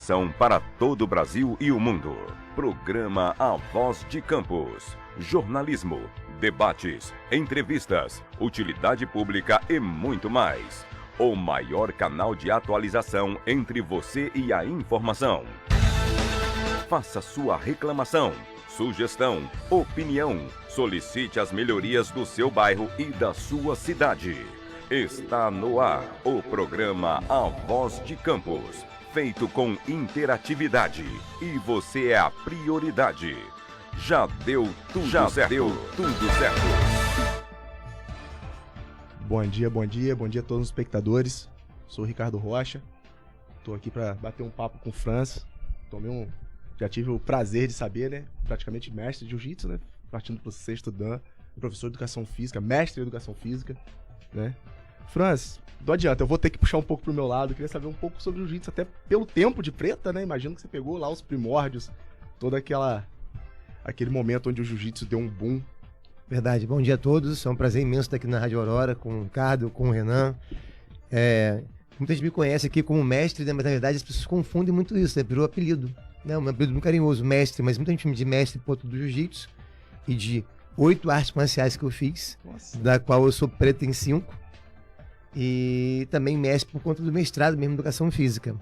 informação para todo o Brasil e o mundo. Programa A Voz de Campos. Jornalismo, debates, entrevistas, utilidade pública e muito mais. O maior canal de atualização entre você e a informação. Faça sua reclamação, sugestão, opinião. Solicite as melhorias do seu bairro e da sua cidade. Está no ar o programa A Voz de Campos, feito com interatividade. E você é a prioridade. Já deu tudo certo. Bom dia a todos os espectadores. Sou o Ricardo Rocha. Estou aqui para bater um papo com o Franz. Já tive o prazer de saber, né? Praticamente mestre de jiu-jitsu, né? Partindo para o sexto dan, professor de educação física, mestre de educação física, né? Franz, não adianta, eu vou ter que puxar um pouco pro meu lado. Eu queria saber um pouco sobre o jiu-jitsu, até pelo tempo de preta, né? Imagino que você pegou lá os primórdios, todo aquele momento onde o jiu-jitsu deu um boom. Verdade, bom dia a todos, é um prazer imenso estar aqui na Rádio Aurora com o Ricardo, com o Renan. Muita gente me conhece aqui como mestre, né? Mas na verdade as pessoas confundem muito isso, né? Virou apelido, né? Um apelido muito carinhoso, mestre, mas muita gente me diz mestre por do jiu-jitsu e de 8 artes marciais que eu fiz, da qual eu sou preto em 5. E também mestre por conta do mestrado mesmo em educação física.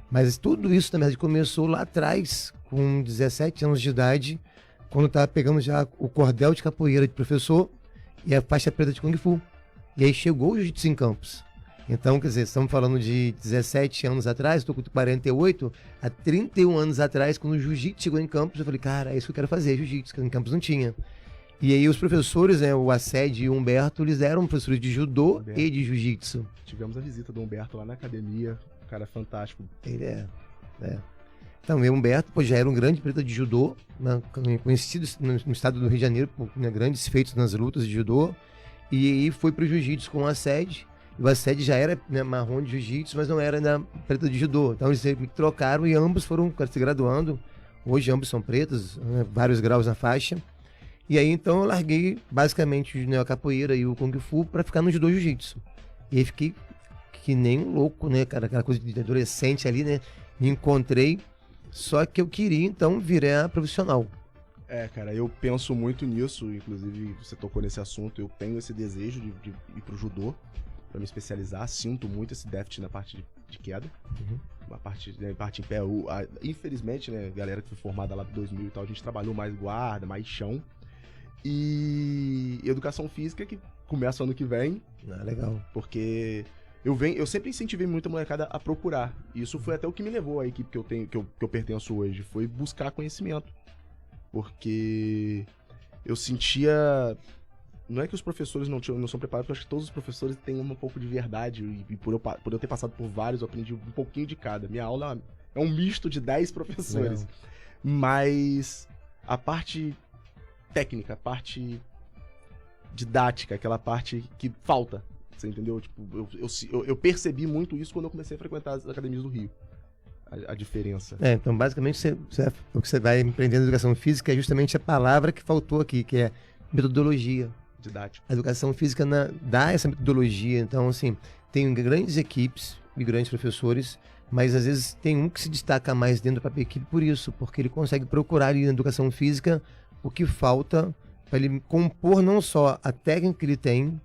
Mas tudo isso, na verdade, começou lá atrás, com 17 anos de idade, quando eu estava pegando já o cordel de capoeira de professor e a faixa preta de Kung Fu. E aí chegou o jiu-jitsu em Campos. Então, quer dizer, estamos falando de 17 anos atrás, estou com 48, há 31 anos atrás, quando o jiu-jitsu chegou em Campos, eu falei, cara, é isso que eu quero fazer, jiu-jitsu, que em Campos não tinha. E aí os professores, né, o Assed e o Humberto, eles eram professores de judô e de jiu-jitsu. Tivemos a visita do Humberto lá na academia, um cara fantástico. Ele é. Então, o Humberto já era um grande preto de judô, né, conhecido no estado do Rio de Janeiro por grandes feitos nas lutas de judô. E aí foi pro jiu-jitsu com o Assed. O Assed já era, né, marrom de jiu-jitsu, mas não era ainda preto de judô. Então eles me trocaram e ambos foram se graduando. Hoje ambos são pretos, né, vários graus na faixa. E aí, então, eu larguei, basicamente, a capoeira e o Kung Fu pra ficar no judô jiu-jitsu. E aí fiquei que nem um louco, né, cara? Aquela coisa de adolescente ali, né? Me encontrei, só que eu queria, então, virar profissional. Cara, eu penso muito nisso, inclusive você tocou nesse assunto, eu tenho esse desejo de ir pro judô, pra me especializar, sinto muito esse déficit na parte de queda. Uma parte em pé. Infelizmente, né, galera que foi formada lá em 2000 e tal, a gente trabalhou mais guarda, mais chão. E educação física que começa ano que vem. Legal. Porque eu sempre incentivei muito a molecada a procurar. E isso foi até o que me levou à equipe que eu pertenço hoje. Foi buscar conhecimento. Porque eu sentia... Não é que os professores não são preparados, porque eu acho que todos os professores têm um pouco de verdade. E por eu ter passado por vários, eu aprendi um pouquinho de cada. Minha aula é um misto de 10 professores. Mas a parte técnica, a parte didática, aquela parte que falta, você entendeu? Tipo, eu percebi muito isso quando eu comecei a frequentar as academias do Rio, a diferença. Então basicamente o que você vai aprender na educação física é justamente a palavra que faltou aqui, que é metodologia. Didática. A educação física dá essa metodologia, então assim, tem grandes equipes e grandes professores, mas às vezes tem um que se destaca mais dentro da própria equipe por isso, porque ele consegue procurar ali na educação física o que falta para ele compor não só a técnica que ele tem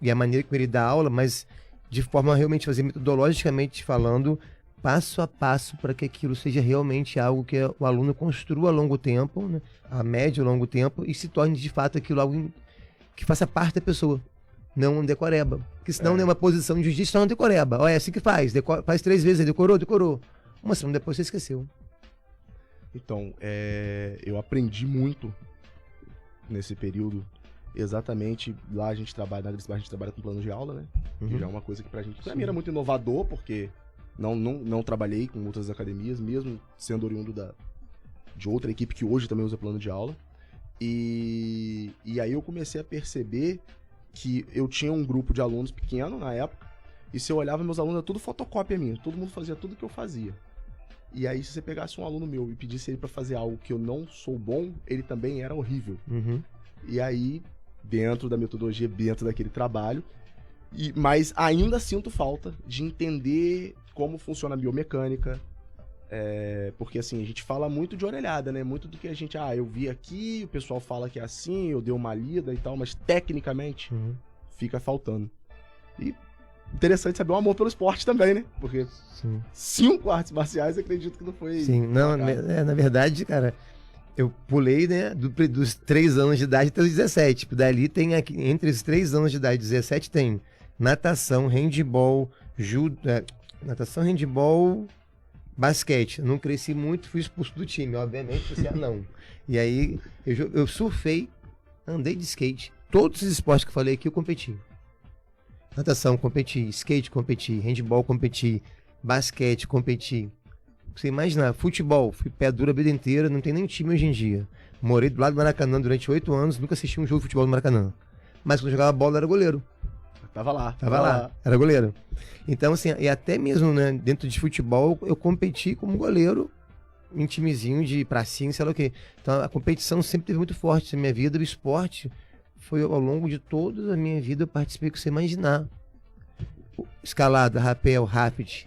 e a maneira que ele dá aula, mas de forma a realmente fazer metodologicamente falando, passo a passo, para que aquilo seja realmente algo que o aluno construa a longo tempo, né, a médio e longo tempo, e se torne de fato aquilo algo que faça parte da pessoa, não um decoreba. Porque senão é uma posição de jiu-jitsu, não decoreba. Olha, é assim que faz, faz 3 vezes, decorou. Uma semana depois você esqueceu. Então, eu aprendi muito nesse período. Exatamente, lá a gente trabalha, na Grisbar a gente trabalha com plano de aula, né? Que já é uma coisa que pra mim era muito inovador, porque não trabalhei com outras academias, mesmo sendo oriundo de outra equipe que hoje também usa plano de aula. E aí eu comecei a perceber que eu tinha um grupo de alunos pequeno na época, e se eu olhava meus alunos, era tudo fotocópia minha, todo mundo fazia tudo que eu fazia. E aí, se você pegasse um aluno meu e pedisse ele pra fazer algo que eu não sou bom, ele também era horrível. E aí, dentro da metodologia, dentro daquele trabalho, mas ainda sinto falta de entender como funciona a biomecânica, Porque assim, a gente fala muito de orelhada, né? Muito do que a gente, eu vi aqui, o pessoal fala que é assim, eu dei uma lida e tal, mas tecnicamente fica faltando. E interessante saber o amor pelo esporte também, né? Porque 5 artes marciais, acredito que não foi... Sim, não, na verdade, cara, eu pulei, né, dos 3 anos de idade até os 17. Dali tem, aqui, entre os 3 anos de idade e 17, tem natação, handebol, natação, handebol, basquete. Eu não cresci muito, fui expulso do time, obviamente, você não. E aí, eu surfei, andei de skate. Todos os esportes que eu falei aqui, eu competi. Natação, competi. Skate, competi. Handebol, competi. Basquete, competi. Você imagina, futebol, fui pé dura a vida inteira, não tem nem time hoje em dia. Morei do lado do Maracanã durante 8 anos, nunca assisti um jogo de futebol no Maracanã. Mas quando eu jogava bola, eu era goleiro. Tava lá, era goleiro. Então, assim, e até mesmo, né, dentro de futebol, eu competi como goleiro em timezinho de pracinha, sei lá o quê. Então, a competição sempre teve muito forte na minha vida. O esporte foi, ao longo de toda a minha vida, eu participei do que você imaginar. Escalada, rapel, rapid,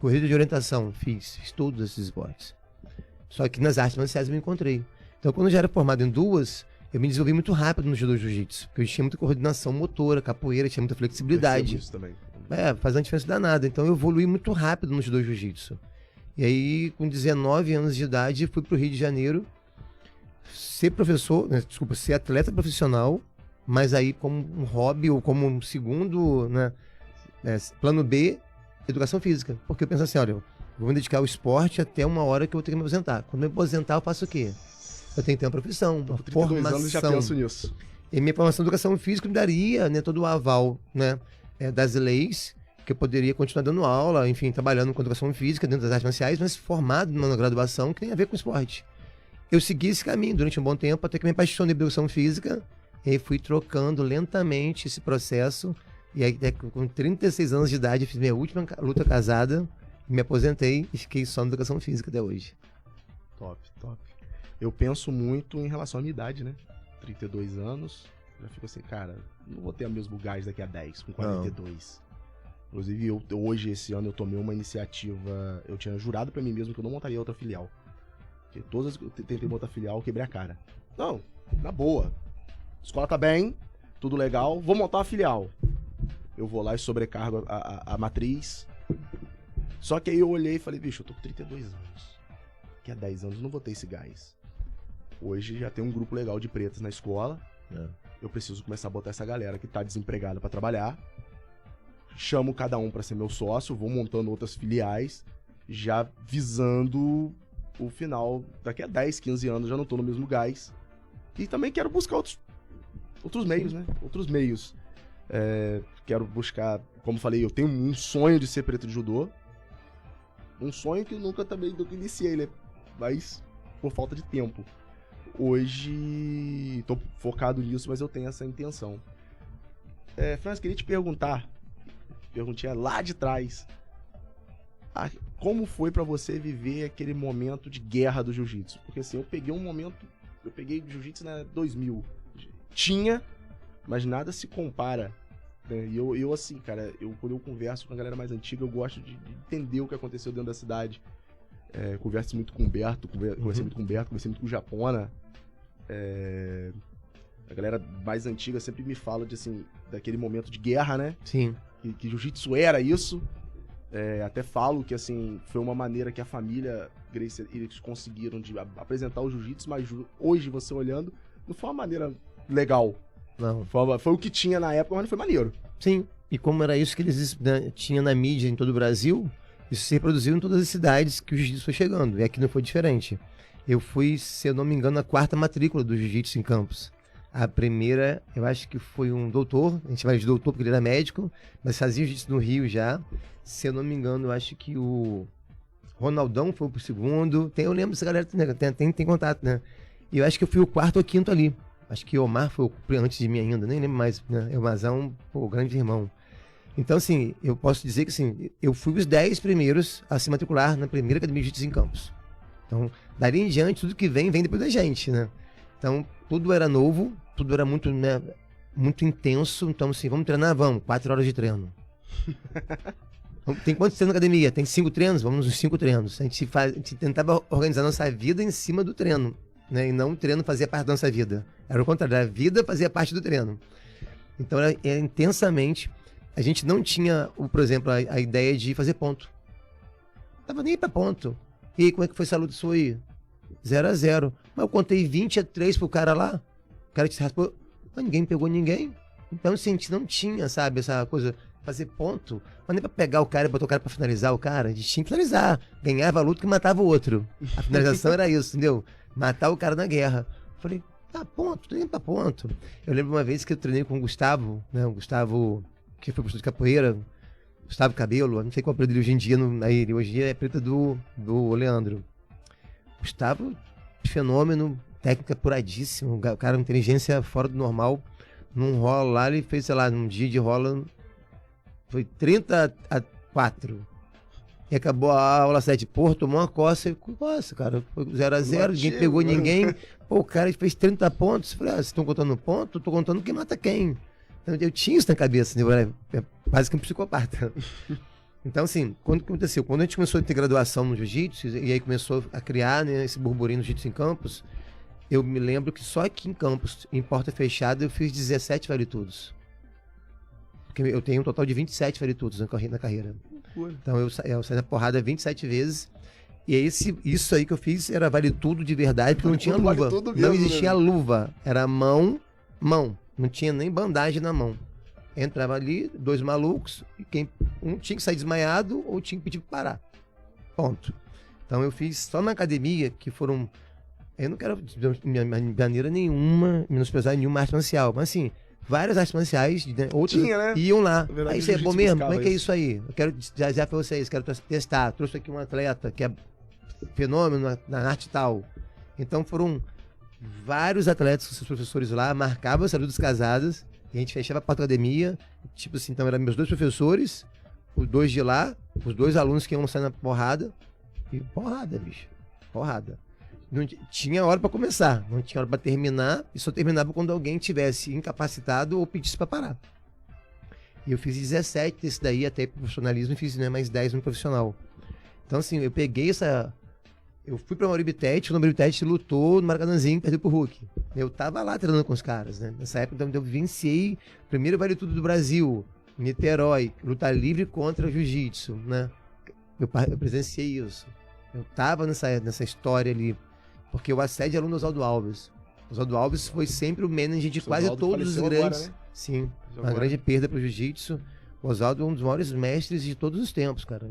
corrida de orientação, fiz todos esses esportes. Só que nas artes marciais eu me encontrei. Então, quando eu já era formado em 2, eu me desenvolvi muito rápido no judô jiu-jitsu, porque eu tinha muita coordenação motora, capoeira, tinha muita flexibilidade. Isso também. Faz uma diferença danada. Então eu evolui muito rápido no judô jiu-jitsu. E aí, com 19 anos de idade, fui pro Rio de Janeiro ser ser atleta profissional, mas aí como um hobby ou como um segundo, né, plano B, educação física. Porque eu penso assim, olha, eu vou me dedicar ao esporte até uma hora que eu vou ter que me aposentar. Quando eu me aposentar, eu faço o quê? Eu tenho que ter uma profissão, uma formação. Anos já penso nisso. E minha formação em educação física me daria, né, todo o aval, né, das leis, que eu poderia continuar dando aula, enfim, trabalhando com educação física dentro das artes marciais, mas formado numa graduação que tem a ver com esporte. Eu segui esse caminho durante um bom tempo, até que me apaixonei por educação física, e aí fui trocando lentamente esse processo, e aí com 36 anos de idade, eu fiz minha última luta casada, me aposentei e fiquei só na educação física até hoje. Top. Eu penso muito em relação à minha idade, né? 32 anos, já fico assim, cara, não vou ter o mesmo gás daqui a 10, com 42. Não. Inclusive, hoje, esse ano, eu tomei uma iniciativa, eu tinha jurado pra mim mesmo que eu não montaria outra filial. Porque todas as que eu tentei montar filial, eu quebrei a cara. Não, na boa. A escola tá bem, tudo legal, vou montar uma filial. Eu vou lá e sobrecargo a matriz. Só que aí eu olhei e falei, bicho, eu tô com 32 anos. Daqui a 10 anos eu não vou ter esse gás. Hoje já tem um grupo legal de pretas na escola. Eu preciso começar a botar essa galera que tá desempregada pra trabalhar. Chamo cada um pra ser meu sócio, vou montando outras filiais, já visando o final. Daqui a 10, 15 anos já não tô no mesmo gás. E também quero buscar outros meios, né? Outros meios. Quero buscar, como falei, eu tenho um sonho de ser preto de judô. Um sonho que eu nunca iniciei, né? Mas por falta de tempo. Hoje tô focado nisso, mas eu tenho essa intenção. Franz, queria te perguntar, perguntinha lá de trás, como foi pra você viver aquele momento de guerra do jiu-jitsu? Porque assim, eu peguei jiu-jitsu na 2000, tinha, mas nada se compara, né? E eu assim, cara, quando eu converso com a galera mais antiga, eu gosto de entender o que aconteceu dentro da cidade. Converso muito com o Humberto, conversei muito com o Japona. A galera mais antiga sempre me fala daquele momento de guerra, né? Sim. Que jiu-jitsu era isso. Até falo que assim, foi uma maneira que a família Gracie, eles conseguiram de apresentar o jiu-jitsu, mas hoje você olhando, não foi uma maneira legal. Não. Foi o que tinha na época, mas não foi maneiro. Sim, e como era isso que eles, né, tinham na mídia em todo o Brasil, isso se reproduziu em todas as cidades que o jiu-jitsu foi chegando, e aqui não foi diferente. Eu fui, se eu não me engano, a 4ª matrícula do jiu-jitsu em Campos. A primeira, eu acho que foi um doutor, a gente vai de doutor porque ele era médico, mas fazia jiu-jitsu no Rio já. Se eu não me engano, eu acho que o Ronaldão foi pro segundo. Eu lembro dessa galera, tem contato, né? E eu acho que eu fui o 4º ou 5º ali. Acho que o Omar foi antes de mim ainda, nem lembro mais, né? O Mazão, o grande irmão. Então, assim, eu posso dizer que, assim, eu fui os 10 primeiros a se matricular na primeira academia de jiu-jitsu em Campos. Então, dali em diante, tudo que vem depois da gente, né? Então, tudo era novo, tudo era muito, né, muito intenso. Então, assim, vamos treinar? Vamos. 4 horas de treino. Tem quantos treinos na academia? Tem 5 treinos? Vamos nos 5 treinos. A gente tentava organizar nossa vida em cima do treino, né? E não o treino fazia parte da nossa vida. Era o contrário, a vida fazia parte do treino. Então era intensamente. A gente não tinha, por exemplo, a ideia de fazer ponto. Não tava nem pra ponto. E aí, como é que foi essa luta sua aí? 0-0. Mas eu contei 20-3 pro cara lá. O cara te raspou. Mas ninguém pegou ninguém. Então, assim, a gente não tinha, sabe, essa coisa, fazer ponto. Mas nem pra pegar o cara e botar o cara pra finalizar o cara. A gente tinha que finalizar. Ganhava a luta que matava o outro. A finalização era isso, entendeu? Matar o cara na guerra. Eu falei, ponto, treino pra ponto. Eu lembro uma vez que eu treinei com o Gustavo, né? O Gustavo, que foi professor de capoeira. Gustavo Cabelo, não sei qual é o apelido dele hoje em dia, ele hoje em dia é preta do Leandro. Gustavo, fenômeno, técnica apuradíssima, o cara, inteligência fora do normal. Num rola lá, ele fez, sei lá, num dia de rola, foi 30-4. E acabou a aula 7. Pô, tomou uma coça. E, nossa, cara, foi 0-0, ninguém pegou ninguém. Pô, o cara fez 30 pontos. Eu falei, vocês estão contando ponto? Eu tô contando quem mata quem. Então, eu tinha isso na cabeça, né? É quase que um psicopata. Então, assim, quando aconteceu? Quando a gente começou a ter graduação no jiu-jitsu, e aí começou a criar, né, esse burburinho no jiu-jitsu em Campos, eu me lembro que só aqui em Campos, em porta fechada, eu fiz 17 vale-tudos. Porque eu tenho um total de 27 vale-tudos na carreira. Então eu saí na porrada 27 vezes. E isso aí que eu fiz era vale-tudo de verdade, porque não tinha luva. Não existia luva. Era mão. Não tinha nem bandagem na mão. Entrava ali, 2 malucos, e um tinha que sair desmaiado ou tinha que pedir para parar. Ponto. Então eu fiz só na academia, que foram... Eu não quero, de maneira nenhuma, menosprezar nenhuma arte marcial, mas assim, várias artes marciais, né, outras né? Iam lá. Verdade, aí isso é bom mesmo? Como é que é isso. isso aí? Eu quero dizer para vocês, quero testar. Trouxe aqui um atleta que é fenômeno na arte tal. Então foram vários atletas com seus professores lá, marcavam as lutas casadas, e a gente fechava a porta da academia, tipo assim, então eram meus 2 professores, os 2 de lá, os 2 alunos que iam sair na porrada, e porrada, bicho, porrada. Não tinha hora para começar, não tinha hora para terminar, e só terminava quando alguém tivesse incapacitado ou pedisse para parar. E eu fiz 17 desse daí até pro profissionalismo e fiz, né, mais 10 no profissional. Então assim, eu peguei eu fui pra Mauribitete, o Mauribitete lutou no Maracanãzinho, perdeu pro Hulk. Eu tava lá treinando com os caras, né? Nessa época eu vivenciei o primeiro Vale Tudo do Brasil, Niterói, luta livre contra jiu-jitsu, né? Eu presenciei isso. Eu tava nessa história ali, porque o assédio é aluno do Oswaldo Alves. O Oswaldo Alves foi sempre o manager de quase todos os grandes. Agora, né? Sim, uma grande perda pro jiu-jitsu. O Oswaldo é um dos maiores mestres de todos os tempos, cara.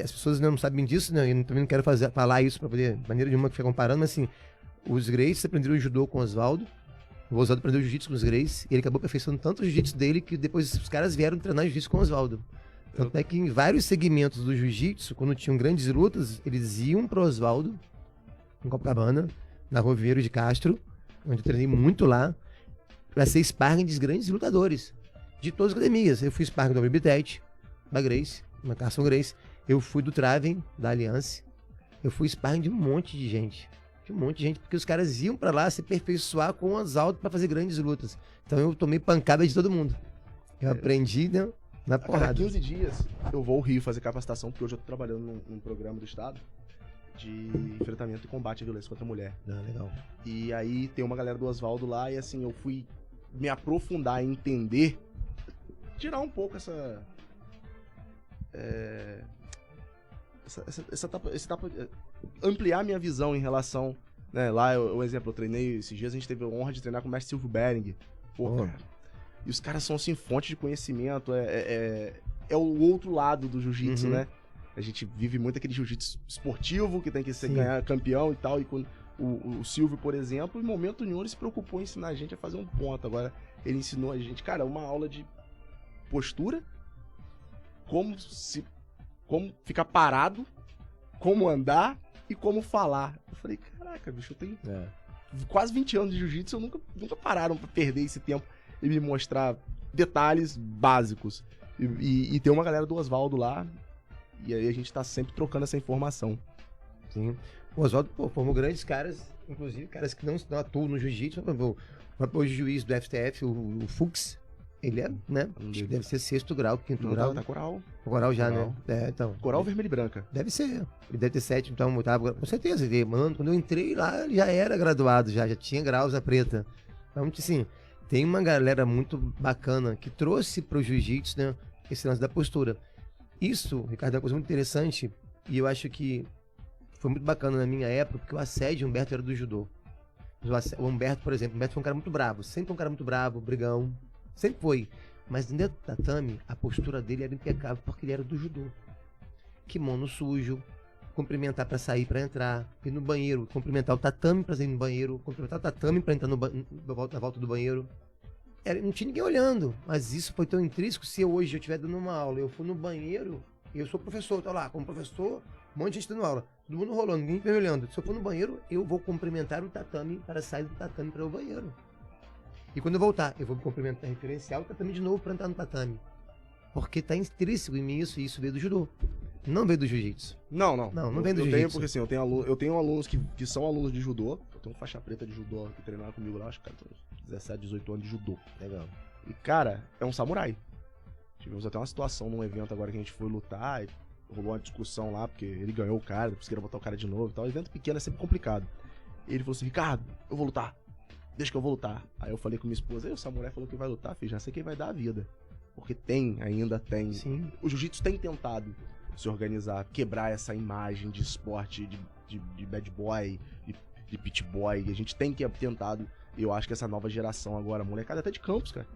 As pessoas não sabem disso, né? Eu também não quero falar isso para poder, de maneira nenhuma que fica comparando, mas assim, os Gracies aprenderam judô com o Oswaldo aprendeu jiu-jitsu com os Gracies, e ele acabou aperfeiçoando tanto o jiu-jitsu dele que depois os caras vieram treinar jiu-jitsu com o Oswaldo. Tanto é que em vários segmentos do jiu-jitsu, quando tinham grandes lutas, eles iam pro Oswaldo, em Copacabana, na Rua Viveiro de Castro, onde eu treinei muito lá, para ser sparring de grandes lutadores, de todas as academias. Eu fui sparring do Mauribitete, da Gracie, na Carson Gracie, eu fui do Traven, da Aliança, eu fui sparring de um monte de gente, porque os caras iam pra lá se aperfeiçoar com o Oswaldo pra fazer grandes lutas. Então eu tomei pancada de todo mundo. Eu aprendi, né, na porrada. A cada 15 dias eu vou ao Rio fazer capacitação, porque hoje eu tô trabalhando num programa do Estado de enfrentamento e combate à violência contra a mulher. Legal. E aí tem uma galera do Oswaldo lá, e assim, eu fui me aprofundar em entender, tirar um pouco essa ampliar minha visão em relação, né, lá, um exemplo, eu treinei esses dias, a gente teve a honra de treinar com o mestre Silvio Bering, cara, e os caras são assim, fonte de conhecimento, é o outro lado do jiu-jitsu, né, a gente vive muito aquele jiu-jitsu esportivo, que tem que ser ganhar campeão e tal, e quando o Silvio, por exemplo, em momento nenhum ele se preocupou em ensinar a gente a fazer um ponto, agora ele ensinou a gente, cara, uma aula de postura, como ficar parado, como andar e como falar. Eu falei, caraca, bicho, eu tenho quase 20 anos de jiu-jitsu, nunca pararam pra perder esse tempo e me mostrar detalhes básicos. E tem uma galera do Oswaldo lá, e aí a gente tá sempre trocando essa informação. Sim. O Oswaldo formou grandes caras, inclusive caras que não atuam no jiu-jitsu. O juiz do FTF, o Fux, Ele é, né? Acho que deve ser 6º grau, 5º grau. Tá coral. Coral já, Coral. né? Então. Coral vermelho e branca. Deve ser. Ele deve ter 7º, então 8º. Com certeza. Mano, quando eu entrei lá, ele já era graduado, já tinha graus na preta. Então, assim, tem uma galera muito bacana que trouxe pro jiu-jitsu, né? Esse lance da postura. Isso, Ricardo, é uma coisa muito interessante. E eu acho que foi muito bacana na minha época, porque o assédio Humberto era do judô. O Humberto, por exemplo, foi um cara muito bravo. Sempre um cara muito bravo, brigão. Sempre foi. Mas dentro do tatame, a postura dele era impecável porque ele era do judô. Kimono sujo, cumprimentar pra sair, pra entrar, ir no banheiro, cumprimentar o tatame pra sair no banheiro, cumprimentar o tatame pra entrar na volta do banheiro. Não tinha ninguém olhando, mas isso foi tão intrínseco. Se hoje eu estiver dando uma aula, eu for no banheiro, eu sou professor, tô lá como professor, um monte de gente dando aula, todo mundo rolando, ninguém me olhando. Se eu for no banheiro, eu vou cumprimentar o tatame para sair do tatame para o banheiro. E quando eu voltar, eu vou cumprimentar referencial o tatame de novo para entrar no tatame. Porque tá intrínseco em mim isso, e isso veio do judô. Não veio do jiu-jitsu. Não veio do jiu-jitsu. Eu tenho, porque assim, eu tenho alunos que são alunos de judô. Eu tenho faixa preta de judô que treinaram comigo lá, acho que cara, tem uns 17, 18 anos de judô. Legal. E, cara, é um samurai. Tivemos até uma situação num evento agora que a gente foi lutar e rolou uma discussão lá, porque ele ganhou o cara, depois queria botar o cara de novo e tal. Evento pequeno é sempre complicado. E ele falou assim, Ricardo, eu vou lutar. Deixa que eu vou lutar. Aí eu falei com minha esposa, o samurai falou que vai lutar, filho, já sei quem vai dar a vida. Porque ainda tem. Sim. O jiu-jitsu tem tentado se organizar, quebrar essa imagem de esporte, de bad boy, de pit boy. A gente tem tentado. E eu acho que essa nova geração agora, molecada até de campus, cara.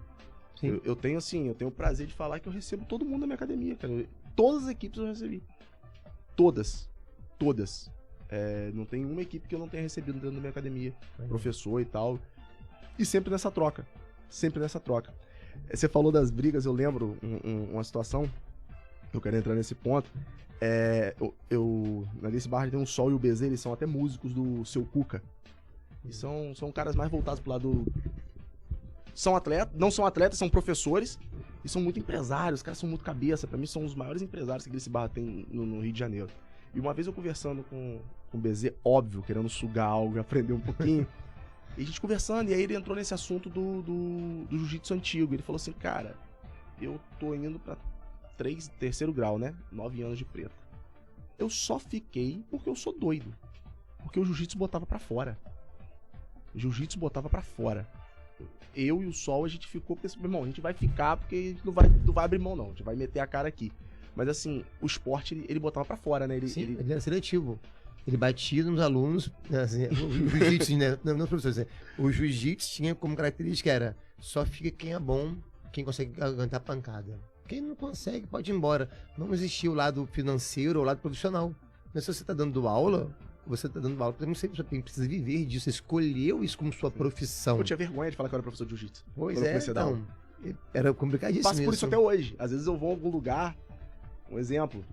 Sim. Eu tenho o prazer de falar que eu recebo todo mundo da minha academia, cara. Todas as equipes eu recebi. Todas. Não tem uma equipe que eu não tenha recebido dentro da minha academia. Professor e tal. E sempre nessa troca. Você falou das brigas, eu lembro uma situação. Eu quero entrar nesse ponto. Na Alice Barra tem um Sol e o BZ, eles são até músicos do Seu Cuca. E são caras mais voltados pro lado. Não são atletas, são professores. E são muito empresários, os caras são muito cabeça. Pra mim são os maiores empresários que a Alice Barra tem no Rio de Janeiro. E uma vez eu conversando com o BZ, óbvio, querendo sugar algo, aprender um pouquinho. E a gente conversando, e aí ele entrou nesse assunto do jiu-jitsu antigo. Ele falou assim, cara, eu tô indo pra 3º grau, né? 9 anos de preta. Eu só fiquei porque eu sou doido. Porque o jiu-jitsu botava pra fora. Eu e o Sol, a gente ficou pensando, meu irmão, a gente vai ficar porque a gente não vai abrir mão, não. A gente vai meter a cara aqui. Mas assim, o esporte, ele botava pra fora, né? Ele era seletivo. Ele batia nos alunos, assim, o jiu-jitsu, né? Não os professores, né? O jiu-jitsu tinha como característica era só fica quem é bom, quem consegue aguentar pancada. Quem não consegue pode ir embora. Não existia o lado financeiro ou o lado profissional. Mas se você tá dando aula, você não sei, você precisa viver disso. Você escolheu isso como sua profissão. Eu tinha vergonha de falar que eu era professor de jiu-jitsu. Pois é, então. Era complicadíssimo. Passo por isso até hoje. Às vezes eu vou a algum lugar. Um exemplo,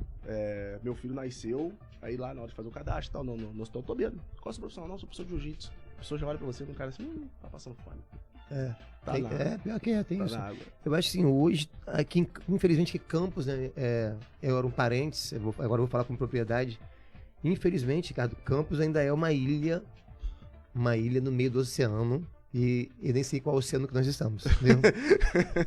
meu filho nasceu, aí lá na hora de fazer o cadastro e tal, no hospital Toledo. Qual é a sua profissão? Não, sou professor de jiu-jitsu. A pessoa já olha pra você e um cara assim, tá passando fome. Pior que tem tá isso. Na água. Eu acho assim, hoje, aqui, infelizmente, que Campos, né, agora um parênteses, agora eu vou falar com propriedade. Infelizmente, Ricardo, Campos ainda é uma ilha no meio do oceano. E eu nem sei qual oceano que nós estamos, entendeu?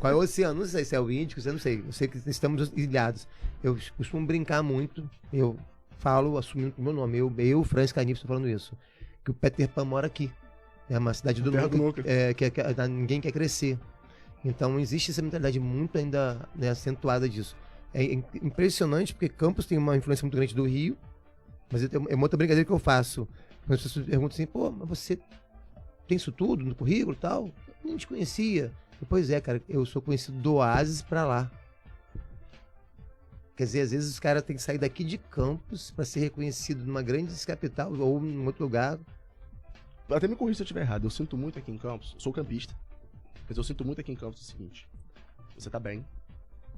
Qual é o oceano? Não sei se é o Índico, eu não sei. Eu sei que estamos ilhados. Eu costumo brincar muito, eu falo, assumindo o meu nome, eu Francis Canif, estou falando isso, que o Peter Pan mora aqui. É uma cidade do mundo que ninguém quer crescer. Então existe essa mentalidade muito ainda, né, acentuada disso. É impressionante porque Campos tem uma influência muito grande do Rio, mas é uma outra brincadeira que eu faço. As pessoas perguntam assim, pô, mas você tem isso tudo no currículo e tal? Eu não te conhecia. Pois é, cara, eu sou conhecido do Oasis pra lá. Quer dizer, às vezes os caras têm que sair daqui de Campos pra ser reconhecido numa grande capital ou em outro lugar. Até me corrija se eu estiver errado, eu sinto muito aqui em Campos, sou campista, mas eu sinto muito aqui em Campos o seguinte, você tá bem,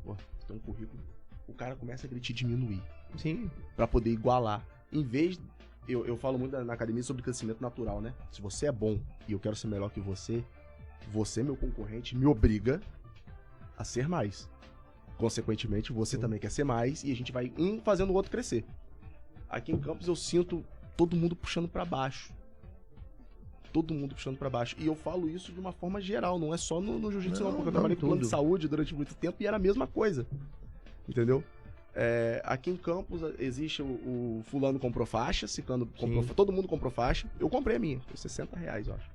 pô, você tem um currículo, o cara começa a te diminuir. Sim. Pra poder igualar. Em vez... Eu falo muito na academia sobre crescimento natural, né? Se você é bom e eu quero ser melhor que você, meu concorrente, me obriga a ser mais. Consequentemente, você também quer ser mais e a gente vai um fazendo o outro crescer. Aqui em Campos eu sinto todo mundo puxando pra baixo. todo mundo puxando pra baixo. E eu falo isso de uma forma geral, não é só no jiu-jitsu não, porque eu não, trabalhei com plano de tudo. saúde durante muito tempo e era a mesma coisa. Entendeu? Aqui em Campos existe o fulano comprou faixa, ciclano comprou, todo mundo comprou faixa. Eu comprei a minha, foi R$60, eu acho.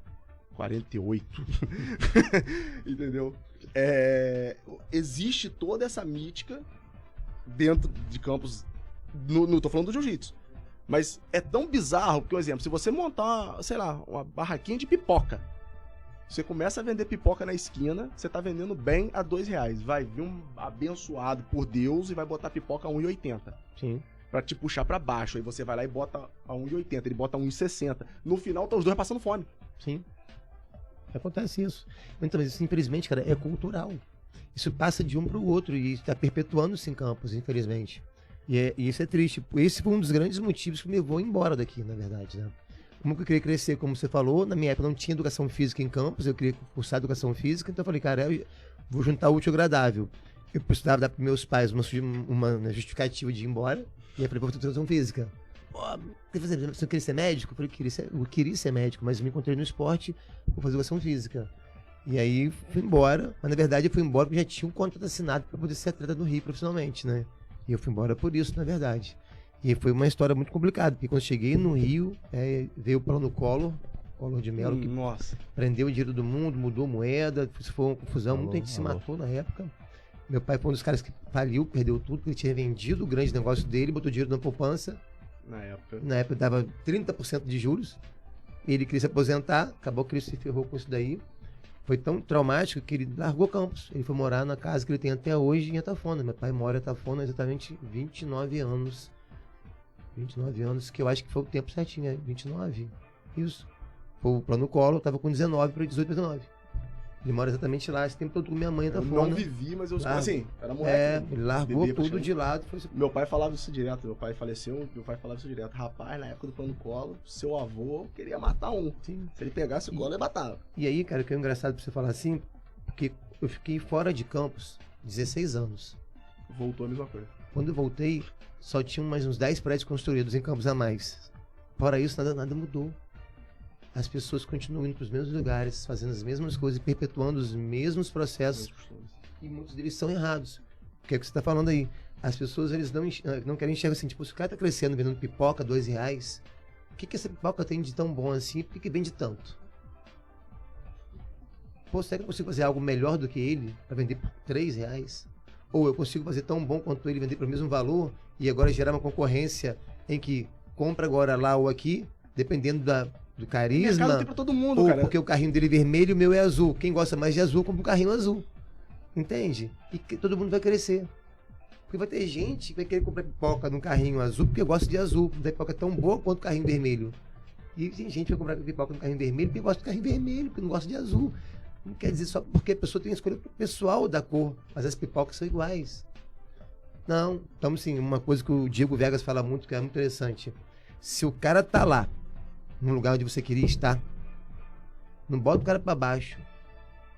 48. Entendeu? Existe toda essa mítica dentro de Campos, tô falando do jiu-jitsu. Mas é tão bizarro, porque, por exemplo, se você montar, sei lá, uma barraquinha de pipoca, você começa a vender pipoca na esquina, você tá vendendo bem a R$2. Vai vir um abençoado por Deus e vai botar pipoca a R$1,80. Sim. Pra te puxar pra baixo. Aí você vai lá e bota a R$1,80, ele bota a R$1,60. No final, tá os dois passando fome. Sim. Acontece isso. Então, mas isso, infelizmente, cara, é cultural. Isso passa de um pro outro e está perpetuando-se em Campos, infelizmente. E isso é triste. Esse foi um dos grandes motivos que me levou embora daqui, na verdade, né? Como que eu queria crescer, como você falou, na minha época não tinha educação física em Campos, eu queria cursar educação física, então eu falei, cara, eu vou juntar o útil ao agradável. Eu precisava dar para meus pais uma justificativa de ir embora, e aí eu falei, vou fazer educação física. Pô, você queria ser médico? Eu falei, eu queria ser médico, mas me encontrei no esporte, vou fazer educação física. E aí fui embora, mas na verdade eu fui embora porque já tinha um contrato assinado para poder ser atleta do Rio profissionalmente, né? E eu fui embora por isso, na verdade. E foi uma história muito complicada, porque quando cheguei no Rio, veio o plano Collor de Mello, que prendeu o dinheiro do mundo, mudou moeda, isso foi uma confusão, muita gente se matou na época. Meu pai foi um dos caras que faliu, perdeu tudo, porque ele tinha vendido o grande negócio dele, botou dinheiro na poupança. Na época dava 30% de juros, ele queria se aposentar, acabou que ele se ferrou com isso daí. Foi tão traumático que ele largou Campos. Ele foi morar na casa que ele tem até hoje em Atafona. Meu pai mora em Atafona há exatamente 29 anos. 29 anos, que eu acho que foi o tempo certinho, 29. Isso. Foi o plano Collor, eu tava com 19 para 18, 19. Ele mora exatamente lá, esse tempo todo com minha mãe em Atafona. Eu não vivi, mas eu assim, era moleque. Ele largou tudo de lado. Meu pai falava isso direto, meu pai faleceu, meu pai falava isso direto. Rapaz, na época do plano Collor, seu avô queria matar um. Sim. Se ele pegasse o Collor, ele matava. E aí, cara, o que é engraçado pra você falar assim, porque eu fiquei fora de Campos 16 anos. Voltou a mesma coisa. Quando eu voltei, só tinha mais uns 10 prédios construídos em Campos a mais. Fora isso, nada mudou. As pessoas continuam indo para os mesmos lugares, fazendo as mesmas coisas, perpetuando os mesmos processos. E muitos deles são errados. O que é que você está falando aí? As pessoas eles não querem enxergar assim, tipo, se o cara está crescendo vendendo pipoca R$2, o que essa pipoca tem de tão bom assim? Por que vende tanto? Pô, será que eu consigo fazer algo melhor do que ele para vender por R$3? Ou eu consigo fazer tão bom quanto ele vender pelo mesmo valor e agora gerar uma concorrência em que compra agora lá ou aqui, dependendo do carisma. O mercado tem pra todo mundo, ou cara. Porque o carrinho dele é vermelho e o meu é azul. Quem gosta mais de azul, compra um carrinho azul. Entende? E todo mundo vai crescer. Porque vai ter gente que vai querer comprar pipoca num carrinho azul porque gosta de azul. A pipoca é tão boa quanto o carrinho vermelho. E tem gente que vai comprar pipoca no carrinho vermelho porque gosta do carrinho vermelho, porque não gosta de azul. Não quer dizer só porque a pessoa tem a escolha pessoal da cor, mas as pipocas são iguais. Não. Então, assim, uma coisa que o Diego Vegas fala muito, que é muito interessante. Se o cara tá lá, no lugar onde você queria estar, não bota o cara pra baixo.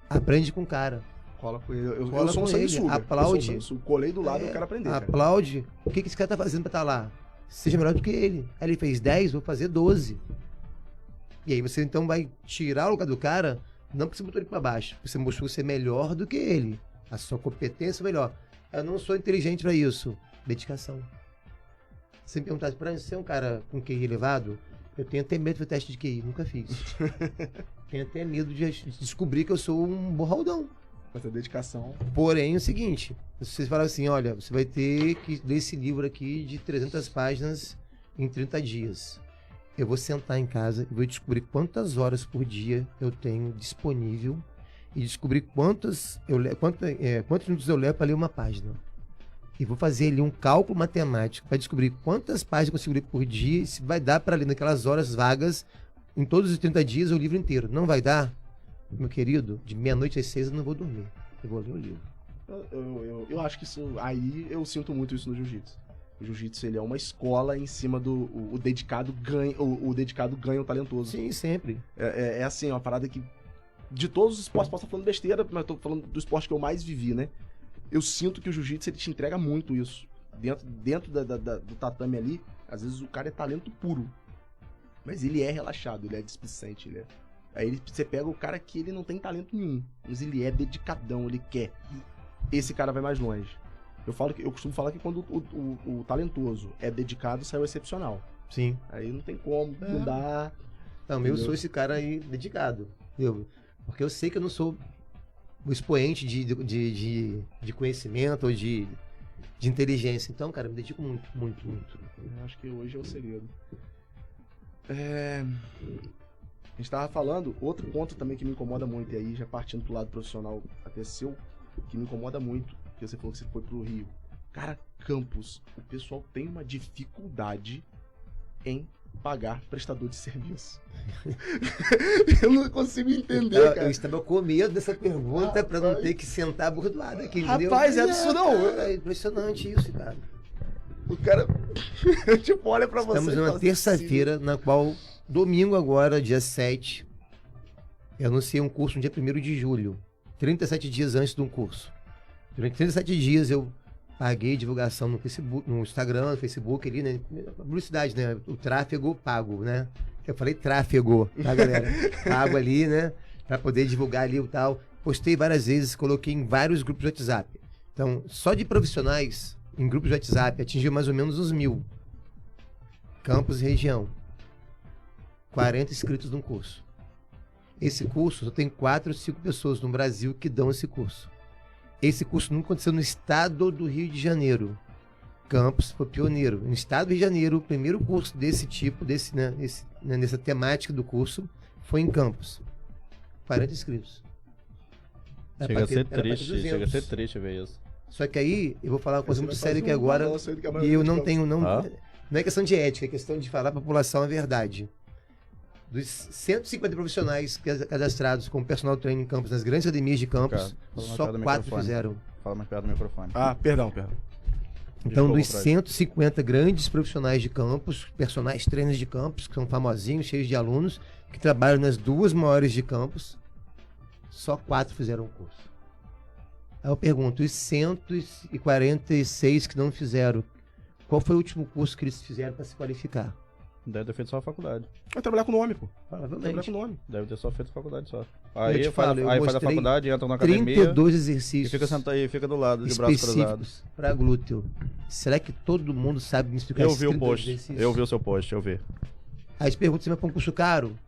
Aprende com o cara. Cola com ele. Eu sou um sanguessuga. Aplaude. Eu colei do lado, eu quero aprender. Aplaude. Cara. O que esse cara tá fazendo pra estar lá? Seja melhor do que ele. Aí ele fez 10, vou fazer 12. E aí você então vai tirar o lugar do cara, não porque você botou ele pra baixo, porque você mostrou ser melhor do que ele. A sua competência é melhor. Eu não sou inteligente pra isso. Dedicação. Se me perguntasse, pra você é um cara com QI elevado, eu tenho até medo de fazer teste de QI, nunca fiz. Tenho até medo de descobrir que eu sou um borraldão. Mas a dedicação... Porém, é o seguinte, você fala assim, olha, você vai ter que ler esse livro aqui de 300 páginas em 30 dias. Eu vou sentar em casa e vou descobrir quantas horas por dia eu tenho disponível e descobrir quantos minutos eu levo para ler uma página. E vou fazer ali um cálculo matemático para descobrir quantas páginas eu consigo ler por dia e se vai dar para ler naquelas horas vagas em todos os 30 dias o livro inteiro. Não vai dar? Meu querido, de meia-noite às 6 eu não vou dormir. Eu vou ler o livro. Eu acho que isso... Aí eu sinto muito isso no jiu-jitsu. O jiu-jitsu, ele é uma escola em cima do... O dedicado ganha o talentoso. Sim, sempre. É assim, uma parada que... De todos os esportes, posso estar falando besteira, mas eu tô falando do esporte que eu mais vivi, né? Eu sinto que o jiu-jitsu, ele te entrega muito isso. Dentro do tatame ali, às vezes o cara é talento puro. Mas ele é relaxado, ele é displicente, Aí você pega o cara que ele não tem talento nenhum, mas ele é dedicadão, ele quer. Esse cara vai mais longe. Eu costumo falar que quando o talentoso é dedicado, sai o excepcional. Sim. Aí não tem como, não dá. Não, eu sou esse cara aí dedicado. Porque eu sei que eu não sou o expoente de conhecimento ou de inteligência. Então, cara, eu me dedico muito, muito, muito. Eu acho que hoje é o segredo. A gente tava falando, outro ponto também que me incomoda muito, e aí já partindo pro lado profissional até seu, que me incomoda muito, que você falou que você foi pro Rio. Cara, Campos, o pessoal tem uma dificuldade em pagar prestador de serviço. Eu não consigo entender, cara. Eu estava com medo dessa pergunta pra não ter que sentar bordoado aqui, entendeu? Rapaz, é absurdo. É impressionante isso, cara. O cara, tipo, olha pra você. Estamos numa terça-feira, na qual, domingo agora, dia 7, eu anunciei um curso no dia 1º de julho, 37 dias antes de um curso. Durante 37 dias eu paguei divulgação no Facebook, no Instagram, no Facebook ali, né? Publicidade, né? O tráfego pago, né? Eu falei tráfego, tá, galera? Pago ali, né? Pra poder divulgar ali o tal. Postei várias vezes, coloquei em vários grupos de WhatsApp. Então, só de profissionais, em grupos de WhatsApp, atingiu mais ou menos uns 1000. Campos e região. 40 inscritos no curso. Esse curso só tem 4 ou 5 pessoas no Brasil que dão esse curso. Esse curso nunca aconteceu no estado do Rio de Janeiro. Campos foi pioneiro. No estado do Rio de Janeiro, o primeiro curso desse tipo, nessa temática do curso, foi em Campos. 40 inscritos. Chega a ser triste ver isso. Só que aí, eu vou falar uma coisa muito séria aqui agora, e eu não tenho... Não é questão de ética, é questão de falar para a população a verdade. Dos 150 profissionais cadastrados com personal training em Campos, nas grandes academias de Campos, só 4 fizeram. Fala mais perto do microfone. Perdão. Então, dos 150 grandes profissionais de Campos, personagens trainers de Campos, que são famosinhos, cheios de alunos, que trabalham nas 2 maiores de Campos, só 4 fizeram o curso. Aí eu pergunto, os 146 que não fizeram, qual foi o último curso que eles fizeram para se qualificar? Deve ter feito só a faculdade. Vai trabalhar com o nome, pô. Provavelmente. Deve ter só feito a faculdade só. Aí faz a faculdade, entra na academia. 32 exercícios. E fica sentado aí, fica do lado, de braço cruzado. Para glúteo. Será que todo mundo sabe me explicar Eu vi o post. Eu vi o seu post, eu vi. Aí te pergunto se vai para um curso caro.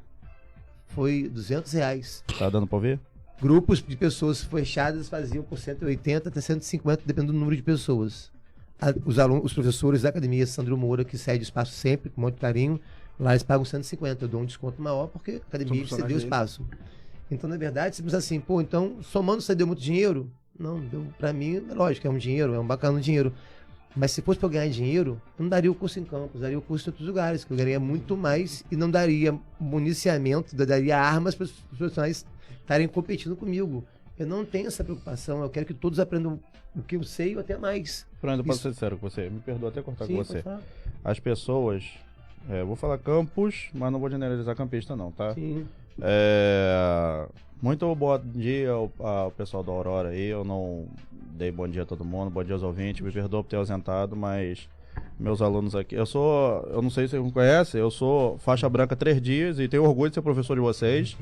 Foi R$200. Tá dando pra ouvir? Grupos de pessoas fechadas faziam por 180 até 150, dependendo do número de pessoas. Os professores da academia Sandro Moura, que cede o espaço sempre, com muito carinho, lá eles pagam 150. Eu dou um desconto maior porque a academia cedeu o espaço. Então, na verdade, você pensa assim, pô, então, somando você deu muito dinheiro? Não, deu, pra mim, é lógico, é um dinheiro, é um bacana dinheiro. Mas se fosse pra eu ganhar dinheiro, eu não daria o curso em Campos, daria o curso em outros lugares, que eu ganharia muito mais e não daria municiamento, daria armas para os profissionais estarem competindo comigo. Eu não tenho essa preocupação, eu quero que todos aprendam o que eu sei ou até mais. Fernando, posso ser sincero com você? Me perdoa até cortar com você. As pessoas, vou falar Campos, mas não vou generalizar campista não, tá? Sim. Muito bom dia ao pessoal da Aurora aí, eu não dei bom dia a todo mundo, bom dia aos ouvintes, me perdoa por ter ausentado, mas meus alunos aqui, eu não sei se você me conhece, eu sou faixa branca 3 dias e tenho orgulho de ser professor de vocês.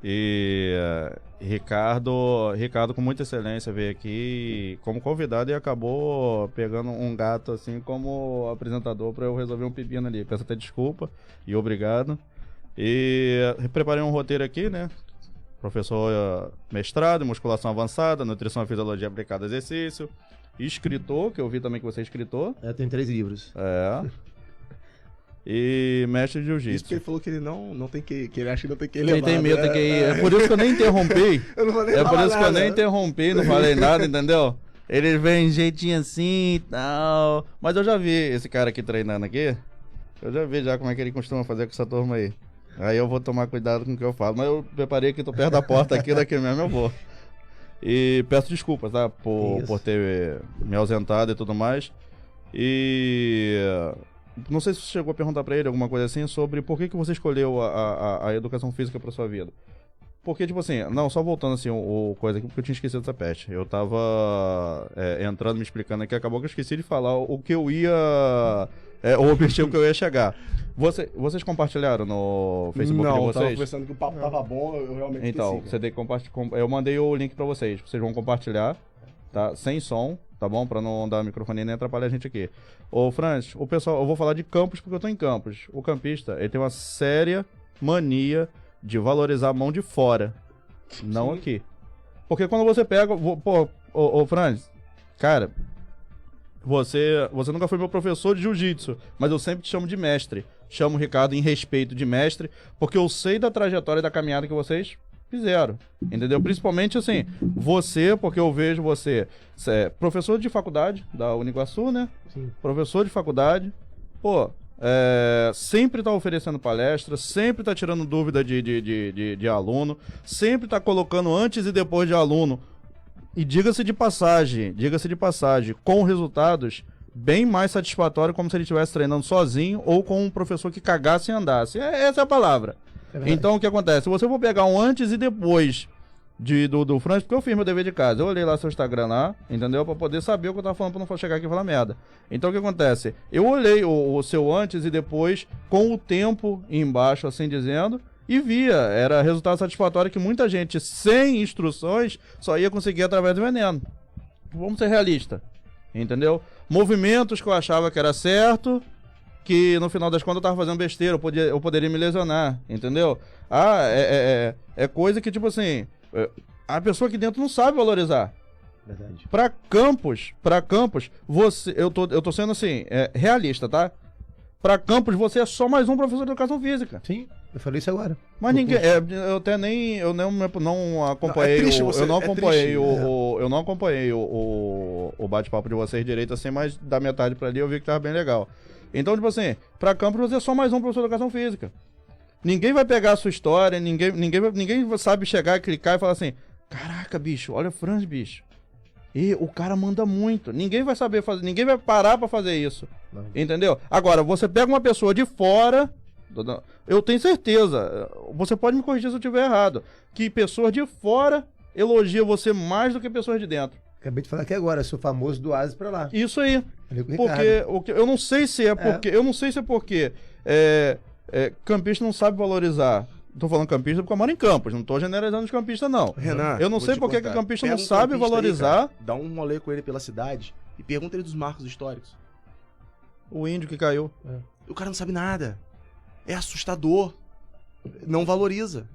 E Ricardo com muita excelência veio aqui como convidado e acabou pegando um gato assim como apresentador para eu resolver um pepino ali. Peço até desculpa e obrigado. E preparei um roteiro aqui, né? Professor mestrado em musculação avançada, nutrição e fisiologia aplicada a exercício, escritor, que eu vi também que você é escritor. Eu tenho 3 livros. E mestre de jiu-jitsu. Isso porque ele falou que ele não tem que ele acha que não tem que ele tem medo, tem que ir. É por isso que eu nem interrompi. Eu não vou nem falar nada. Que eu nem interrompi, não falei nada, entendeu? Ele vem jeitinho assim e tal. Mas eu já vi esse cara aqui treinando aqui. Eu já vi como é que ele costuma fazer com essa turma aí. Aí eu vou tomar cuidado com o que eu falo. Mas eu preparei que tô perto da porta aqui, daqui mesmo eu vou. E peço desculpas, tá? Por ter me ausentado e tudo mais. E não sei se você chegou a perguntar pra ele alguma coisa assim sobre por que você escolheu a educação física pra sua vida. Porque, tipo assim, não, só voltando assim, o coisa aqui, porque eu tinha esquecido dessa peste. Eu tava entrando, me explicando aqui, acabou que eu esqueci de falar o que eu ia, o objetivo que eu ia chegar. Vocês compartilharam no Facebook de Não, eu tava vocês? conversando que o papo tava bom, eu realmente Então, esqueci, você tem que compartilhar. Eu mandei o link pra vocês. Vocês vão compartilhar, tá? Sem som, tá bom? Pra não dar microfone nem atrapalhar a gente aqui. Ô, Franz, o pessoal, eu vou falar de Campos porque eu tô em Campos. O campista, ele tem uma séria mania de valorizar a mão de fora. Não aqui. Porque quando você pega. Pô, ô Franz, cara, você nunca foi meu professor de jiu-jitsu, mas eu sempre te chamo de mestre. Chamo o Ricardo em respeito de mestre, porque eu sei da trajetória e da caminhada que vocês fizeram, entendeu? Principalmente assim, você, porque eu vejo você é professor de faculdade da Uniguaçu, né? Sim. Professor de faculdade, pô, sempre tá oferecendo palestra, sempre tá tirando dúvida de aluno, sempre tá colocando antes e depois de aluno. E diga-se de passagem, com resultados bem mais satisfatórios, como se ele estivesse treinando sozinho ou com um professor que cagasse e andasse. Essa é a palavra. Então, o que acontece? Se você for pegar um antes e depois do Franz, porque eu fiz meu dever de casa, eu olhei lá seu Instagram lá, entendeu? Pra poder saber o que eu tava falando, pra não chegar aqui e falar merda. Então, o que acontece? Eu olhei o seu antes e depois, com o tempo embaixo, assim dizendo, e via, era resultado satisfatório que muita gente, sem instruções, só ia conseguir através do veneno. Vamos ser realistas, entendeu? Movimentos que eu achava que era certo, que no final das contas eu tava fazendo besteira, eu poderia me lesionar, entendeu? É coisa que, tipo assim, a pessoa aqui dentro não sabe valorizar. Verdade. Pra Campos, eu tô sendo assim, realista, tá? Pra Campos, você é só mais um professor de educação física. Sim, eu falei isso agora. Mas ninguém, eu até nem, eu não acompanhei, eu não acompanhei o bate-papo de vocês direito assim, mas da metade pra ali eu vi que tava bem legal. Então, tipo assim, pra Campos você é só mais um professor de educação física. Ninguém vai pegar a sua história, ninguém sabe chegar, clicar e falar assim, caraca, bicho, olha o Franz, bicho. E o cara manda muito. Ninguém vai saber fazer, ninguém vai parar pra fazer isso. Não. Entendeu? Agora, você pega uma pessoa de fora, eu tenho certeza, você pode me corrigir se eu estiver errado, que pessoas de fora elogiam você mais do que pessoas de dentro. Acabei de falar aqui agora, sou famoso do Oasis pra lá. Isso aí. Porque eu não sei se é porque campista não sabe valorizar. Tô falando campista porque eu moro em Campos, não tô generalizando os campistas, não. Renan, eu não sei porque que o campista não sabe valorizar. Aí, cara, dá um rolê com ele pela cidade e pergunta ele dos marcos históricos. O índio que caiu. O cara não sabe nada. É assustador. Não valoriza.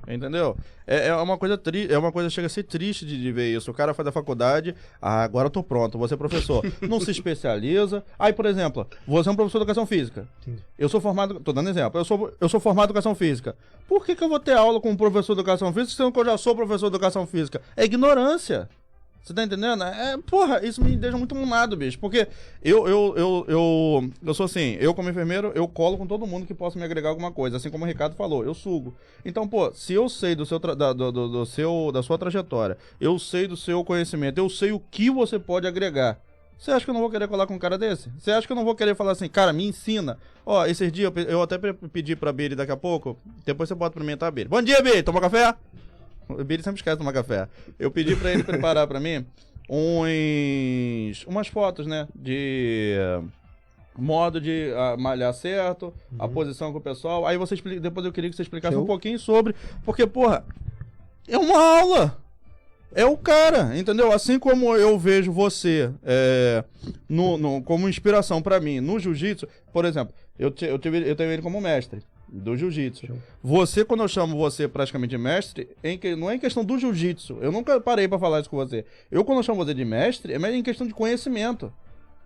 Entendeu? É uma coisa triste, chega a ser triste de ver isso. O cara faz a faculdade, agora eu tô pronto, vou ser professor. Não se especializa. Aí, por exemplo, você é um professor de educação física. Sim. Eu sou formado, tô dando exemplo, eu sou formado em educação física. Por que eu vou ter aula com um professor de educação física sendo que eu já sou professor de educação física? É ignorância. Você tá entendendo? Porra, isso me deixa muito mumado, bicho. Porque eu sou assim, eu como enfermeiro, eu colo com todo mundo que possa me agregar alguma coisa. Assim como o Ricardo falou, eu sugo. Então, pô, se eu sei da sua trajetória, eu sei do seu conhecimento, eu sei o que você pode agregar. Você acha que eu não vou querer colar com um cara desse? Você acha que eu não vou querer falar assim, cara, me ensina? Ó, esses dias eu até pedi pra Biri daqui a pouco, depois você pode experimentar, Biri. Bom dia, Biri, tomou café? O Billy sempre esquece de tomar café. Eu pedi pra ele preparar pra mim umas fotos, né? De modo de malhar certo, a posição com o pessoal. Aí você explica, depois eu queria que você explicasse um pouquinho sobre. Porque, porra, é uma aula. É o cara, entendeu? Assim como eu vejo você como inspiração pra mim no jiu-jitsu, por exemplo, eu tenho ele como mestre do jiu-jitsu. Você, quando eu chamo você praticamente de mestre, não é em questão do jiu-jitsu. Eu nunca parei pra falar isso com você. Quando eu chamo você de mestre, é mais em questão de conhecimento.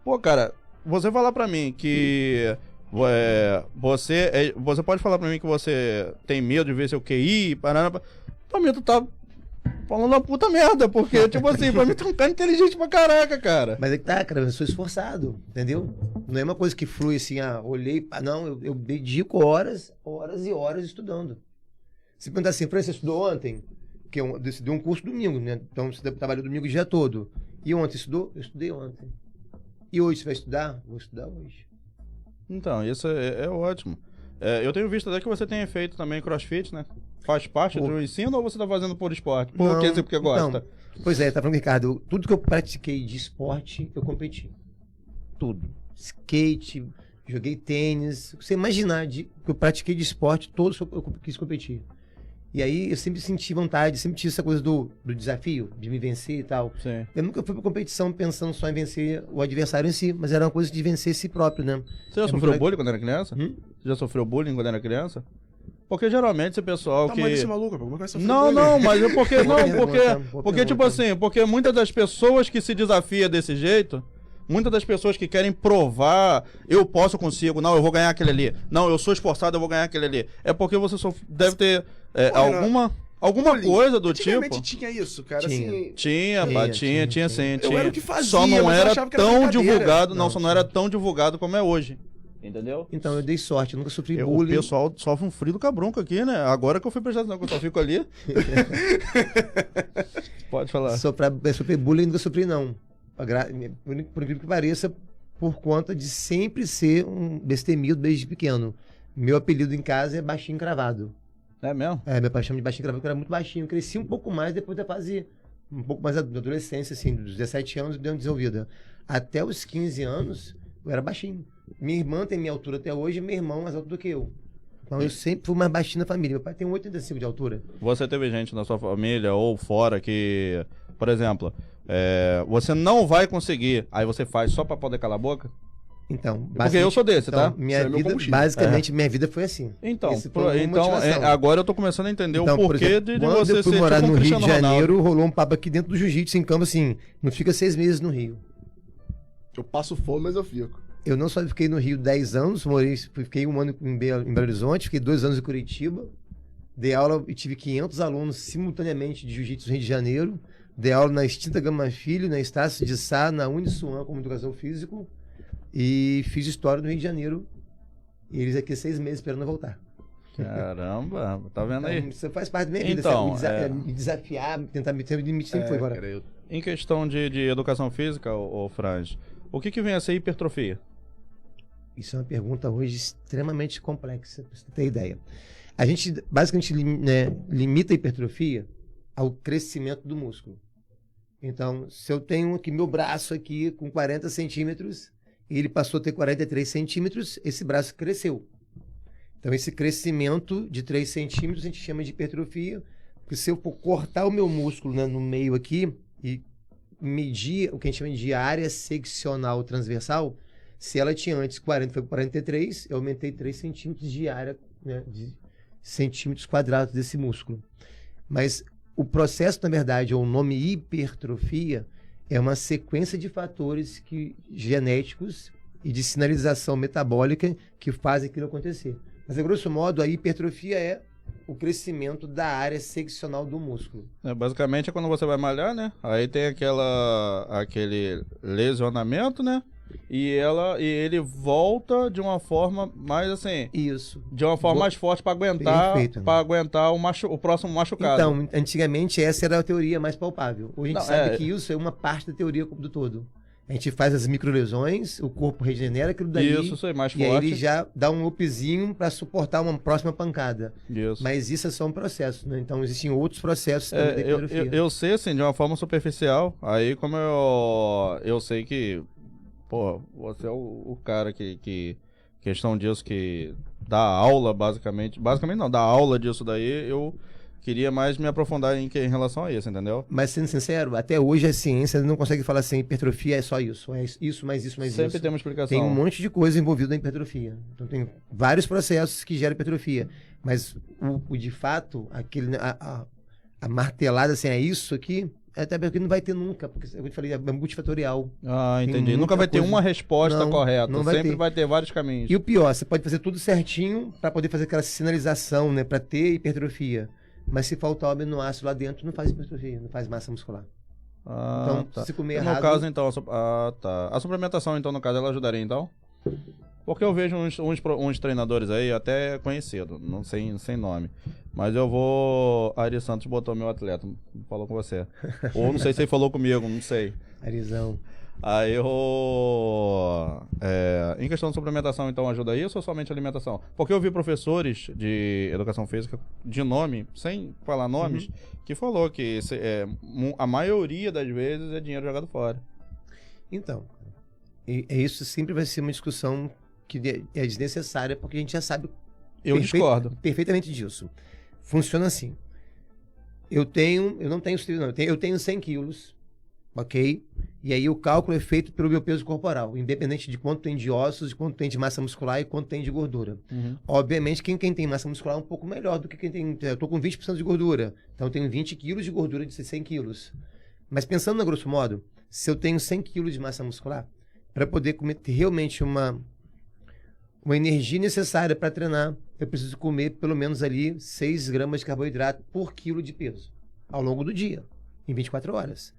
Pô, cara, você falar pra mim que você pode falar pra mim que você tem medo de ver seu QI, parando, pra mim tu tá falando uma puta merda, porque, tipo assim, pra mim tu é um cara inteligente pra caraca, cara. Mas é que tá, cara, eu sou esforçado, entendeu? Não é uma coisa que flui assim, olhei, não, eu dedico horas e horas estudando. Se perguntar assim, Francis, você estudou ontem? Porque eu decidi um curso domingo, né? Então você trabalha domingo o dia todo. E ontem, estudou? Eu estudei ontem. E hoje você vai estudar? Vou estudar hoje. Então, isso é ótimo. Eu tenho visto até que você tem feito também crossfit, né? Faz parte do ensino ou você tá fazendo por esporte? Porque gosta? Não. Pois é, tá falando, Ricardo, tudo que eu pratiquei de esporte, eu competi. Tudo. Skate, joguei tênis. Você imaginar que eu pratiquei de esporte, todos eu quis competir. E aí eu sempre senti vontade, sempre tive essa coisa do desafio, de me vencer e tal. Sim. Eu nunca fui pra competição pensando só em vencer o adversário em si, mas era uma coisa de vencer si próprio, né? Você já sofreu bullying quando era criança? Hum? Você já sofreu bullying quando era criança? Porque geralmente esse pessoal Tá que... mal desse maluco, pô. Como vai sofrer Não, bullying? não, mas é porque... Não, Boa porque tipo pergunta. assim, porque muitas das pessoas que se desafiam desse jeito, muitas das pessoas que querem provar, eu posso, consigo, não, eu vou ganhar aquele ali. Não, eu sou esforçado, eu vou ganhar aquele ali. É porque você deve ter alguma coisa do tipo... Antigamente tinha isso, cara, Tinha. assim... Tinha sim. Eu era o que fazia, Só não mas eu era achava que era tão brincadeira. divulgado, Não, só não era tão divulgado como é hoje. Entendeu? Então, eu dei sorte, eu nunca sofri O bullying. pessoal sofre um frio do cabrunco aqui, né? Agora que eu fui prestar atenção, que eu só fico ali. Pode falar. Sofrer bullying nunca sofri, não. Por incrível que pareça, por conta de sempre ser um destemido desde pequeno. Meu apelido em casa é Baixinho Cravado. É mesmo? Meu pai chama de Baixinho Cravado porque eu era muito baixinho. Eu cresci um pouco mais depois da fase, um pouco mais da adolescência, assim, dos 17 anos, deu uma desenvolvida. Até os 15 anos, eu era baixinho. Minha irmã tem minha altura até hoje, meu irmão mais alto do que eu. Então eu sempre fui mais baixinho na família. Meu pai tem 1,85 de altura. Você teve gente na sua família ou fora que, por exemplo, você não vai conseguir, aí você faz só pra poder calar a boca? Então, Porque eu sou desse, então, tá? Minha Isso é meu vida, combustível. basicamente, minha vida foi assim. Então, Esse foi uma então motivação. agora eu tô começando a entender Então, o por porquê exemplo, de quando você eu fui ser morar tipo um no Rio de Cristiano Ronaldo. Janeiro, rolou um papo aqui dentro do jiu-jitsu em campo, assim, não fica 6 meses no Rio. Eu passo fome, mas eu fico. Eu não só fiquei no Rio 10 anos, fiquei 1 ano em Belo Horizonte, fiquei 2 anos em Curitiba, dei aula e tive 500 alunos simultaneamente de jiu-jitsu no Rio de Janeiro, dei aula na extinta Gama Filho, na Estácio de Sá, na Uniswan como educação físico e fiz história no Rio de Janeiro. E eles aqui 6 meses esperando eu voltar. Caramba, tá vendo aí? Então, isso faz parte da minha vida. Então, Me desafiar, tentar me ter limite sempre foi agora. Cara, eu... Em questão de educação física, ô Franz, o que vem a ser hipertrofia? Isso é uma pergunta hoje extremamente complexa, pra você ter ideia. A gente basicamente limita a hipertrofia ao crescimento do músculo. Então, se eu tenho aqui meu braço aqui com 40 centímetros e ele passou a ter 43 centímetros, esse braço cresceu. Então, esse crescimento de 3 centímetros a gente chama de hipertrofia, porque se eu for cortar o meu músculo, né, no meio aqui e medir o que a gente chama de área seccional transversal, se ela tinha antes 40, foi 43, eu aumentei 3 centímetros de área, né, de centímetros quadrados desse músculo. Mas o processo, na verdade, ou o nome hipertrofia, é uma sequência de fatores genéticos e de sinalização metabólica que fazem aquilo acontecer. Mas, a grosso modo, a hipertrofia é o crescimento da área seccional do músculo. Basicamente é quando você vai malhar, né? Aí tem aquele lesionamento, né? E ele volta de uma forma mais assim... Isso. De uma forma mais forte para Perfeito. aguentar o próximo machucado. Então, antigamente essa era a teoria mais palpável. Hoje a gente Não, sabe que isso é uma parte da teoria do todo. A gente faz as microlesões, o corpo regenera aquilo daí. Isso aí, mais e forte. aí ele já dá um upzinho para suportar uma próxima pancada. Isso. Mas isso é só um processo, né? Então existem outros processos também da hipertrofia. eu sei, assim, de uma forma superficial. Aí, como eu sei que, pô, você é o cara que questão disso, que dá aula, basicamente não, dá aula disso daí, eu queria mais me aprofundar em relação a isso, entendeu? Mas sendo sincero, até hoje a ciência não consegue falar assim, hipertrofia é só isso, é isso, mais isso, mais isso. Sempre tem uma explicação. Tem um monte de coisa envolvida na hipertrofia. Então tem vários processos que geram hipertrofia. Mas o de fato, a martelada assim, é isso aqui, até porque não vai ter nunca, porque eu te falei, é multifatorial. Ah, Tem entendi. muita Nunca vai ter coisa. uma resposta Não, correta. não vai Sempre ter. vai ter vários caminhos. E o pior, você pode fazer tudo certinho para poder fazer aquela sinalização, né, para ter hipertrofia. Mas se faltar o aminoácido lá dentro, não faz hipertrofia, não faz massa muscular. Então, tá. se comer No errado... caso, então, tá. A suplementação, então, no caso, ela ajudaria, então? Porque eu vejo uns treinadores aí, até conhecido, não sei sem nome. Mas eu vou... Ari Santos botou meu atleta, falou com você. Ou não sei se ele falou comigo, não sei. Arizão. Aí eu... em questão de suplementação, então, ajuda isso ou somente alimentação? Porque eu vi professores de educação física de nome, sem falar nomes, que falou que a maioria das vezes é dinheiro jogado fora. Então, isso sempre vai ser uma discussão que é desnecessária, porque a gente já sabe Eu discordo. perfeitamente disso. Funciona assim. Eu tenho 100 quilos, ok? E aí o cálculo é feito pelo meu peso corporal, independente de quanto tem de ossos, de quanto tem de massa muscular e quanto tem de gordura. Obviamente, quem tem massa muscular é um pouco melhor do que quem tem... Eu tô com 20% de gordura, então eu tenho 20 quilos de gordura de 100 quilos. Mas pensando na grosso modo, se eu tenho 100 quilos de massa muscular, para poder ter realmente uma energia necessária para treinar, eu preciso comer pelo menos ali 6 gramas de carboidrato por quilo de peso, ao longo do dia, em 24 horas.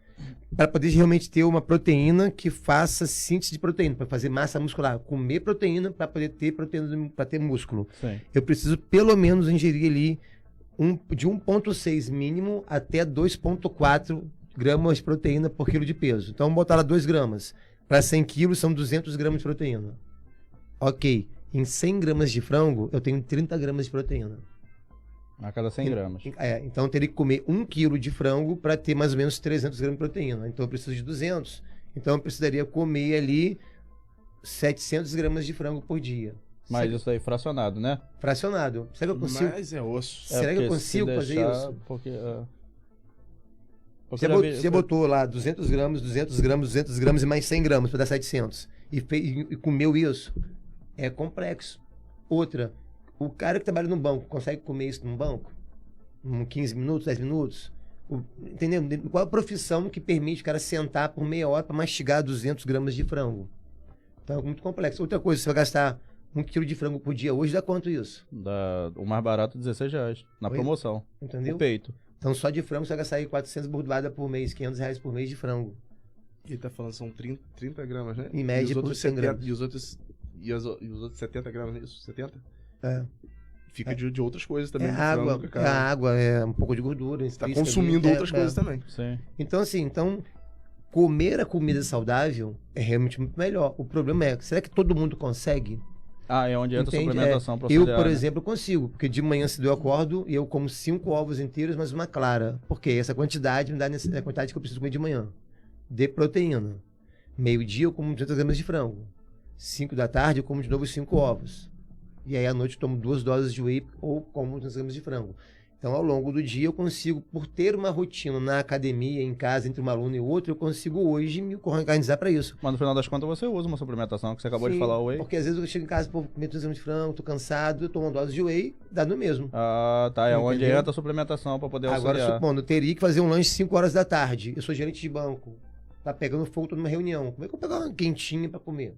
Para poder realmente ter uma proteína que faça síntese de proteína, para fazer massa muscular, comer proteína para poder ter proteína, para ter músculo. Sim. Eu preciso pelo menos ingerir ali de 1,6 mínimo até 2,4 gramas de proteína por quilo de peso. Então, vamos botar lá 2 gramas. Para 100 quilos, são 200 gramas de proteína. Ok. Em 100 gramas de frango, eu tenho 30 gramas de proteína. A cada 100 gramas. Então, eu teria que comer 1 quilo de frango para ter mais ou menos 300 gramas de proteína. Então, eu preciso de 200. Então, eu precisaria comer ali 700 gramas de frango por dia. Mas isso aí fracionado, né? Fracionado. Será que eu consigo? Mas é osso. Será que eu consigo fazer isso? Porque Você botou lá 200 gramas, 200 gramas, 200 gramas e mais 100 gramas para dar 700. E comeu isso. É complexo. Outra, o cara que trabalha no banco consegue comer isso num banco? 15 minutos, 10 minutos? Entendeu? Qual a profissão que permite o cara sentar por meia hora para mastigar 200 gramas de frango? Então é muito complexo. Outra coisa, você vai gastar 1 quilo de frango por dia hoje, dá quanto isso? O mais barato, R$16, na promoção. Entendeu? O peito. Então só de frango você vai gastar aí 400 bordoadas por mês, R$500 por mês de frango. Ele tá falando que são 30 gramas, né? Em média por 100 gramas. E os outros 70 gramas, isso? 70? É. Fica de outras coisas também. Água, é um pouco de gordura. Você tá consumindo outras coisas também. Sim. Então, assim, comer a comida saudável é realmente muito melhor. O problema é, será que todo mundo consegue? É onde entra a suplementação para eu, por exemplo, consigo, porque de manhã se eu acordo e eu como 5 ovos inteiros, mas uma clara. Porque essa quantidade me dá a quantidade que eu preciso comer de manhã. De proteína. Meio-dia eu como 200 gramas de frango. 5 da tarde eu como de novo 5 ovos. E aí à noite eu tomo 2 doses de whey ou como 200 gramas de frango. Então ao longo do dia eu consigo, por ter uma rotina na academia, em casa, entre um aluno e outro, eu consigo hoje me organizar para isso. Mas no final das contas você usa uma suplementação que você acabou de falar, o whey? Porque às vezes eu chego em casa, comer 200 gramas de frango, tô cansado, eu tomo uma dose de whey, dá no mesmo. Tá. É onde entra a suplementação para poder auxiliar. Agora, supondo, eu teria que fazer um lanche 5 horas da tarde. Eu sou gerente de banco. Tá pegando fogo, tô numa reunião. Como é que eu vou pegar uma quentinha para comer?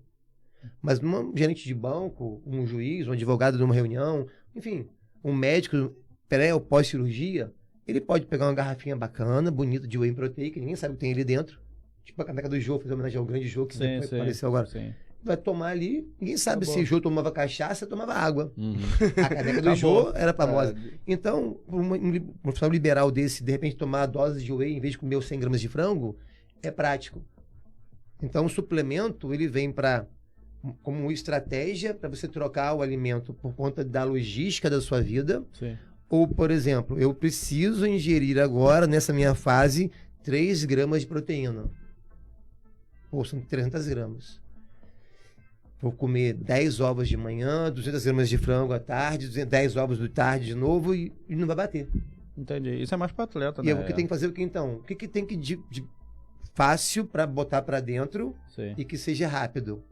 Mas um gerente de banco, um juiz, um advogado numa reunião, enfim, um médico pré ou pós-cirurgia, ele pode pegar uma garrafinha bacana, bonita, de whey protein, que ninguém sabe o que tem ali dentro. Tipo a caneca do Jô, fazer homenagem ao grande Jô, que apareceu agora. Sim. Vai tomar ali, ninguém sabe se Jô tomava cachaça ou tomava água. A caneca do Jô era famosa. Então, um profissional liberal desse, de repente tomar doses de whey em vez de comer os 100 gramas de frango, é prático. Então, o suplemento, ele vem como uma estratégia para você trocar o alimento por conta da logística da sua vida. Sim. Ou, por exemplo, eu preciso ingerir agora, nessa minha fase, 3 gramas de proteína. Ou são 300 gramas. Vou comer 10 ovos de manhã, 200 gramas de frango à tarde, 10 ovos de tarde de novo e não vai bater. Entendi. Isso é mais para atleta, né? E o que tem que fazer o que então? O que tem que de fácil para botar para dentro e que seja rápido?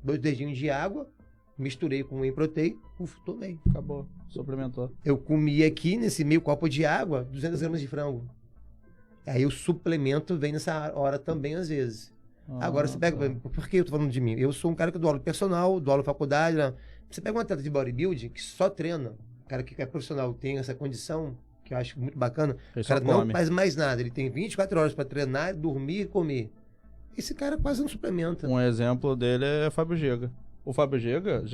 2 dedinhos de água, misturei com whey protein, tomei. Acabou, suplementou. Eu comi aqui, nesse meio copo de água, 200 gramas de frango. Aí o suplemento vem nessa hora também, às vezes. Agora, você pega... Por que eu tô falando de mim? Eu sou um cara que dou aula personal, dou aula faculdade. Né? Você pega um atleta de bodybuilding que só treina, um cara que é profissional, tem essa condição, que eu acho muito bacana, o cara não faz mais nada. Ele tem 24 horas para treinar, dormir e comer. Esse cara quase não suplementa. Um exemplo dele é Fábio Gega. O Fábio Gega...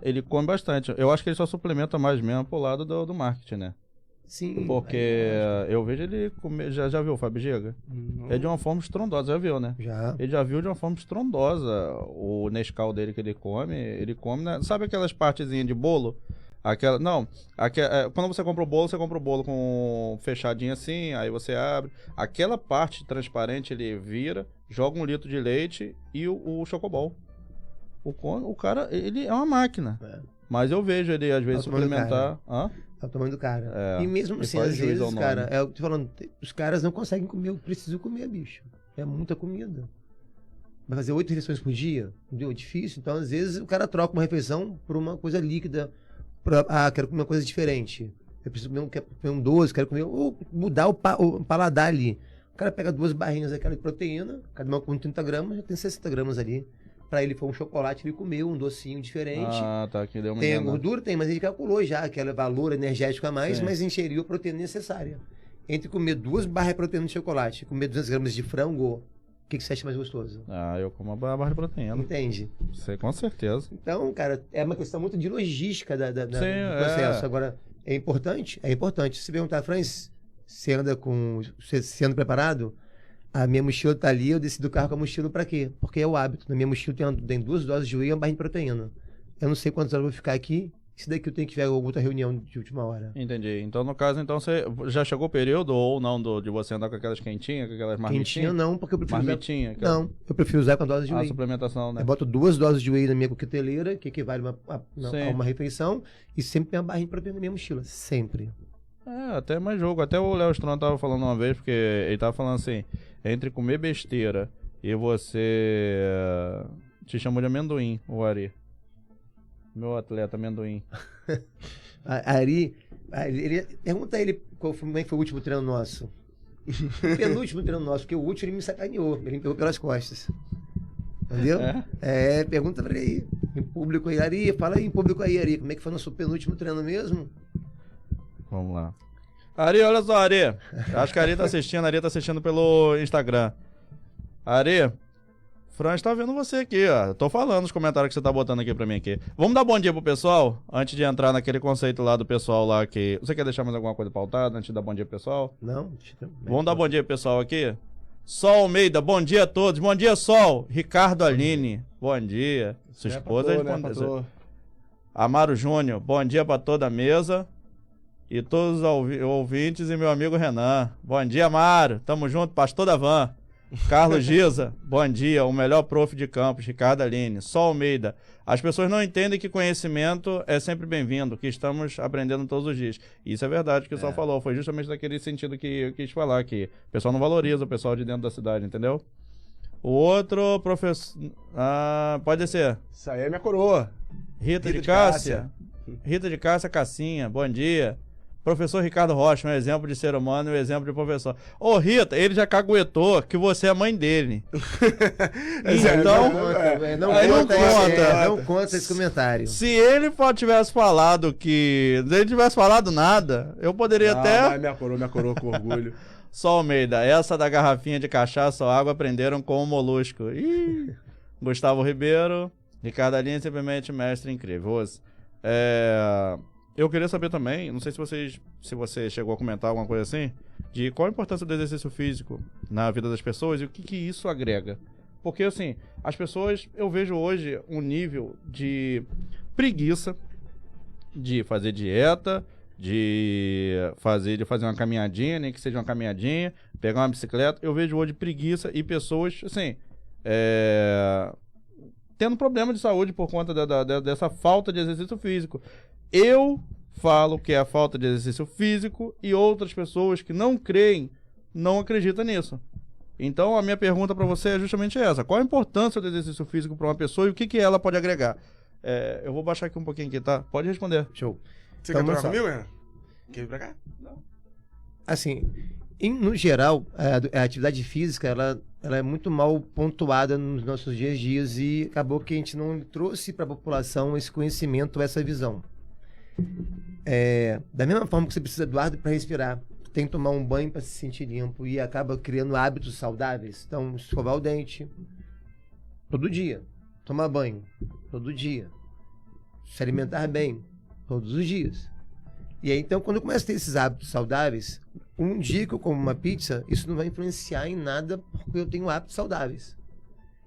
Ele come bastante. Eu acho que ele só suplementa mais mesmo pro lado do marketing, né? Sim. Porque eu vejo ele comer... Já viu o Fábio Gega? Não. É de uma forma estrondosa. Já viu, né? Já. Ele já viu de uma forma estrondosa o Nescau dele que ele come. Ele come, né? Sabe aquelas partezinhas de bolo? Quando você compra o bolo com fechadinho assim, aí você abre. Aquela parte transparente ele vira, joga 1 litro de leite e o chocobol. O cara, ele é uma máquina. É. Mas eu vejo ele, às vezes, É o tamanho do suplementar. Hã? É o tamanho do cara. É. E mesmo E assim, faz às jus ao vezes, nome. cara, é o que eu tô falando, os caras não conseguem comer, eu preciso comer, bicho. É muita comida. Vai fazer 8 refeições por dia? Entendeu? É difícil. Então, às vezes, o cara troca uma refeição por uma coisa líquida. Quero comer uma coisa diferente. Eu preciso comer quero comer um doce, quero comer. Ou mudar o paladar ali. O cara pega 2 barrinhas daquela de proteína, cada uma com 30 gramas, já tem 60 gramas ali. Pra ele foi um chocolate, ele comeu um docinho diferente. Ah, tá, que deu uma Tem a enganada. gordura? Tem, mas ele calculou já aquele valor energético a mais, Sim. mas ingeriu a proteína necessária. Entre comer 2 barras de proteína de chocolate e comer 200 gramas de frango, o que você acha mais gostoso? Ah, eu como a barra de proteína. Entende? Sei, com certeza. Então, cara, é uma questão muito de logística Sim, do processo. Agora, é importante? É importante. Se perguntar, Franz, você anda preparado? A minha mochila tá ali, eu desci do carro com a mochila pra quê? Porque é o hábito. Na minha mochila tem 2 doses de whey e uma barra de proteína. Eu não sei quantas horas eu vou ficar aqui. Se daqui eu tenho que ver alguma outra reunião de última hora. Entendi. Então, no caso, você já chegou o período ou não de você andar com aquelas quentinhas, com aquelas marmitinhas? Quentinha não, porque eu prefiro Marmitinha? usar... Não, eu prefiro usar com a dose de A whey. suplementação, né? Eu boto 2 doses de whey na minha coqueteleira, que equivale a Sim. uma refeição, e sempre tem uma barrinha de proteína na minha mochila. Sempre. É, até mais jogo. Até o Léo Stron tava falando uma vez, porque ele tava falando assim, entre comer besteira e você... Te chamou de amendoim, o Ari. Meu atleta amendoim. Ari, pergunta a ele como é que foi o último treino nosso. O penúltimo treino nosso, porque o último ele me sacaneou, ele me pegou pelas costas. Entendeu? Pergunta pra ele aí, em público aí. Ari, fala aí em público aí, Ari, como é que foi o nosso penúltimo treino mesmo? Vamos lá. Ari, olha só, Ari. Acho que a Ari tá assistindo pelo Instagram. Ari, Franz tá vendo você aqui, ó. Tô falando os comentários que você tá botando aqui pra mim aqui. Vamos dar bom dia pro pessoal? Antes de entrar naquele conceito lá do pessoal lá que... Você quer deixar mais alguma coisa pautada antes de dar bom dia pro pessoal? Não? Vamos dar bom dia pro pessoal aqui? Sol Almeida, bom dia a todos. Bom dia, Sol. Ricardo Aline, bom dia. Sua esposa respondeu. Amaro Júnior, bom dia pra toda a mesa. E todos os ouvintes e meu amigo Renan. Bom dia, Amaro. Tamo junto, pastor da van. Carlos Giza, bom dia, o melhor prof de campus, Ricardo Aline. Sol Almeida, as pessoas não entendem que conhecimento é sempre bem-vindo, que estamos aprendendo todos os dias. Isso é verdade o que o Sol falou, foi justamente daquele sentido que eu quis falar, que o pessoal não valoriza o pessoal de dentro da cidade, entendeu? O outro professor... pode ser. Isso aí é minha coroa. Rita de Cássia. Rita de Cássia Cassinha, bom dia. Professor Ricardo Rocha, um exemplo de ser humano e um exemplo de professor. Ô, Rita, ele já caguetou que você é mãe dele. Então, não conta esse comentário. Se ele tivesse falado que... Se ele tivesse falado nada, eu poderia até... Minha coroa com orgulho. Sol Almeida, essa da garrafinha de cachaça ou água aprenderam com o Molusco. Ih. Gustavo Ribeiro, Ricardo Aline, simplesmente mestre incrível. Eu queria saber também, não sei se você chegou a comentar alguma coisa assim, de qual a importância do exercício físico na vida das pessoas e o que isso agrega. Porque, assim, as pessoas, eu vejo hoje um nível de preguiça de fazer dieta, de fazer uma caminhadinha, nem que seja uma caminhadinha, pegar uma bicicleta. Eu vejo hoje preguiça e pessoas, assim, tendo problema de saúde por conta dessa falta de exercício físico. Eu falo que é a falta de exercício físico e outras pessoas que não creem, não acreditam nisso. Então, a minha pergunta para você é justamente essa. Qual a importância do exercício físico para uma pessoa e o que ela pode agregar? Eu vou baixar aqui um pouquinho aqui, tá? Pode responder. Show. Você Então, quer trocar só. comigo, Renan? Quer vir pra cá? Não. Assim, no geral, a atividade física, ela é muito mal pontuada nos nossos dias a dias e acabou que a gente não trouxe para a população esse conhecimento, essa visão. Da mesma forma que você precisa do ar para respirar, tem que tomar um banho para se sentir limpo e acaba criando hábitos saudáveis. Então, escovar o dente todo dia, tomar banho todo dia, se alimentar bem todos os dias. E aí, então, quando eu começo a ter esses hábitos saudáveis, um dia que eu como uma pizza, isso não vai influenciar em nada porque eu tenho hábitos saudáveis.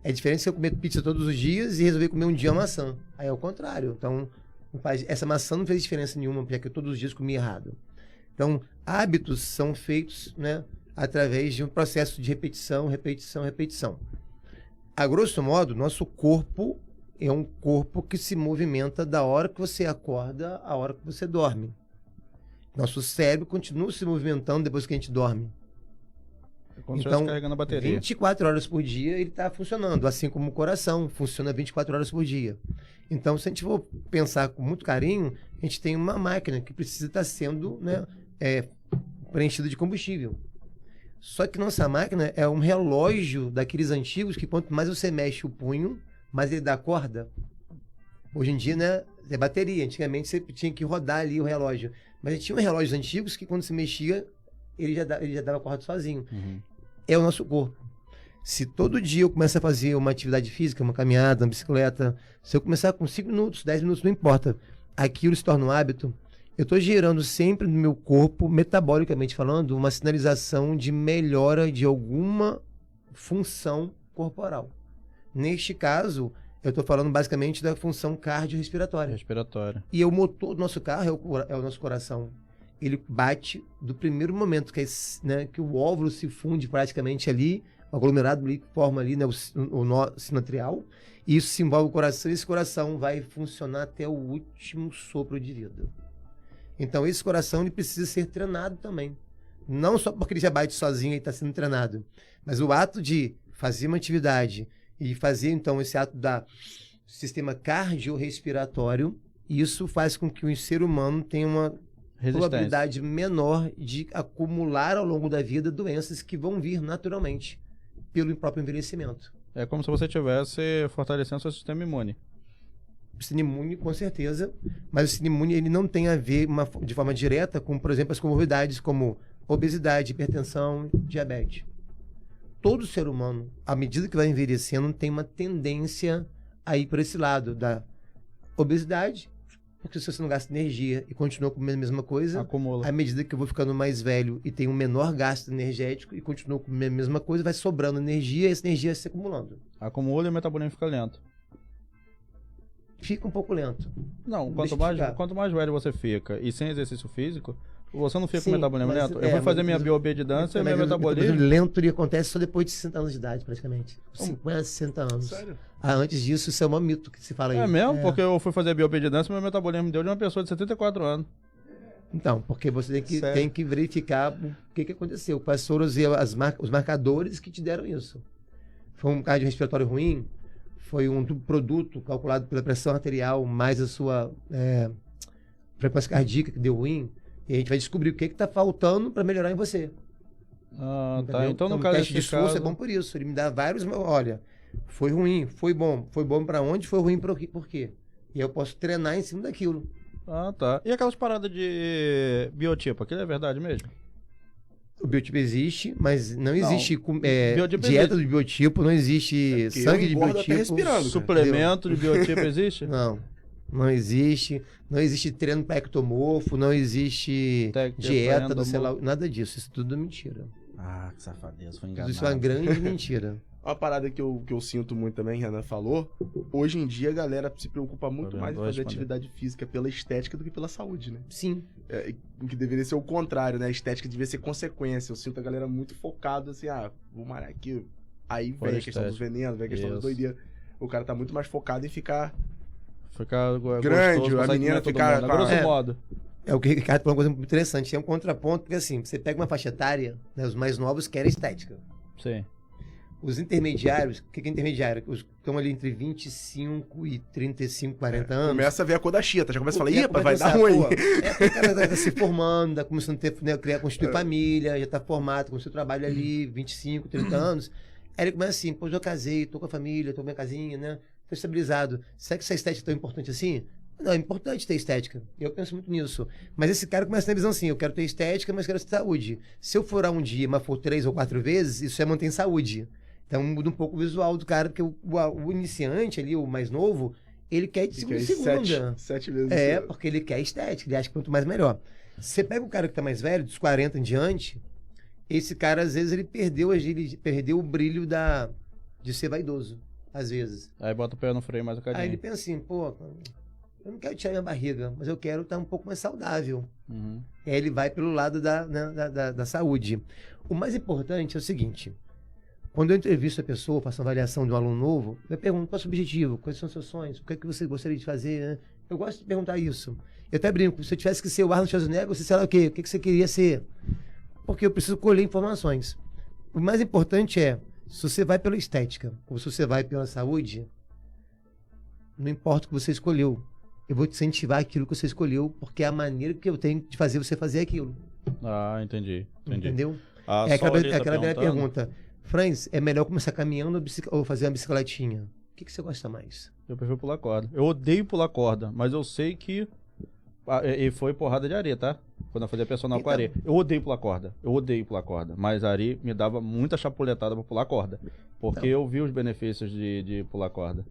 É diferente se eu comer pizza todos os dias e resolver comer um dia uma maçã. Aí é o contrário. Então, essa maçã não fez diferença nenhuma, porque eu todos os dias comi errado. Então, hábitos são feitos, né, através de um processo de repetição, repetição, repetição. A grosso modo, nosso corpo, é um corpo que se movimenta da hora que você acorda à hora que você dorme. Nosso cérebro continua se movimentando depois que a gente dorme. Como se Então, estivesse carregando a bateria. 24 horas por dia ele está funcionando, assim como o coração funciona 24 horas por dia. Então, se a gente for pensar com muito carinho, a gente tem uma máquina que precisa estar sendo, né, preenchida de combustível. Só que nossa máquina é um relógio daqueles antigos que quanto mais você mexe o punho, mais ele dá corda. Hoje em dia, né, é bateria. Antigamente você tinha que rodar ali o relógio. Mas tinha relógios antigos que quando se mexia, ele já dava corda sozinho. É o nosso corpo. Se todo dia eu começar a fazer uma atividade física, uma caminhada, uma bicicleta, se eu começar com 5 minutos, 10 minutos, não importa, aquilo se torna um hábito, eu estou gerando sempre no meu corpo, metabolicamente falando, uma sinalização de melhora de alguma função corporal. Neste caso, eu estou falando basicamente da função cardiorrespiratória. Respiratória. E o motor do nosso carro é o nosso coração. Ele bate do primeiro momento que o óvulo se funde praticamente ali, o aglomerado ali forma ali, né, o nó sinoatrial, e isso se envolve o coração, e esse coração vai funcionar até o último sopro de vida. Então esse coração ele precisa ser treinado também. Não só porque ele já bate sozinho e está sendo treinado, mas o ato de fazer uma atividade e fazer então esse ato da sistema cardiorrespiratório, isso faz com que o ser humano tenha uma probabilidade menor de acumular ao longo da vida doenças que vão vir naturalmente pelo próprio envelhecimento. É como se você estivesse fortalecendo seu sistema imune. O sistema imune, com certeza, mas o sistema imune ele não tem a ver de forma direta com, por exemplo, as comorbidades como obesidade, hipertensão, diabetes. Todo ser humano, à medida que vai envelhecendo, tem uma tendência a ir para esse lado da obesidade, porque se você não gasta energia e continua comendo a mesma coisa, acumula. à medida que eu vou ficando mais velho e tenho um menor gasto energético e continuo comendo a mesma coisa, vai sobrando energia e essa energia vai se acumulando. Acumula e o metabolismo fica lento. Fica um pouco lento. Não, quanto mais velho você fica e sem exercício físico, você não fica com o metabolismo lento. Eu fui fazer minha bioobediência e meu metabolismo... lento ele acontece só depois de 60 anos de idade, praticamente. 50, 60 anos. Sério? Antes disso, isso é um mito que se fala aí. É mesmo? Porque eu fui fazer a bioobediência e meu metabolismo deu de uma pessoa de 74 anos. Então, porque você tem que verificar o que aconteceu. Quais foram os marcadores que te deram isso. Foi um cardiorrespiratório ruim? Foi um produto calculado pela pressão arterial mais a sua frequência cardíaca que deu ruim? E a gente vai descobrir o que está faltando para melhorar em você. Ah, tá. Então, no o caso teste de esforço é bom por isso. Ele me dá vários... Olha, foi ruim, foi bom. Foi bom para onde? Foi ruim por quê? E eu posso treinar em cima daquilo. Ah, tá. E aquelas paradas de biotipo, aquilo é verdade mesmo? O biotipo existe, mas não existe biotipo dieta existe. do biotipo, não existe sangue de engordo até biotipo. respirando. Suplemento de biotipo existe? Não existe. Não existe treino para ectomorfo, não existe dieta do celular, nada disso. Isso tudo é mentira. Ah, que safadeza, foi Tudo enganado. isso é uma grande mentira. Uma parada que eu sinto muito também, Renan falou, hoje em dia a galera se preocupa muito mais em fazer atividade física pela estética do que pela saúde, né? Sim. O que deveria ser o contrário, né? A estética deveria ser consequência. Eu sinto a galera muito focada assim, vou malhar aqui. Aí vem a questão dos venenos, vem a questão das doideiras. O cara tá muito mais focado em ficar grande, gostoso, a menina ficar... Grosso modo. É o que o Ricardo falou, uma coisa muito interessante. É um contraponto, porque assim, você pega uma faixa etária, né, os mais novos querem estética. Sim. Os intermediários, o que é intermediário? Os que estão ali entre 25 e 35, 40 anos. Começa a ver a cor da chita, já começa a falar, ih, vai pensar, dar ruim. O cara tá se formando, tá começando a ter, né, constituir família, já tá formado, com o seu trabalho ali, 25, 30 anos. Aí ele começa assim, pô, já casei, tô com a família, tô com minha casinha, né? Tô estabilizado. Será que essa estética é tão importante assim? Não, é importante ter estética. Eu penso muito nisso. Mas esse cara começa a ter visão assim, eu quero ter estética, mas quero ter saúde. Se eu furar um dia, mas for 3 ou 4 vezes, isso é manter saúde. Então muda um pouco o visual do cara, porque o iniciante ali, o mais novo, ele quer de segunda. 7 vezes. Porque ele quer estética, ele acha que quanto mais melhor. Você pega o cara que tá mais velho, dos 40 em diante, esse cara, às vezes, ele perdeu o brilho de ser vaidoso, às vezes. Aí bota o pé no freio mais um bocadinho. Aí ele pensa assim, pô, eu não quero tirar minha barriga, mas eu quero estar um pouco mais saudável. Uhum. E aí ele vai pelo lado da saúde. O mais importante é o seguinte, Quando eu entrevisto a pessoa, faço uma avaliação de um aluno novo, eu pergunto qual é o seu objetivo, quais são os seus sonhos, o que é que você gostaria de fazer, né? Eu gosto de perguntar isso. Eu até brinco, se eu tivesse que ser o Arnold Schwarzenegger, você sei lá o quê? O que você queria ser? Porque eu preciso colher informações. O mais importante é, se você vai pela estética, ou se você vai pela saúde, não importa o que você escolheu. Eu vou te incentivar aquilo que você escolheu, porque é a maneira que eu tenho de fazer você fazer aquilo. Ah, entendi. Entendeu? A É Sol ali tá aquela velha perguntando. pergunta. Franz, é melhor começar caminhando ou fazer uma bicicletinha? O que você gosta mais? Eu prefiro pular corda. Eu odeio pular corda, mas eu sei que... E foi porrada de areia, tá? Quando eu fazia personal com Então. areia. Eu odeio pular corda. Eu odeio pular corda. Mas a areia me dava muita chapuletada pra pular corda. Porque eu vi os benefícios de pular corda.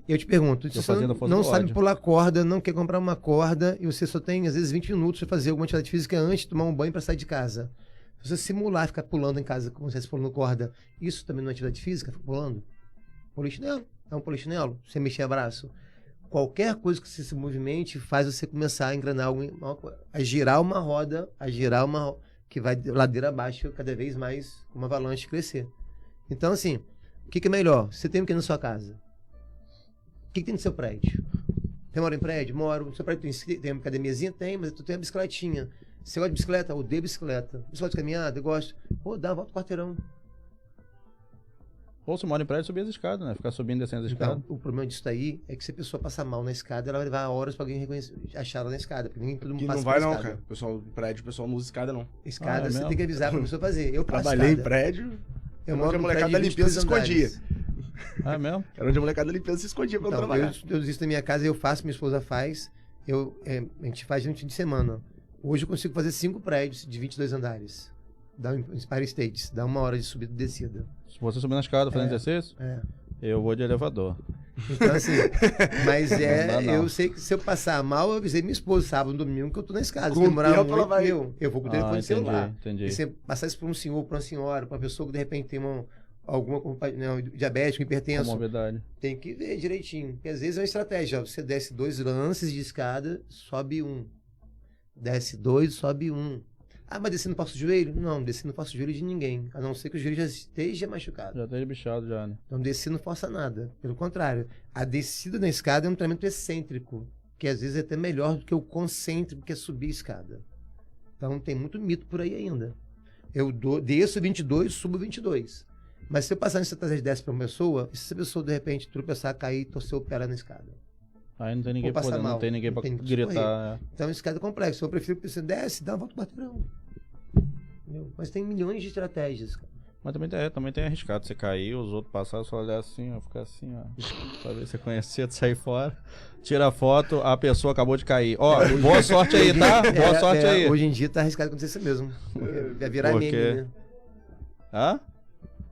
Eu te pergunto, se Eu você fazia não, na força não do sabe ódio. pular corda, não quer comprar uma corda e você só tem, às vezes, 20 minutos para fazer alguma atividade física antes de tomar um banho para sair de casa. Se você simular ficar pulando em casa como se estivesse pulando corda, isso também não é atividade física? Fica pulando? Polichinelo? É um polichinelo? Você mexer o braço? Qualquer coisa que você se movimente faz você começar a engrenar, a girar uma roda, que vai ladeira abaixo cada vez mais uma avalanche crescer. Então, assim, o que é melhor? Você tem o que na sua casa? O que tem no seu prédio? Você mora em prédio? Moro. No seu prédio tem uma academiazinha? Tem, mas tu tem uma bicicletinha. Você gosta de bicicleta? Eu odeio bicicleta. Você gosta de caminhada? Eu gosto. Pô, dá, volta o quarteirão. Ou se mora em prédio, subir as escadas, né? Ficar subindo e descendo as escadas. Então, o problema disso daí é que se a pessoa passar mal na escada, ela vai levar horas pra alguém achar ela na escada. Porque nem todo mundo Que passa não vai pela não, escada. cara. O pessoal não usa escada, não. Escada, Ah, é você mesmo? tem que avisar pra pessoa fazer. Eu passo Trabalhei em escada. prédio, Eu onde moro a num molecada prédio da de limpeza se 22 escondia. andares. Ah, é mesmo? Era onde a molecada da limpeza se escondia pra não Então, trabalhar. eu isso na minha casa, eu faço, minha esposa faz. A gente faz durante de semana. Hoje eu consigo fazer 5 prédios de 22 andares. Dá um Empire States. Dá 1 hora de subida e descida. Se você subir na escada fazendo exercício, É. eu vou de elevador. Então, assim, mas Não dá, não. eu sei que se eu passar mal, eu avisei minha esposa sábado, domingo, que eu tô na escada. Se Com o demorar tempo, ela muito, vai- eu vou com o telefone entendi, celular. entendi. E você passar isso para um senhor, para uma senhora, para uma pessoa que de repente tem diabético, hipertenso, Comorbidade. tem que ver direitinho. Porque às vezes é uma estratégia. Ó, você desce 2 lances de escada, sobe 1. Desce 2, sobe 1. Ah, mas descer não passa o joelho? Não, descer não passa o joelho de ninguém. A não ser que o joelho já esteja machucado. Já tá bichado já, né? Então, descer não força nada. Pelo contrário, a descida na escada é um treinamento excêntrico, que às vezes é até melhor do que o concêntrico, que é subir a escada. Então, tem muito mito por aí ainda. Eu desço 22, subo 22. Mas se eu passar nessa estratégia de desce para uma pessoa, e se essa pessoa de repente tropeçar, cair, torcer o pé lá na escada? Aí não tem ninguém passar podendo, mal, não tem ninguém não pra tem que gritar. Então, escada é complexo. Eu prefiro que você desce, dá uma volta no quarteirão. Entendeu? Mas tem milhões de estratégias, cara. Mas também tem arriscado você cair, os outros passar, só olhar assim, ó, ficar assim, ó. Pra ver se você conhecia de sair fora. Tira a foto, a pessoa acabou de cair. Ó, boa sorte aí, tá? Boa sorte aí. Hoje em dia tá arriscado acontecer isso mesmo. Vai virar Porque- meme, né? Hã?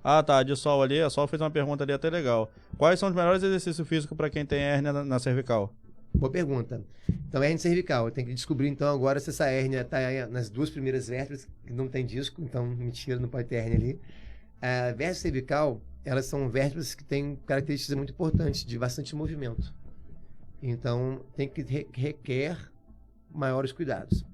Ah, tá, de Sol ali. A Sol fez uma pergunta ali até legal. Quais são os melhores exercícios físicos pra quem tem hérnia na cervical? Boa pergunta. Então, hérnia cervical. Eu tenho que descobrir, então, agora se essa hérnia está nas 2 primeiras vértebras, que não tem disco, então, mentira, não pode ter hérnia ali. A vértebra cervical, elas são vértebras que têm características muito importantes, de bastante movimento. Então, tem que requer maiores cuidados.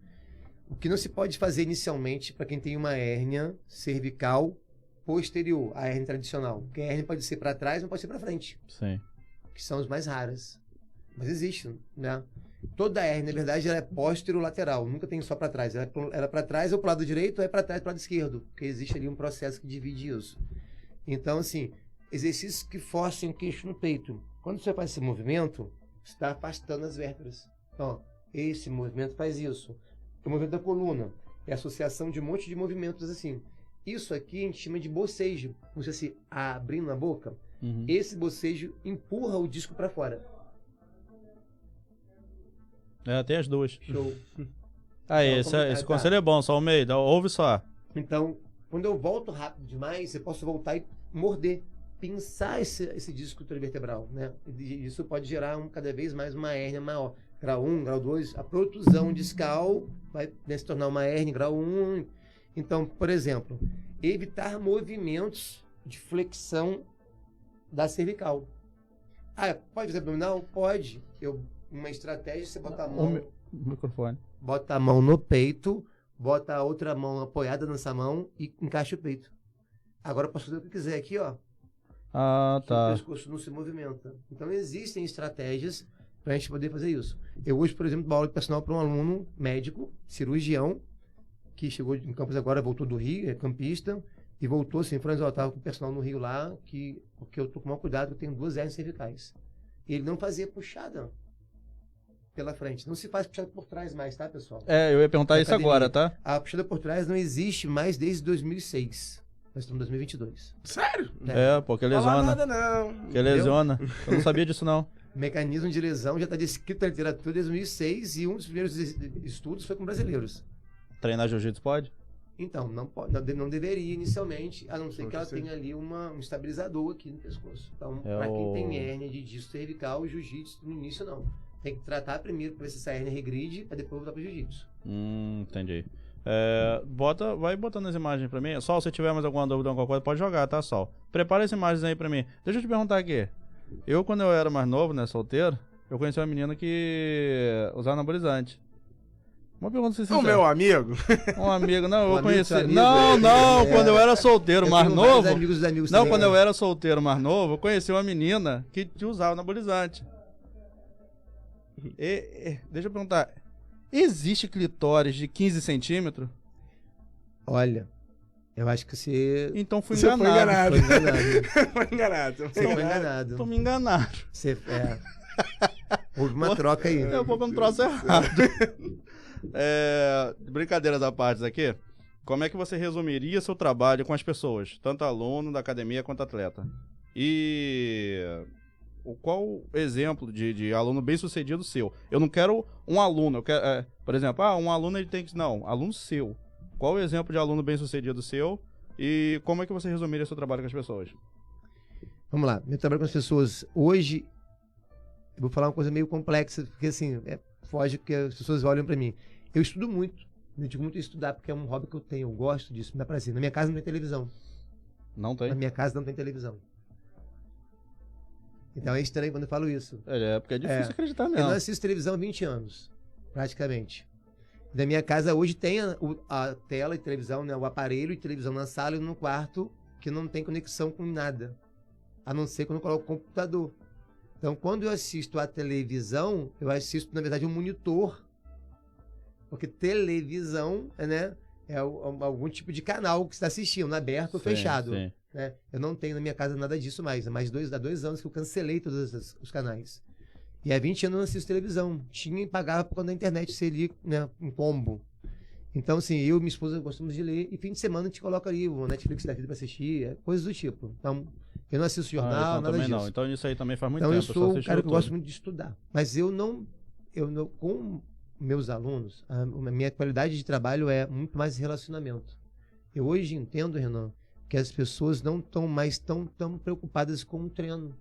O que não se pode fazer inicialmente para quem tem uma hérnia cervical posterior, a hérnia tradicional. Porque a hérnia pode ser para trás, não pode ser para frente, Sim. que são as mais raras. Mas existe, né? Toda hérnia, na verdade, ela é posterolateral, nunca tem só para trás. Ela é para trás ou para o lado direito, ou é para trás para o lado esquerdo, porque existe ali um processo que divide isso. Então, assim, exercícios que forcem o queixo no peito. Quando você faz esse movimento, você está afastando as vértebras. Então, esse movimento faz isso. O movimento da coluna é a associação de um monte de movimentos assim. Isso aqui a gente chama de bocejo, como se fosse abrindo a boca. Uhum. Esse bocejo empurra o disco para fora. É, tem as duas. Show. Aí, Então, esse conselho é bom, só Almeida. Ouve só. Então, quando eu volto rápido demais, eu posso voltar e morder, pinçar esse disco vertebral, né? E isso pode gerar cada vez mais uma hérnia maior. Grau 1, grau 2, a protusão discal vai, né, se tornar uma hérnia grau 1. Então, por exemplo, evitar movimentos de flexão da cervical. Ah, pode fazer abdominal? Pode. Uma estratégia é você botar a mão, Microfone. bota a mão no peito, bota a outra mão apoiada nessa mão e encaixa o peito. Agora eu posso fazer o que eu quiser aqui, ó. Ah, tá. O pescoço não se movimenta. Então existem estratégias para a gente poder fazer isso. Eu hoje, por exemplo, dou aula de personal para um aluno médico, cirurgião, que chegou em Campos agora, voltou do Rio, é campista, e voltou assim, falando, ó, tava com o personal no Rio lá, porque eu tô com o maior cuidado, eu tenho 2 hérnias cervicais. E ele não fazia puxada pela frente. Não se faz puxada por trás mais, tá, pessoal? Eu ia perguntar Na isso academia. agora, tá? A puxada por trás não existe mais desde 2006. Nós estamos em 2022. Sério? Porque Não fala lesiona. nada, não. Que lesiona. Eu não sabia disso, não. O mecanismo de lesão já está descrito na literatura desde 2006 e um dos primeiros estudos foi com brasileiros. Treinar jiu-jitsu pode? Então, não pode, não deveria inicialmente, a não ser que ela tenha ali um estabilizador aqui no pescoço. Então, para quem tem hérnia de disco cervical, o jiu-jitsu no início não. Tem que tratar primeiro para ver se essa hérnia regride, para depois voltar para o jiu-jitsu. Entendi. Vai botando as imagens pra mim. Sol, se tiver mais alguma dúvida, alguma coisa, pode jogar, tá, Sol? Prepara as imagens aí pra mim. Deixa eu te perguntar aqui. Quando eu era mais novo, né, solteiro, eu conheci uma menina que usava anabolizante. Uma pergunta sincera. O meu amigo? Um amigo, não, eu amigo conheci. do amigo, Não, quando eu era solteiro, mais novo. Amigos dos amigos Não, também, quando né? eu era solteiro, mais novo, eu conheci uma menina que usava anabolizante. Deixa eu perguntar. Existe clitóris de 15 centímetros? Olha, eu acho que você... Então fui Você foi enganado. Foi enganado. Foi enganado. Você foi enganado. Tô me enganando. Houve uma troca aí. Eu vou pra um troço errado. Brincadeiras à parte aqui. Como é que você resumiria seu trabalho com as pessoas? Tanto aluno da academia quanto atleta. E qual exemplo de aluno bem sucedido seu? Eu não quero um aluno. Eu quero, por exemplo, um aluno ele tem que... Não, aluno seu. Qual o exemplo de aluno bem sucedido seu? E como é que você resumiria seu trabalho com as pessoas? Vamos lá. Meu trabalho com as pessoas hoje... Eu vou falar uma coisa meio complexa, porque assim, foge que as pessoas olham pra mim. Eu estudo muito. Eu digo muito estudar, porque é um hobby que eu tenho. Eu gosto disso, me dá prazer. Na minha casa não tem televisão. Não tem? Na minha casa não tem televisão. Então é estranho quando eu falo isso. Porque é difícil acreditar Eu mesmo. não assisto televisão há 20 anos, praticamente. Da minha casa hoje tem a tela e televisão, né, o aparelho e televisão na sala e no quarto, que não tem conexão com nada. A não ser quando eu coloco o computador. Então, quando eu assisto a televisão, eu assisto, na verdade, um monitor. Porque televisão, né, é algum tipo de canal que você está assistindo, aberto ou fechado. Sim. Né? Eu não tenho na minha casa nada disso mais. Há 2 anos que eu cancelei todos os canais. E há 20 anos eu não assisto televisão. Tinha e pagava por conta da internet seria, né, um combo. Então, assim, eu e minha esposa gostamos de ler. E fim de semana a gente coloca ali o Netflix da vida pra assistir, coisas do tipo. Então, eu não assisto jornal, nada disso. Não. Então isso aí também faz muito Então, tempo. eu sou um cara que gosto muito de estudar. Mas eu não com meus alunos, a minha qualidade de trabalho é muito mais relacionamento. Eu hoje entendo, Renan, que as pessoas não estão mais tão preocupadas com o treino,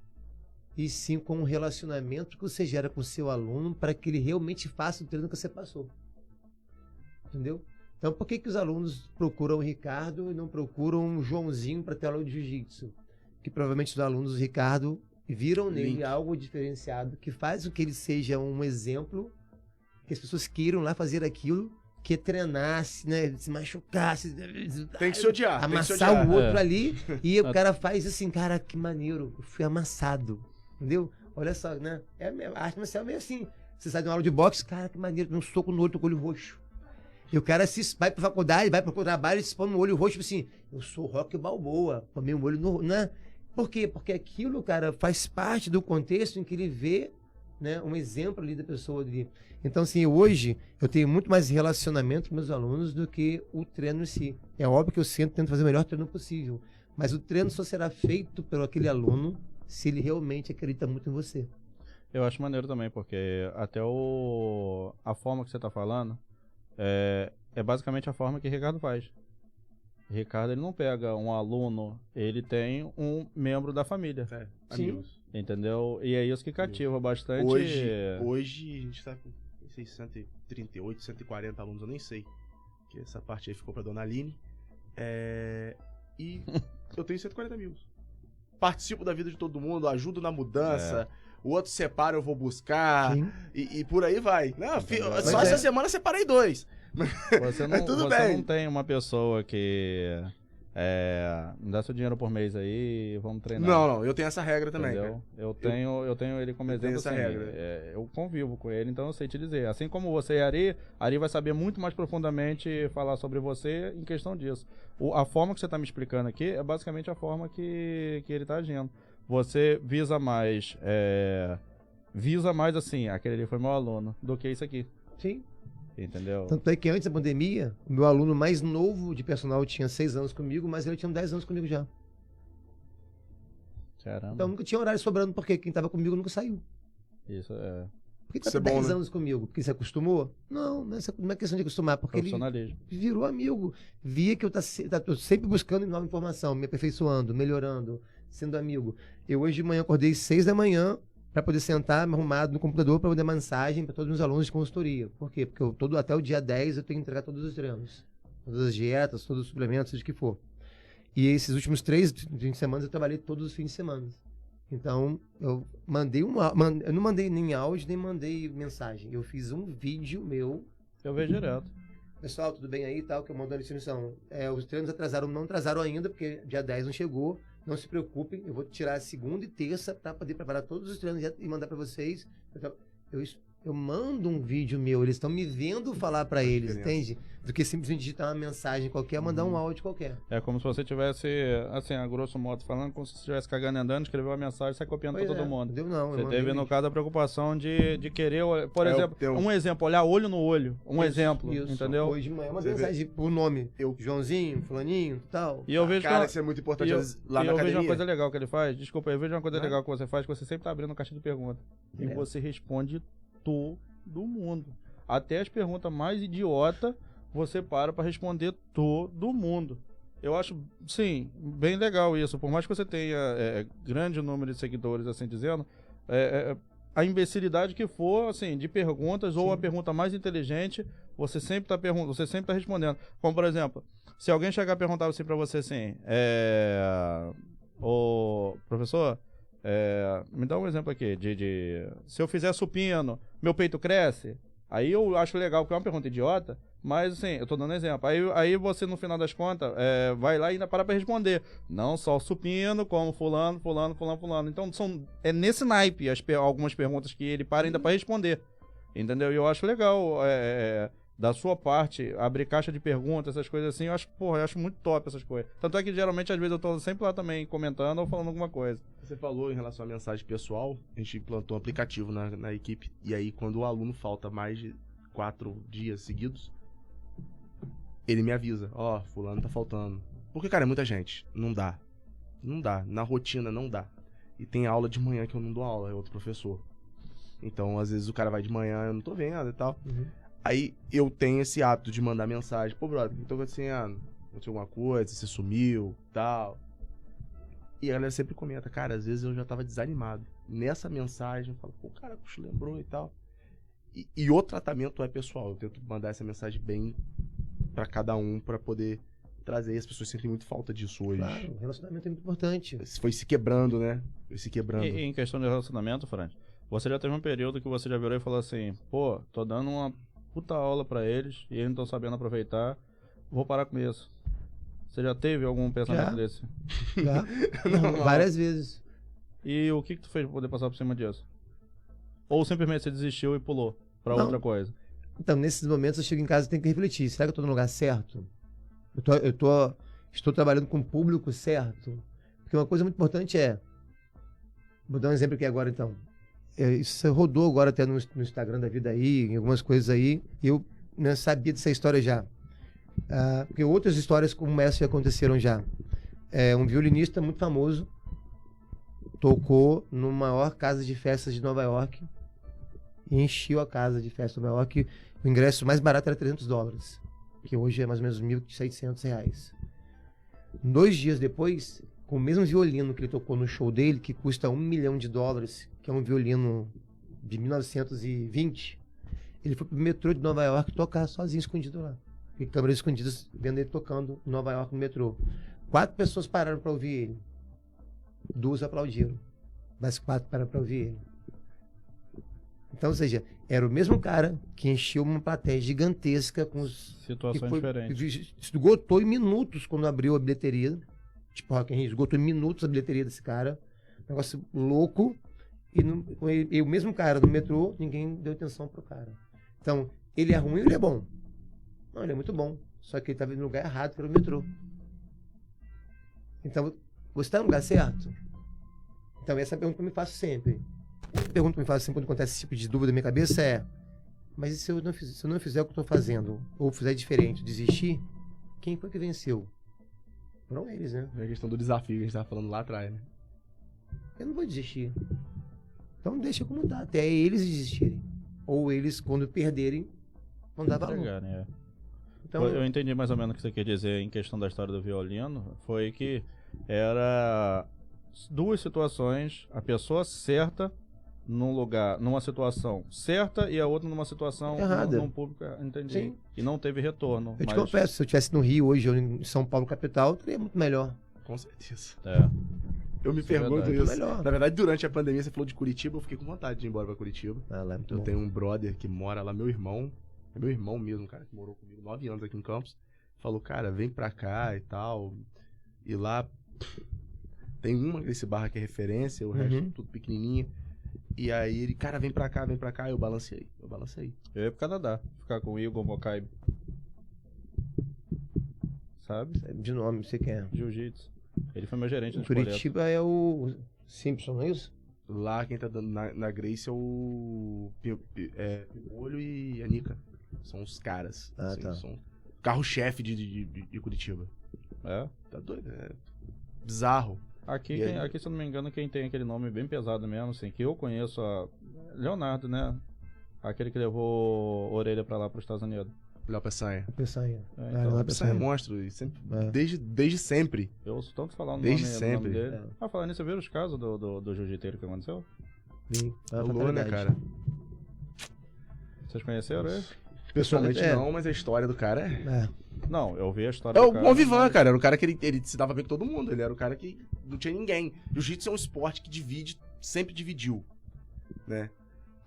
e sim com o relacionamento que você gera com o seu aluno para que ele realmente faça o treino que você passou. Entendeu? Então, por que os alunos procuram o Ricardo e não procuram o Joãozinho para ter aula de jiu-jitsu? Que provavelmente os alunos do Ricardo viram nele algo diferenciado, que faz com que ele seja um exemplo, que as pessoas queiram lá fazer aquilo, que treinasse, né, se machucasse, Tem que se odiar. amassar o outro ali, e o cara faz assim, cara, que maneiro, eu fui amassado, entendeu? Olha só, né? A arte marcial é meio assim, você sai de uma aula de boxe, cara, que maneiro, um soco no olho, com o olho roxo. E o cara vai pra faculdade, vai pro trabalho, se põe no olho roxo, assim, eu sou Rocky Balboa, põe meu olho no... Né? Por quê? Porque aquilo, cara, faz parte do contexto em que ele vê, né, um exemplo ali da pessoa ali. Então, assim, hoje eu tenho muito mais relacionamento com meus alunos do que o treino em si. É óbvio que eu sempre tento fazer o melhor treino possível, mas o treino só será feito por aquele aluno se ele realmente acredita muito em você. Eu acho maneiro também, porque até a forma que você tá falando é basicamente a forma que o Ricardo faz. Ricardo, ele não pega um aluno, ele tem um membro da família. Amigos. Entendeu? E é isso que cativa bastante. Hoje a gente tá com 138, 140 alunos, eu nem sei. Que essa parte aí ficou pra dona Aline. E eu tenho 140 amigos. Participo da vida de todo mundo, ajudo na mudança. O outro separa, eu vou buscar. E por aí vai. Não, só essa semana separei 2. Você Mas tudo você bem. não tem uma pessoa que Me dá seu dinheiro por mês aí e vamos treinar. Não, eu tenho essa regra também, Entendeu? cara. Eu tenho ele como eu tenho exemplo, essa assim, regra. eu convivo com ele, então eu sei te dizer. Assim como você e Ari vai saber muito mais profundamente falar sobre você em questão disso. A forma que você está me explicando aqui é basicamente a forma que ele está agindo. Você visa mais, assim, aquele ali foi meu aluno, do que isso aqui. Sim. Entendeu? Tanto é que antes da pandemia, o meu aluno mais novo de personal tinha 6 anos comigo, mas ele tinha 10 anos comigo já. Caramba. Então nunca tinha horário sobrando, porque quem tava comigo nunca saiu. Isso é Por que Isso tá é bom, 10 né? anos comigo? Porque se acostumou? Não, não é questão de acostumar, porque ele profissionalismo. virou amigo. Via que eu tô sempre buscando nova informação, me aperfeiçoando, melhorando, sendo amigo. Eu hoje de manhã acordei 6 da manhã para poder sentar, me arrumado no computador para poder dar mensagem para todos os meus alunos de consultoria. Por quê? Porque até o dia 10 eu tenho que entregar todos os treinos. Todas as dietas, todos os suplementos, seja o que for. E esses últimos 3 fins de semana eu trabalhei todos os fins de semana. Então, eu mandei eu não mandei nem áudio, nem mandei mensagem. Eu fiz um vídeo meu. Eu vejo direto. Pessoal, tudo bem aí e tal, que eu mando a distribuição. Os treinos não atrasaram ainda, porque dia 10 não chegou. Não se preocupem, eu vou tirar segunda e terça para poder preparar todos os treinos e mandar para vocês. Eu mando um vídeo meu, eles estão me vendo falar para eles, entende? Do que simplesmente digitar uma mensagem qualquer, mandar um áudio qualquer. É como se você tivesse, assim, a grosso modo falando, como se você estivesse cagando e andando, escreveu uma mensagem e sai copiando para todo mundo. Não, você teve, no caso, a preocupação de querer, por exemplo, eu- um exemplo, olhar olho no olho. Exemplo, isso. entendeu? Hoje de manhã uma Você mensagem por nome. Joãozinho, fulaninho, tal. E eu vejo Cara, que isso é muito importante eu, lá e na eu academia. vejo uma coisa legal que ele faz. Desculpa, eu vejo uma coisa Né? legal que você faz, que você sempre tá abrindo caixa de perguntas. E você responde todo mundo. Até as perguntas mais idiota, você para responder todo mundo. Eu acho, sim, bem legal isso. Por mais que você tenha grande número de seguidores, assim dizendo, a imbecilidade que for, assim, de perguntas, ou a pergunta mais inteligente, você sempre tá respondendo. Como, por exemplo, se alguém chegar e perguntar assim pra você assim, ô, professor, me dá um exemplo aqui, se eu fizer supino, meu peito cresce? Aí eu acho legal, porque é uma pergunta idiota, mas assim, eu tô dando exemplo. Aí você, no final das contas, vai lá e ainda para pra responder. Não só supino, como fulano. Então, é nesse naipe algumas perguntas que ele para ainda pra responder. Entendeu? E eu acho legal, da sua parte, abrir caixa de perguntas, essas coisas assim, eu acho muito top essas coisas. Tanto é que, geralmente, às vezes eu tô sempre lá também comentando ou falando alguma coisa. Você falou em relação à mensagem pessoal, a gente implantou um aplicativo na equipe, e aí quando o aluno falta mais de 4 dias seguidos, ele me avisa, fulano tá faltando. Porque, cara, é muita gente, não dá, na rotina não dá. E tem aula de manhã que eu não dou aula, é outro professor. Então, às vezes o cara vai de manhã, eu não tô vendo e tal. Aí eu tenho esse hábito de mandar mensagem, pô, brother, então assim, aconteceu alguma coisa, você sumiu, tal. E a galera sempre comenta, cara, às vezes eu já tava desanimado. Nessa mensagem, eu falo, pô, cara, puxa, lembrou e tal. E o tratamento é pessoal, eu tento mandar essa mensagem bem pra cada um, pra poder trazer. E as pessoas sentem muito falta disso hoje. Claro, o relacionamento é muito importante. Foi se quebrando, né? Foi se quebrando. E em questão de relacionamento, Fran, você já teve um período que você já virou e falou assim, pô, tô dando uma puta aula pra eles e eles não estão sabendo aproveitar, vou parar com isso. Você já teve algum pensamento desse? Já? Várias vezes. E o que tu fez pra poder passar por cima disso? Ou simplesmente você desistiu e pulou pra outra coisa? Então, nesses momentos eu chego em casa e tenho que refletir. Será que eu tô no lugar certo? Estou trabalhando com o público certo? Porque uma coisa muito importante vou dar um exemplo aqui agora então. Isso rodou agora até no Instagram da vida aí, em algumas coisas aí, e eu sabia dessa história já. Porque outras histórias como essa já aconteceram já. Um violinista muito famoso tocou na maior casa de festas de Nova York e encheu a casa de festa de Nova York. O ingresso mais barato era $300, que hoje é mais ou menos R$1.700. 2 dias depois, com o mesmo violino que ele tocou no show dele, que custa $1 milhão, que é um violino de 1920, ele foi pro metrô de Nova York tocar sozinho, escondido lá. E câmeras escondidas vendo ele tocando em Nova York no metrô. 4 pessoas pararam para ouvir ele. 2 aplaudiram. Mas 4 pararam para ouvir ele. Então, ou seja, era o mesmo cara que encheu uma plateia gigantesca com os... Situações diferentes. Esgotou em minutos quando abriu a bilheteria. Tipo, Rock in Rio, esgotou em minutos a bilheteria desse cara. Negócio louco. E o mesmo cara no metrô, ninguém deu atenção pro cara. Então, ele é ruim ou ele é bom? Não, ele é muito bom. Só que ele estava no lugar errado, que era o metrô. Então, você está no lugar certo? Então, essa é a pergunta que eu me faço sempre. A pergunta que eu me faço sempre quando acontece esse tipo de dúvida na minha cabeça é: mas e se eu não fizer o que eu estou fazendo? Ou fizer diferente, desistir? Quem foi que venceu? Foram eles, né? É a questão do desafio que a gente tava falando lá atrás, né? Eu não vou desistir. Então deixa como tá, até eles desistirem. Ou eles, quando perderem, vão dar valor. Entregar, né? Então, Eu entendi mais ou menos o que você quer dizer em questão da história do violino. Foi que era duas situações, a pessoa certa num lugar, numa situação certa e a outra numa situação errada. num público, entendi. Sim. E não teve retorno. Eu te confesso, se eu estivesse no Rio hoje ou em São Paulo capital, teria muito melhor. Com certeza. É. Eu me Isso é pergunto verdade. isso. Melhor. Na verdade, durante a pandemia, você falou de Curitiba, eu fiquei com vontade de ir embora pra Curitiba. Ah, lá é muito Eu bom. tenho um brother que mora lá, meu irmão. É meu irmão mesmo, cara, que morou comigo 9 anos aqui em Campos. Falou, cara, vem pra cá e tal. E lá tem uma desse barra que é referência, o resto tudo pequenininho. E aí ele, cara, vem pra cá. Eu balancei. Eu ia pro Canadá, ficar com o Igor Mokai. Sabe? De nome, você quer. Jiu-Jitsu. Ele foi meu gerente O no Spoleto. Curitiba é o Simpson, não é isso? Lá quem tá dando na Grace é o Pimpolho e a Nica. São os caras. Ah, assim, tá. São carro-chefe de Curitiba. É. Tá doido? É bizarro. Aqui, E aí? aqui, se eu não me engano, quem tem aquele nome bem pesado mesmo, assim, que eu conheço, Leonardo, né? Aquele que levou Orelha pra lá, pros Estados Unidos. Léo Peçanha. Peçanha. então, não é Peçanha é Peçanha. monstro. E sempre, É. desde sempre. Eu ouço tanto falar no Desde nome, sempre. nome dele. É. Falando nisso, você viu os casos do jiu-jiteiro que aconteceu? Sim, é uma Rolou, né, fatalidade. cara? Vocês conheceram ele? Pessoalmente É. não, mas a história do cara é... É. Não, eu vi a história É do o cara. Bom Vivan, mas- cara. Era o cara que ele se dava bem com todo mundo. Ele era o cara que não tinha ninguém. Jiu-jitsu é um esporte que divide, sempre dividiu, né?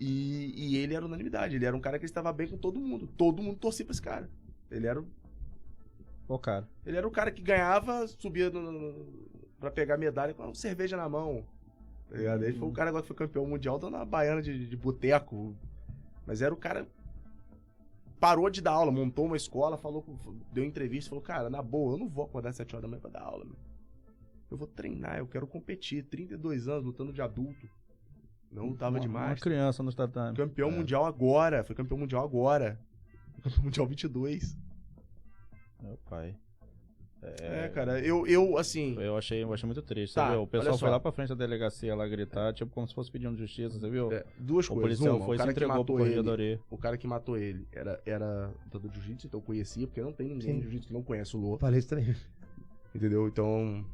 E ele era unanimidade. Ele era um cara que estava bem com todo mundo. Todo mundo torcia pra esse cara. Ele era o cara que ganhava, subia pra pegar medalha com uma cerveja na mão. Tá ligado? Ele foi o cara agora que foi campeão mundial dando uma baiana de boteco. Mas era o cara... Parou de dar aula, montou uma escola, deu entrevista, falou, cara, na boa, eu não vou acordar às 7 horas da manhã pra dar aula, meu. Eu vou treinar, eu quero competir. 32 anos lutando de adulto. Não lutava uma demais. criança no tatame. Campeão mundial agora. Foi campeão mundial agora. Campeão mundial 22. Meu pai. Cara, eu assim... Eu achei muito triste, Tá, você viu? O olha pessoal só. foi lá pra frente da delegacia lá gritar, tipo como se fosse pedindo justiça, você viu? duas O coisas. policial Uma, foi e o se cara que entregou pro matou ele, corregedoria. o cara que matou ele era lutador de jiu-jitsu, então eu conhecia, porque não tem ninguém Sim. de jiu-jitsu que não conhece o Lô. Falei isso também. Entendeu? Então,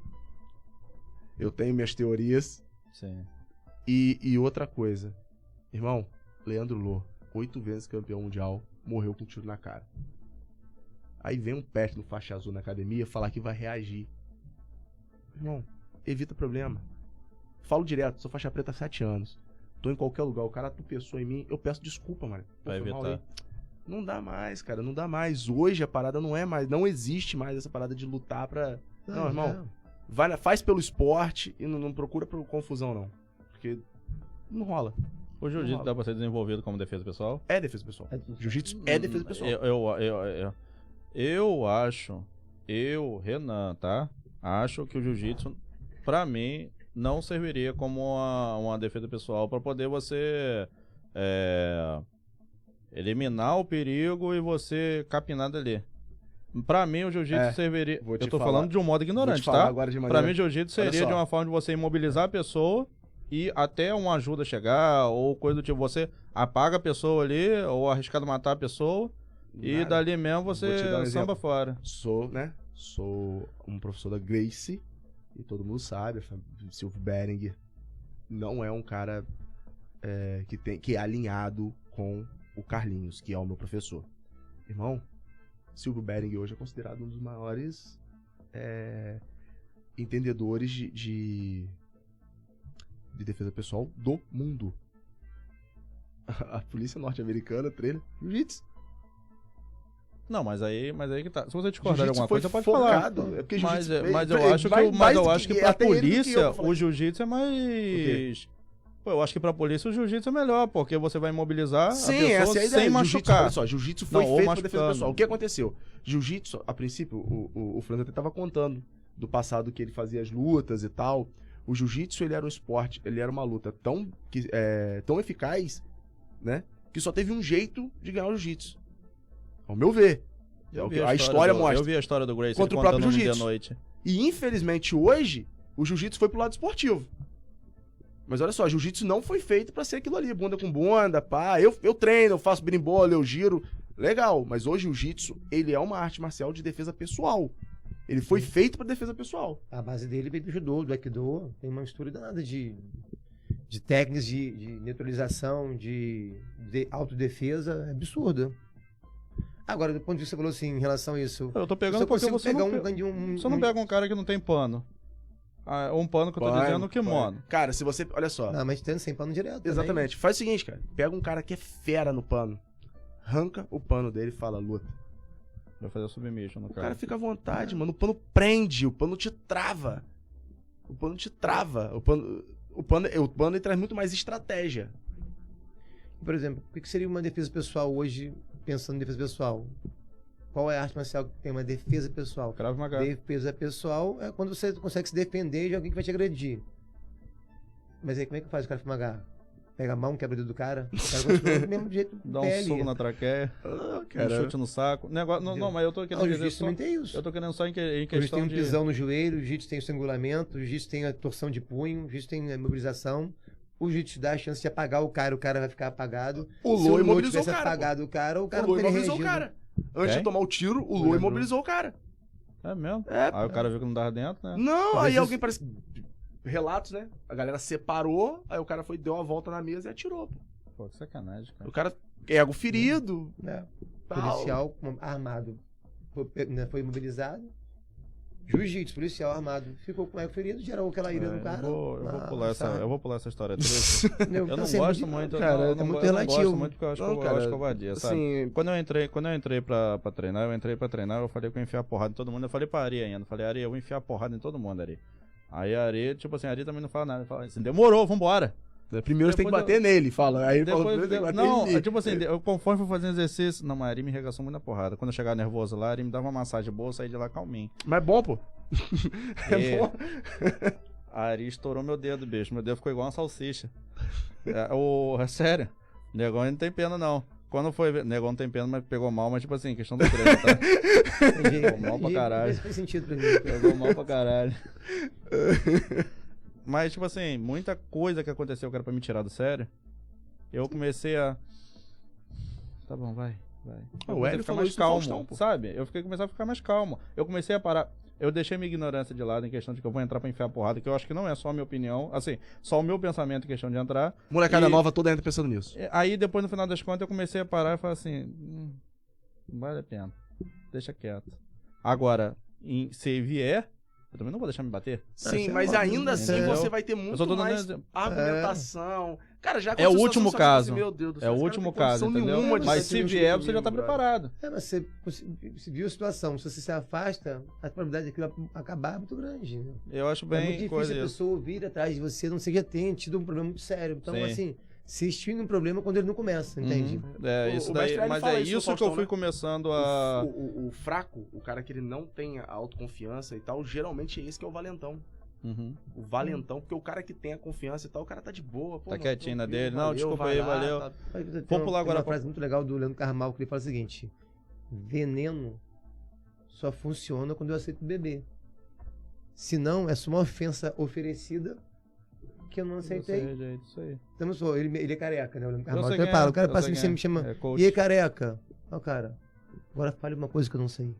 eu tenho minhas teorias. Sim. E outra coisa. Irmão, Leandro Lô, 8 vezes campeão mundial, morreu com um tiro na cara. Aí vem um pet no faixa azul na academia falar que vai reagir. Irmão, evita problema. Falo direto, sou faixa preta há 7 anos. Tô em qualquer lugar, o cara tropeçou em mim, eu peço desculpa, mano. Pô, Vai foi mal evitar. aí. Não dá mais, cara, não dá mais. Hoje a parada não é mais, não existe mais essa parada de lutar pra... Não, irmão, faz pelo esporte e não procura por confusão, não. Porque não rola. O jiu-jitsu Não. dá pra ser desenvolvido como defesa pessoal? É defesa pessoal. Jiu-jitsu é defesa pessoal. Eu acho, Renan, tá? Acho que o jiu-jitsu, pra mim, não serviria como uma defesa pessoal pra poder você eliminar o perigo e você capinar dali. Pra mim, o jiu-jitsu serviria... vou te Eu tô falar- falando de um modo Vou te ignorante, falar tá? agora de Pra maneira... mim, jiu-jitsu Olha seria só. de uma forma de você imobilizar a pessoa e até uma ajuda chegar, ou coisa do tipo, você apaga a pessoa ali, ou arriscado matar a pessoa, e Nada. dali mesmo Vou te você dar um samba exemplo. fora. Sou um professor da Gracie, e todo mundo sabe, Silvio Beringer não é um cara que é alinhado com o Carlinhos, que é o meu professor. Irmão, Silvio Beringer hoje é considerado um dos maiores entendedores de defesa pessoal do mundo. A polícia norte-americana treina jiu-jitsu. Não, mas aí que tá. Se você discordar de Jiu-jitsu alguma foi coisa, pode falar. focado. É porque Mas jiu-jitsu eu acho que pra até ele do que polícia, eu, o jiu-jitsu é mais... Pô, eu acho que pra polícia o jiu-jitsu é melhor, porque você vai imobilizar a pessoa essa é a ideia. sem machucar. Olha só, jiu-jitsu foi Não, ou feito pra defesa machucando. pessoal. O que aconteceu? Jiu-jitsu, a princípio, o Fernando até tava contando do passado que ele fazia as lutas e tal. O jiu-jitsu, ele era um esporte, ele era uma luta tão eficaz, né? Que só teve um jeito de ganhar o jiu-jitsu. Ao meu ver. A história mostra. Eu vi a história do Gracie Contra o contando próprio no dia à jiu-jitsu. noite. E infelizmente hoje, o jiu-jitsu foi pro lado esportivo. Mas olha só, jiu-jitsu não foi feito pra ser aquilo ali, bunda com bunda, pá. Eu treino, eu faço berimbolo, eu giro. Legal, mas hoje o jiu-jitsu, ele é uma arte marcial de defesa pessoal. Ele foi feito pra defesa pessoal. A base dele veio do judô, do aikido. Tem uma mistura danada de técnicas de neutralização, de autodefesa. É absurdo. Agora, do ponto de vista, você falou assim, em relação a isso... Eu tô pegando porque você não pega um cara que não tem pano. Um pano que eu tô dizendo, kimono. Cara, se você... Olha só. Não, mas tendo sem pano direto. Exatamente. Também. Faz o seguinte, cara. Pega um cara que é fera no pano. Arranca o pano dele e fala, luta. Vai fazer o submission no O cara. cara fica à vontade, mano. O pano prende, o pano te trava. O pano te trava. O pano ele traz muito mais estratégia. Por exemplo, o que seria uma defesa pessoal hoje, pensando em defesa pessoal? Qual é a arte marcial que tem uma defesa pessoal? Krav Maga. Defesa pessoal é quando você consegue se defender de alguém que vai te agredir. Mas aí como é que faz o Krav Maga? Pega a mão, quebra o dedo do cara, o cara continua do mesmo jeito. Dá um soco na traqueia, um chute no saco. Não, mas eu tô querendo dizer jiu-jitsu só... também tem isso. Eu tô querendo só em O jiu-jitsu questão tem um de... pisão no joelho, o jiu-jitsu tem o estrangulamento, o jiu-jitsu tem a torção de punho, o jiu-jitsu tem a imobilização. O jiu-jitsu dá a chance de apagar o cara vai ficar apagado. O Se Lô o Lô imobilizou tivesse o cara. apagado o cara O Lô imobilizou o cara. Antes Quem? de tomar o tiro, o Lô imobilizou o cara. É mesmo? É. Aí o cara viu que não dava dentro, né? Não, Mas aí isso- alguém parece... Relatos, né? A galera separou, aí o cara deu uma volta na mesa e atirou, pô. Pô, que sacanagem, cara. O cara, ego ferido, né? tal. Policial armado foi imobilizado. Jiu-jitsu, policial armado, ficou com ego ferido, gerou aquela ira no cara. Eu vou pular essa história triste. Eu não gosto muito, cara, eu não muito gosto relativo. muito porque eu acho, Não, eu cara, acho covardia, sabe? Assim, Quando eu entrei pra treinar, eu falei que eu ia enfiar porrada em todo mundo. Eu falei pra Ari ainda, falei, Ari, eu vou enfiar porrada em todo mundo, Ari. Aí a Ari, tipo assim, a Ari também não fala nada. Ele fala assim, demorou, vambora. primeiro você tem que bater nele, fala. Aí ele falou, Depois, primeiro tem que bater não, nele. tipo assim, eu conforme fui fazendo exercício, não, mas a Ari me regaçou muito na porrada. Quando eu chegava nervoso lá, a Ari me dava uma massagem boa, eu saí de lá calminho. Mas é bom, pô. É bom. A Ari estourou meu dedo, bicho. Meu dedo ficou igual uma salsicha. É sério. Negão não tem pena, não. Quando foi ver. Negão não tem pena, mas pegou mal, mas tipo assim, questão do treino, tá? Pegou mal pra caralho. Isso faz sentido pra mim. Pegou mal pra caralho. Mas, tipo assim, muita coisa que aconteceu que era pra me tirar do sério. Eu comecei a. Tá bom, vai. Eu O Hélio ficar falou mais isso no calmo, Faustão, pô. sabe? Eu comecei a ficar mais calmo. Eu comecei a parar. Eu deixei minha ignorância de lado em questão de que eu vou entrar pra enfiar porrada, que eu acho que não é só a minha opinião, assim, só o meu pensamento em questão de entrar. Molecada E- nova toda entra pensando nisso. Aí depois, no final das contas, eu comecei a parar e falar assim, não vale a pena, deixa quieto. Agora, se vier, eu também não vou deixar me bater. Sim, isso é mas óbvio, ainda assim entendeu? você vai ter Eu muito só tô dando mais exemplo. argumentação. Cara, já É o aconteceu último situação caso. assim, meu Deus do céu, É o esse cara último não tem caso, condição entendeu? nenhuma de Mas ser se junto vier, comigo, você já tá brother. preparado. Mas você viu a situação, se você se afasta, a probabilidade daquilo acabar é muito grande. Né? Eu acho É muito bem difícil coisa a isso. pessoa vir atrás de você, a não ser que já tenha tido um problema muito sério. Então, Sim. assim, se extingue um problema quando ele não começa, entende? É, O- isso o daí, mestre Hélio mas fala é isso no isso que eu Faustão, fui né? começando a... O fraco, o cara que ele não tem a autoconfiança e tal, geralmente é esse que é o valentão. Uhum. O valentão, porque o cara que tem a confiança e tal, o cara tá de boa. Pô, Tá mano, quietinho na tranquilo, dele. Não, valeu, desculpa vai aí, lá, valeu. tá- Vamos pular agora uma pra- frase muito legal do Leandro Carnal, que ele fala o seguinte: veneno só funciona quando eu aceito beber. Se não, é só uma ofensa oferecida que eu não aceitei. Isso aí. Então, eu sou, ele é careca, né? O Leandro Eu Carnal. sei Então, quem é, o cara eu passa sei e quem me chama. é coach. E aí, careca? Ó, cara, agora fale uma coisa que eu não sei.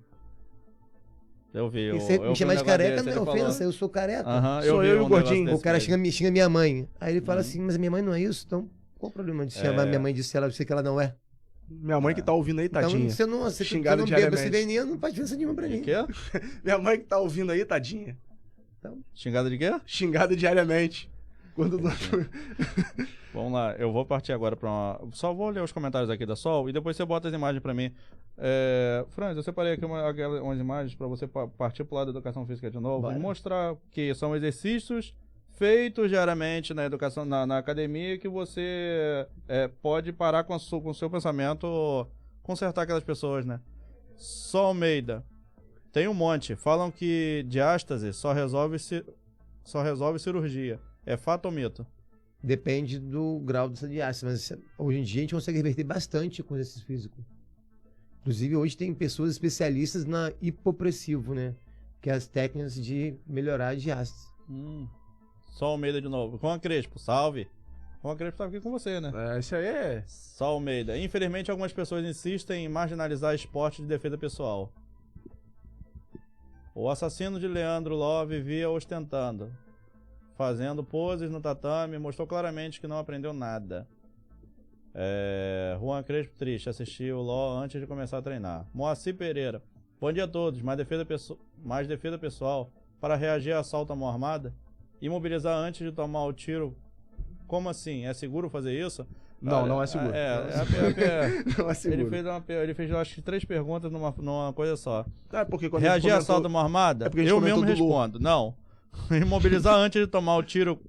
Eu vi. E você me chamar de careca não é ele falou. ofensa, eu sou careca. Aham, Sou vi eu e um o gordinho. negócio O cara desse mesmo. xinga minha mãe. Aí ele fala assim, mas a minha mãe não é isso, então qual o problema de chamar minha mãe de se ela dizer que ela não é? Minha mãe que tá ouvindo aí, tadinha. Então, se eu não, se eu Xingado não bebo esse diariamente. veneno, não faz diferença nenhuma pra mim. De quê? Minha mãe que tá ouvindo aí, tadinha. Xingada de quê? Xingada diariamente. Quando não... Vamos lá, eu vou partir agora para uma... Só vou ler os comentários aqui da Sol e depois você bota as imagens para mim. Franz, eu separei aqui umas imagens para você partir para o lado da educação física de novo. Bora. E mostrar que são exercícios feitos diariamente na educação, na academia, que você pode parar com o seu pensamento, consertar aquelas pessoas, né? Sol Almeida. Tem um monte. Falam que diástase só resolve cirurgia. É fato ou mito? Depende do grau dessa diástase, mas hoje em dia a gente consegue reverter bastante com exercício físico. Inclusive hoje tem pessoas especialistas na hipopressivo, né? Que é as técnicas de melhorar a diástase. Sol Almeida de novo. Juan Crespo, salve. Juan Crespo tá aqui com você, né? Isso aí é... Sol Almeida. Infelizmente algumas pessoas insistem em marginalizar esporte de defesa pessoal. O assassino de Leandro Ló vivia ostentando, fazendo poses no tatame, mostrou claramente que não aprendeu nada. Juan Crespo triste, assistiu o Ló antes de começar a treinar. Moacir Pereira, bom dia a todos, mais defesa pessoal para reagir a assalto à mão armada? Imobilizar antes de tomar o tiro? Como assim? É seguro fazer isso? Não, não é seguro. Não é seguro. Ele fez, eu acho que 3 perguntas numa coisa só. Porque quando reagir a assalto à mão armada? Eu mesmo respondo. Não. Imobilizar antes de tomar o tiro.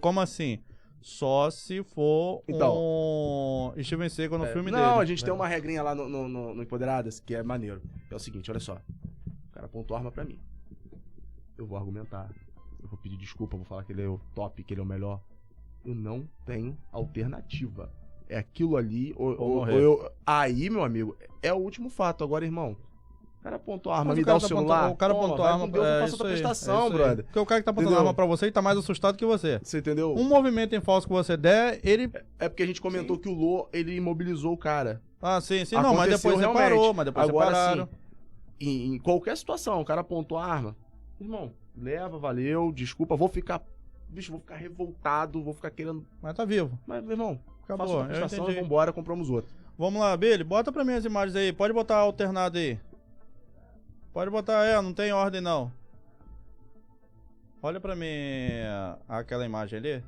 Como assim? Só se for um Steven Seagal no filme dele. Não, a gente tem uma regrinha lá no Empoderadas que é maneiro. É o seguinte, olha só. O cara apontou arma pra mim. Eu vou argumentar. Eu vou pedir desculpa, vou falar que ele é o top, que ele é o melhor. Eu não tenho alternativa. É aquilo ali, aí, meu amigo, é o último fato. Agora, irmão, o cara apontou a arma, me dá o celular. O cara apontou a arma, faça outra prestação, brother. Porque o cara que tá apontando a arma pra você, ele tá mais assustado que você. Você entendeu? Um movimento em falso que você der, ele... É porque a gente comentou que o Lô, ele imobilizou o cara. Ah, sim. Não, mas depois você parou, Agora, separaram. Sim, em qualquer situação, o cara apontou a arma. Irmão, leva, valeu, desculpa, vou ficar revoltado, vou ficar querendo... Mas tá vivo. Mas, meu irmão, acabou, faça uma prestação, vambora, compramos outro. Vamos lá, Billy, bota pra mim as imagens aí. Pode botar alternado aí. Pode botar, não tem ordem não. Olha pra mim aquela imagem ali.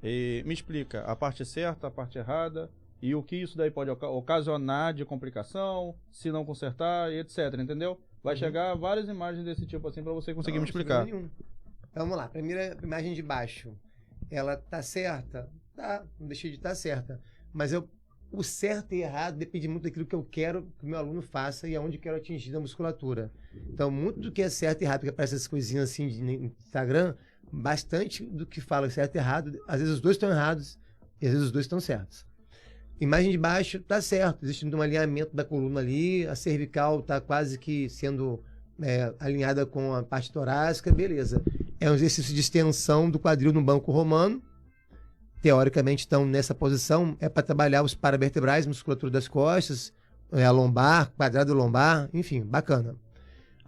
E me explica a parte certa, a parte errada. E o que isso daí pode ocasionar de complicação, se não consertar, e etc, entendeu? Vai chegar várias imagens desse tipo assim pra você conseguir me explicar. Então, vamos lá, primeira imagem de baixo. Ela tá certa? Tá, não deixei de estar certa. Mas o certo e errado depende muito daquilo que eu quero que o meu aluno faça e aonde quero atingir na musculatura. Então, muito do que é certo e errado, porque aparece essas coisinhas assim de Instagram, bastante do que fala certo e errado, às vezes os dois estão errados e às vezes os dois estão certos. Imagem de baixo tá certo, existe um alinhamento da coluna ali, a cervical tá quase que sendo alinhada com a parte torácica, beleza. É um exercício de extensão do quadril no banco romano. Teoricamente, então, nessa posição, é para trabalhar os paravertebrais, musculatura das costas, a lombar, quadrado lombar, enfim, bacana.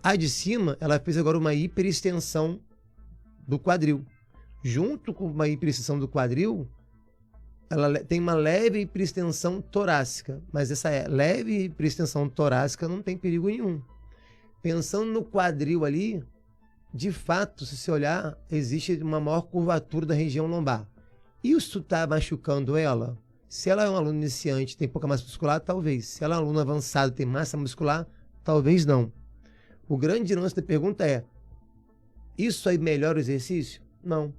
A de cima, ela fez agora uma hiperextensão do quadril. Junto com uma hiperextensão do quadril, ela tem uma leve hiperextensão torácica, mas essa leve hiperextensão torácica não tem perigo nenhum. Pensando no quadril ali, de fato, se você olhar, existe uma maior curvatura da região lombar. Isso está machucando ela? Se ela é um aluno iniciante, tem pouca massa muscular, talvez. Se ela é um aluno avançado, tem massa muscular, talvez não. O grande lance da pergunta é, isso aí melhora o exercício? Não.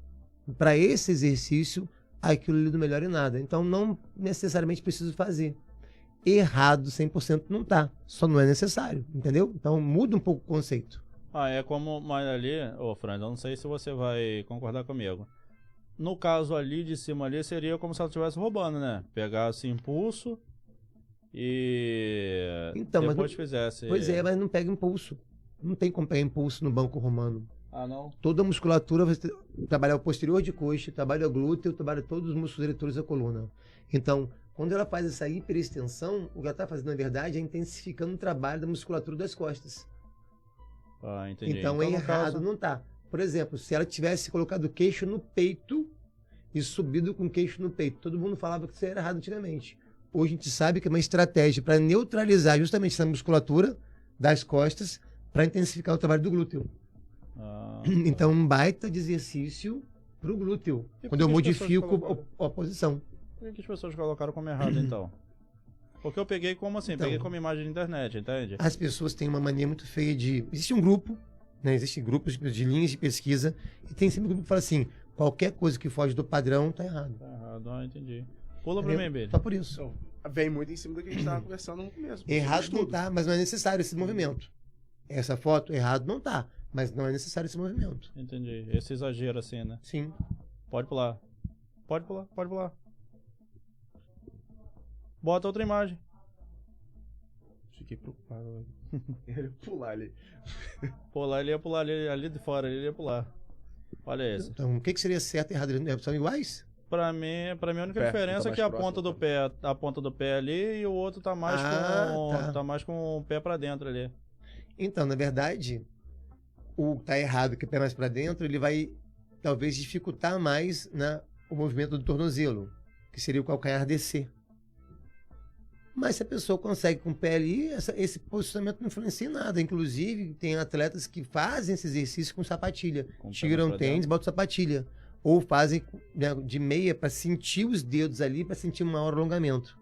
Para esse exercício, aquilo ali não melhora em nada. Então, não necessariamente preciso fazer. Errado 100% não tá. Só não é necessário, entendeu? Então, muda um pouco o conceito. É como, mas ali, Franz, eu não sei se você vai concordar comigo. No caso ali de cima ali, seria como se ela estivesse roubando, né? Pegasse impulso e então, depois fizesse... Pois é, mas não pega impulso. Não tem como pegar impulso no banco romano. Ah, não? Toda a musculatura, você trabalha o posterior de coxa, trabalha o glúteo, trabalha todos os músculos diretores da coluna. Então, quando ela faz essa hiperextensão, o que ela está fazendo, na verdade, é intensificando o trabalho da musculatura das costas. Ah, entendi. Então é errado, não tá. Por exemplo, se ela tivesse colocado o queixo no peito e subido com o queixo no peito, todo mundo falava que isso era errado antigamente. Hoje a gente sabe que é uma estratégia para neutralizar justamente essa musculatura das costas para intensificar o trabalho do glúteo. Então, um baita de exercício pro glúteo, E quando por eu que as modifico pessoas colocaram? a posição. Por que as pessoas colocaram como errado, então? Porque eu peguei como assim? Então, Peguei como imagem de internet, entende? As pessoas têm uma mania muito feia de... Existe um grupo, né? Existem grupos de linhas de pesquisa, e tem sempre um grupo que fala assim, qualquer coisa que foge do padrão tá errado. Tá errado, entendi. Pula pra Entendeu? mim, Billy. Só por isso. Então, vem muito em cima do que a gente tava conversando no começo. Errado não Estudo. tá, mas não é necessário esse movimento. Essa foto, errado não tá, mas não é necessário esse movimento. Entendi. Esse exagero assim, né? Sim. Pode pular. Pode pular, pode pular. Bota outra imagem. Fiquei preocupado. Ele ia pular ali. Pular, ele ia pular ali de fora, ele ia pular. Olha esse. Então, o que seria certo e errado? São iguais? Pra mim a única Pé, diferença tá é que a mais ponta do próximo, pé, a ponta do pé ali e o outro tá mais tá. mais com o pé pra dentro ali. Então, na verdade, o que tá errado, que é o pé mais para dentro, ele vai talvez dificultar mais, né, o movimento do tornozelo, que seria o calcanhar descer. Mas se a pessoa consegue com o pé ali, esse posicionamento não influencia em nada. Inclusive, tem atletas que fazem esse exercício com sapatilha. Com o pé Tiram mais pra tênis, dentro. botam sapatilha. Ou fazem, né, de meia para sentir os dedos ali, para sentir um maior alongamento.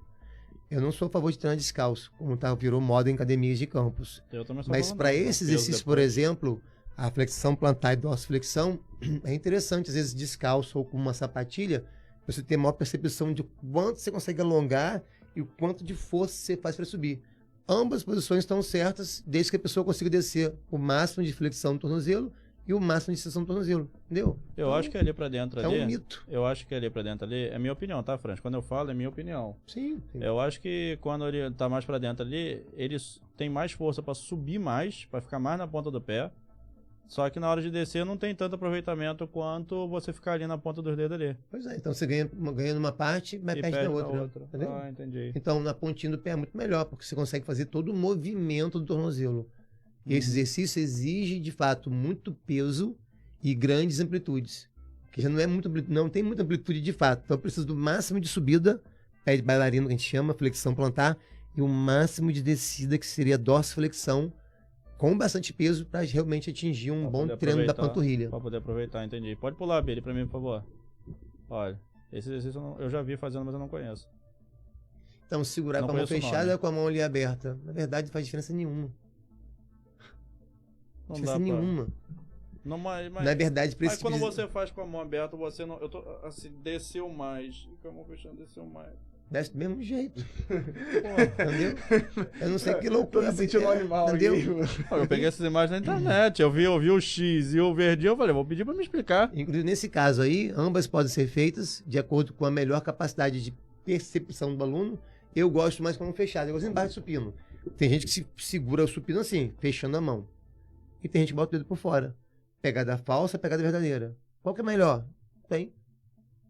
Eu não sou a favor de treinar descalço, como virou moda em academias de campos. Eu também sou Mas falando, para não. esse Peso exercício, por depois. exemplo, a flexão plantar e dorsiflexão, é interessante, às vezes descalço ou com uma sapatilha, você ter maior percepção de quanto você consegue alongar e o quanto de força você faz para subir. Ambas posições estão certas, desde que a pessoa consiga descer o máximo de flexão do tornozelo e o máximo de extensão do tornozelo. Entendeu? Eu acho que ali pra dentro É ali. um mito. Eu acho que ali pra dentro ali é minha opinião, tá, Franz? Quando eu falo, é minha opinião. Sim. Eu acho que quando ele tá mais pra dentro ali, eles têm mais força pra subir mais, pra ficar mais na ponta do pé. Só que na hora de descer não tem tanto aproveitamento quanto você ficar ali na ponta dos dedos ali. Pois é, então você ganha numa parte, mas E perde na outra. outra. Entendeu? Ah, entendi. Então, na pontinha do pé é muito melhor, porque você consegue fazer todo o movimento do tornozelo. E esse exercício exige, de fato, muito peso e grandes amplitudes. Que já não é muito, não tem muita amplitude de fato. Então, eu preciso do máximo de subida, pé de bailarino que a gente chama, flexão plantar, e o máximo de descida, que seria a dorsiflexão, com bastante peso, para realmente atingir um Pra bom poder treino da aproveitar. panturrilha. Pra poder aproveitar, entendi. Pode pular, Billy, pra mim, por favor. Olha, esse exercício eu já vi fazendo, mas eu não conheço. Então, segurar Não com a mão conheço o fechada nome. ou com a mão ali aberta? Na verdade, não faz diferença nenhuma. Não Diferença dá pra... nenhuma. Não, mas Na verdade, para mas esse quando tipo de- você faz com a mão aberta, você não... Eu tô, assim, desceu mais. Com a mão fechada, desceu mais. Desce do mesmo jeito. Pô, Entendeu? Eu não sei que loucura. Tô me sentindo um animal Entendeu? aqui. eu peguei essas imagens na internet, eu vi o X e o verdinho, eu falei, vou pedir pra me explicar. Inclusive, nesse caso aí, ambas podem ser feitas de acordo com a melhor capacidade de percepção do aluno. Eu gosto mais com a mão fechada, eu gosto embaixo do supino. Tem gente que se segura o supino assim, fechando a mão. E tem gente que bota o dedo por fora. Pegada falsa, pegada verdadeira. Qual que é melhor? Tem.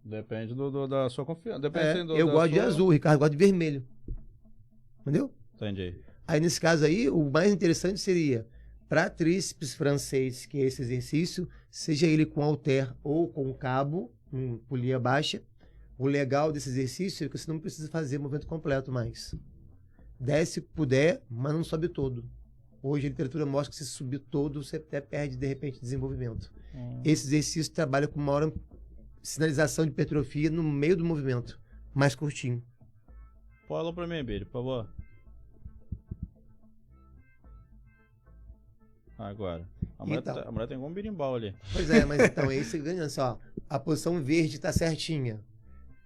Depende da sua confiança. É, Depende eu da gosto de sua- azul, o Ricardo gosta de vermelho. Entendeu? Entendi. Aí, nesse caso aí, o mais interessante seria, para tríceps francês, que é esse exercício, seja ele com halter ou com cabo, polia baixa, o legal desse exercício é que você não precisa fazer o movimento completo mais. Desce se puder, mas não sobe todo. Hoje a literatura mostra que se subir todo, você até perde, de repente, desenvolvimento. Esse exercício trabalha com maior sinalização de hipertrofia no meio do movimento, mais curtinho. Fala pra mim, Billy, por favor. Agora. A mulher, Então. a mulher tem igual um birimbau ali. Pois é, mas então, esse ganha só. A posição verde está certinha.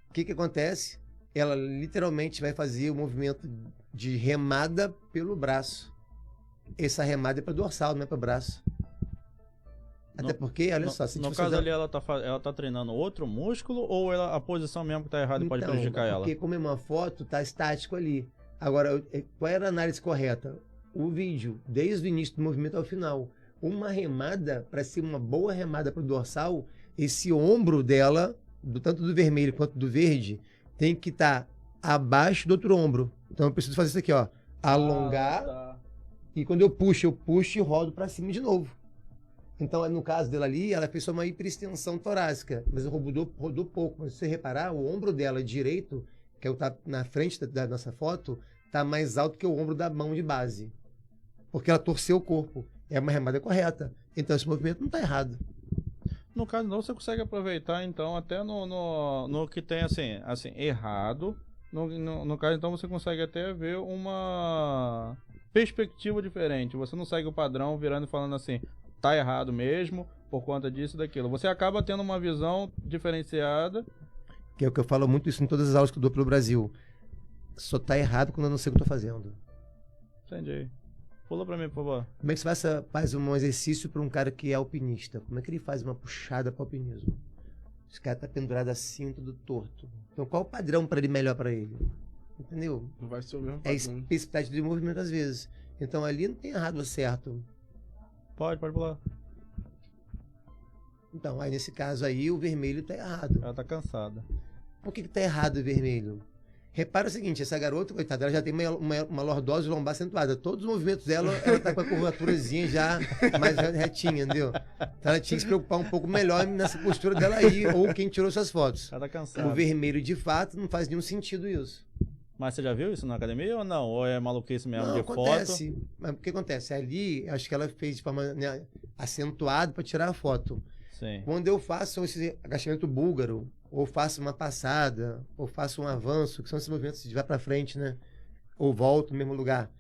O que acontece? Ela literalmente vai fazer o movimento de remada pelo braço. Essa remada é para dorsal, não é para braço. Até No- porque, olha no, só, se no a gente caso fazer- ali, ela tá treinando outro músculo ou a posição mesmo que tá errada e pode Então, prejudicar ela? porque como é uma foto, tá estático ali. Agora, qual era a análise correta? O vídeo, desde o início do movimento ao final. Uma remada, para ser uma boa remada para o dorsal, esse ombro dela, tanto do vermelho quanto do verde, tem que estar abaixo do outro ombro. Então eu preciso fazer isso aqui, ó. Alongar, tá. e quando eu puxo e rodo para cima de novo. Então, no caso dela ali, ela fez só uma hiperextensão torácica, mas rodou pouco. Mas se você reparar, o ombro dela direito, que é o tá na frente da nossa foto, tá mais alto que o ombro da mão de base. Porque ela torceu o corpo. É uma remada correta. Então esse movimento não está errado. No caso, não, você consegue aproveitar, então, até no que tem, assim, errado. No caso, então, você consegue até ver uma perspectiva diferente. Você não segue o padrão virando e falando assim, tá errado mesmo, por conta disso e daquilo. Você acaba tendo uma visão diferenciada. Que é o que eu falo muito isso em todas as aulas que eu dou pelo Brasil. Só tá errado quando eu não sei o que eu tô fazendo. Entendi. Pula pra mim, por favor. Como é que você faz um exercício para um cara que é alpinista? Como é que ele faz uma puxada para alpinismo? Esse cara tá pendurado assim, tudo torto. Então qual o padrão para ele melhor para ele? Entendeu? Não vai ser o mesmo É padrão. especificidade de movimento às vezes. Então ali não tem errado ou certo. Pode pular. Então, aí nesse caso aí o vermelho tá errado. Ela tá cansada. Por que tá errado o vermelho? Repara o seguinte, essa garota, coitada, ela já tem uma lordose lombar acentuada. Todos os movimentos dela, ela tá com a curvaturazinha já mais retinha, entendeu? Então ela tinha que se preocupar um pouco melhor nessa postura dela aí, ou quem tirou suas fotos. Ela tá cansada. O vermelho, de fato, não faz nenhum sentido isso. Mas você já viu isso na academia ou não? Ou é maluquice mesmo Não, de acontece. foto? Mas o que acontece? Ali, acho que ela fez de forma, né, acentuada para tirar a foto. Sim. Quando eu faço esse agachamento búlgaro, ou faço uma passada, ou faço um avanço, que são esses movimentos de vai para frente, né? Ou volto no mesmo lugar.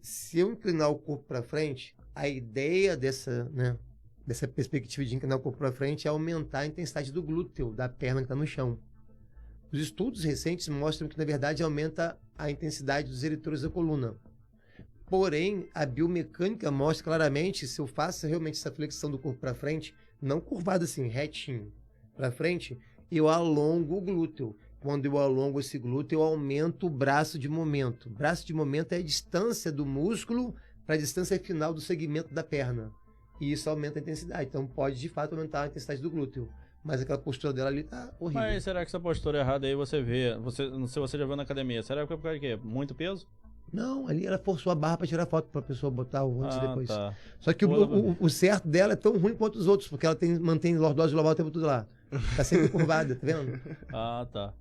Se eu inclinar o corpo para frente, a ideia dessa perspectiva de inclinar o corpo para frente é aumentar a intensidade do glúteo, da perna que está no chão. Os estudos recentes mostram que, na verdade, aumenta a intensidade dos eretores da coluna. Porém, a biomecânica mostra claramente, se eu faço realmente essa flexão do corpo para frente, não curvado assim, retinho para frente, eu alongo o glúteo. Quando eu alongo esse glúteo, eu aumento o braço de momento. Braço de momento é a distância do músculo para a distância final do segmento da perna. E isso aumenta a intensidade. Então pode, de fato, aumentar a intensidade do glúteo. Mas aquela postura dela ali tá horrível. Mas será que essa postura errada aí você vê? Se você já viu na academia, será que é por causa de quê? Muito peso? Não, ali ela forçou a barra para tirar foto para a pessoa botar o antes e depois. Tá. Só que o certo dela é tão ruim quanto os outros, porque ela mantém lordose global o tempo todo lá. Tá sempre curvada, tá vendo? Ah, tá.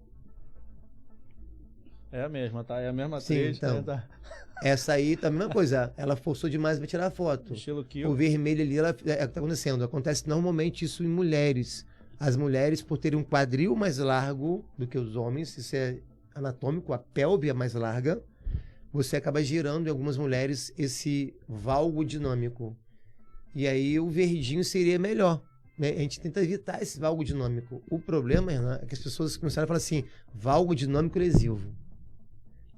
É a mesma, tá? É a mesma Sim, atriz. então. Tá? Essa aí tá a mesma coisa. Ela forçou demais para tirar a foto. Estilo O Kill. vermelho ali, é o que tá acontecendo. Acontece normalmente isso em mulheres. As mulheres, por terem um quadril mais largo do que os homens, isso é anatômico, a pelve é mais larga, você acaba girando em algumas mulheres esse valgo dinâmico. E aí o verdinho seria melhor. Né? A gente tenta evitar esse valgo dinâmico. O problema, Renan, é que as pessoas começaram a falar assim, valgo dinâmico lesivo.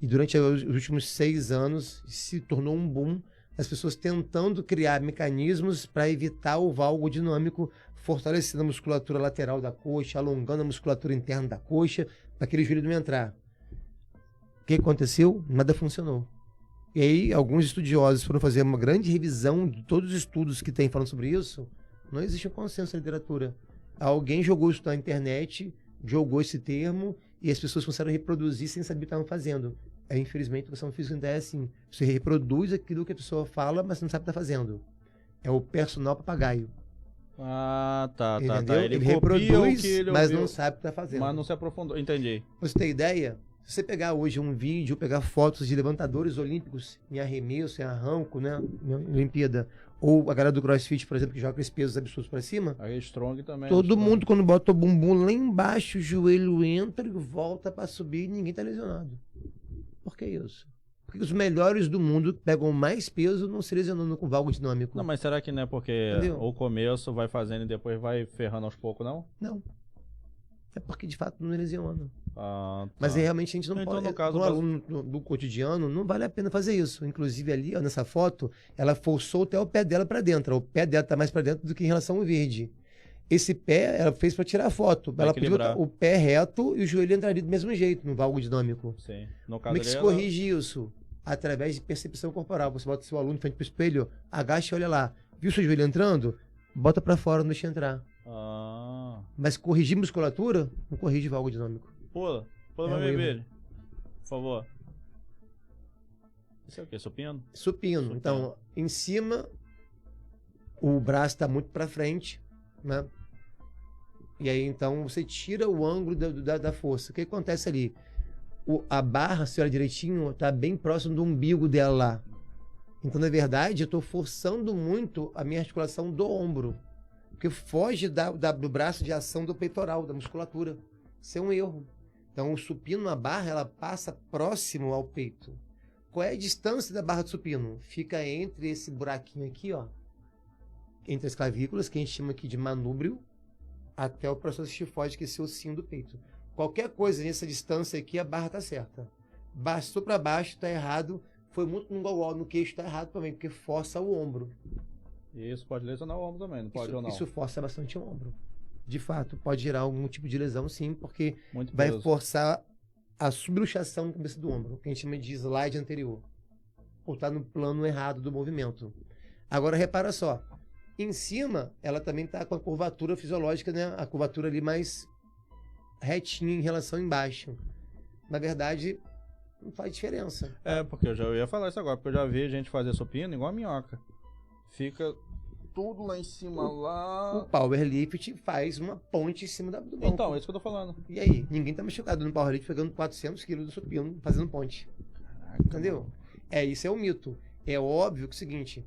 E durante os últimos 6 anos se tornou um boom, as pessoas tentando criar mecanismos para evitar o valgo dinâmico, fortalecendo a musculatura lateral da coxa, alongando a musculatura interna da coxa, para aquele joelho não entrar. O que aconteceu? Nada funcionou. E aí, alguns estudiosos foram fazer uma grande revisão de todos os estudos que tem falando sobre isso. Não existe um consenso na literatura. Alguém jogou isso na internet, jogou esse termo, e as pessoas começaram a reproduzir sem saber o que estavam fazendo. Infelizmente, a educação física ainda é assim. Você reproduz aquilo que a pessoa fala, mas não sabe o que está fazendo. É o personal papagaio. Ah, tá. Ele copia reproduz, o que ele mas ouviu, não sabe o que está fazendo. Mas não se aprofundou. Entendi. Pra você ter ideia, se você pegar hoje um vídeo, pegar fotos de levantadores olímpicos em arremesso, em arranco, né, em Olimpíada, ou a galera do CrossFit, por exemplo, que joga aqueles pesos absurdos para cima, A Strong também. todo Strong. mundo quando bota o bumbum lá embaixo, o joelho entra e volta para subir e ninguém tá lesionado. Por que isso? Porque os melhores do mundo pegam mais peso não se lesionando com valgo dinâmico. Não, mas será que não é porque Entendeu? o começo vai fazendo e depois vai ferrando aos poucos, não? Não. É porque de fato não lesiona. Ah, tá. Mas realmente a gente não Então, pode. no caso, Um aluno do cotidiano, não vale a pena fazer isso. Inclusive ali, ó, nessa foto, ela forçou até o pé dela para dentro. O pé dela tá mais para dentro do que em relação ao verde. Esse pé ela fez para tirar foto. Pra Ela podia equilibrar. botar o pé reto e o joelho entraria do mesmo jeito, no valgo dinâmico. Sim. No caso Como é que se dele, corrige isso? Através de percepção corporal. Você bota seu aluno em frente pro espelho, agacha e olha lá. Viu seu joelho entrando? Bota para fora, não deixa entrar. Ah. Mas corrigir musculatura, não corrige valgo dinâmico. Pula É pra um mim, erro. Billy. Por favor. Isso é o quê? Supino? Supino. Então, em cima, o braço está muito para frente, né? E aí, então, você tira o ângulo da força. O que acontece ali? A barra, se olha direitinho, está bem próximo do umbigo dela lá. Então, na verdade, eu estou forçando muito a minha articulação do ombro. Porque foge do braço de ação do peitoral, da musculatura. Isso é um erro. Então, o supino na barra, ela passa próximo ao peito. Qual é a distância da barra do supino? Fica entre esse buraquinho aqui, ó. Entre as clavículas, que a gente chama aqui de manúbrio, até o processo tifóide, que é esse ossinho do peito. Qualquer coisa nessa distância aqui, a barra tá certa. Bastou para baixo, tá errado. Foi muito no gogó, no queixo, tá errado também, porque força o ombro. E isso pode lesionar o ombro também, não pode ou não? Isso força bastante o ombro. De fato, pode gerar algum tipo de lesão, sim, porque Muito vai peso. forçar a subluxação na cabeça do ombro, que a gente chama de slide anterior. Por estar no plano errado do movimento. Agora, repara só. Em cima, ela também está com a curvatura fisiológica, né? A curvatura ali mais retinha em relação embaixo. Na verdade, não faz diferença. Porque eu já ia falar isso agora, porque eu já vi gente fazer supino igual a minhoca. Fica tudo lá em cima, lá... O powerlift faz uma ponte em cima do banco. Então, é isso que eu tô falando. E aí? Ninguém tá machucado no powerlift pegando 400 quilos do supino, fazendo ponte. Caraca, Entendeu? Isso é um mito. É óbvio que é o seguinte,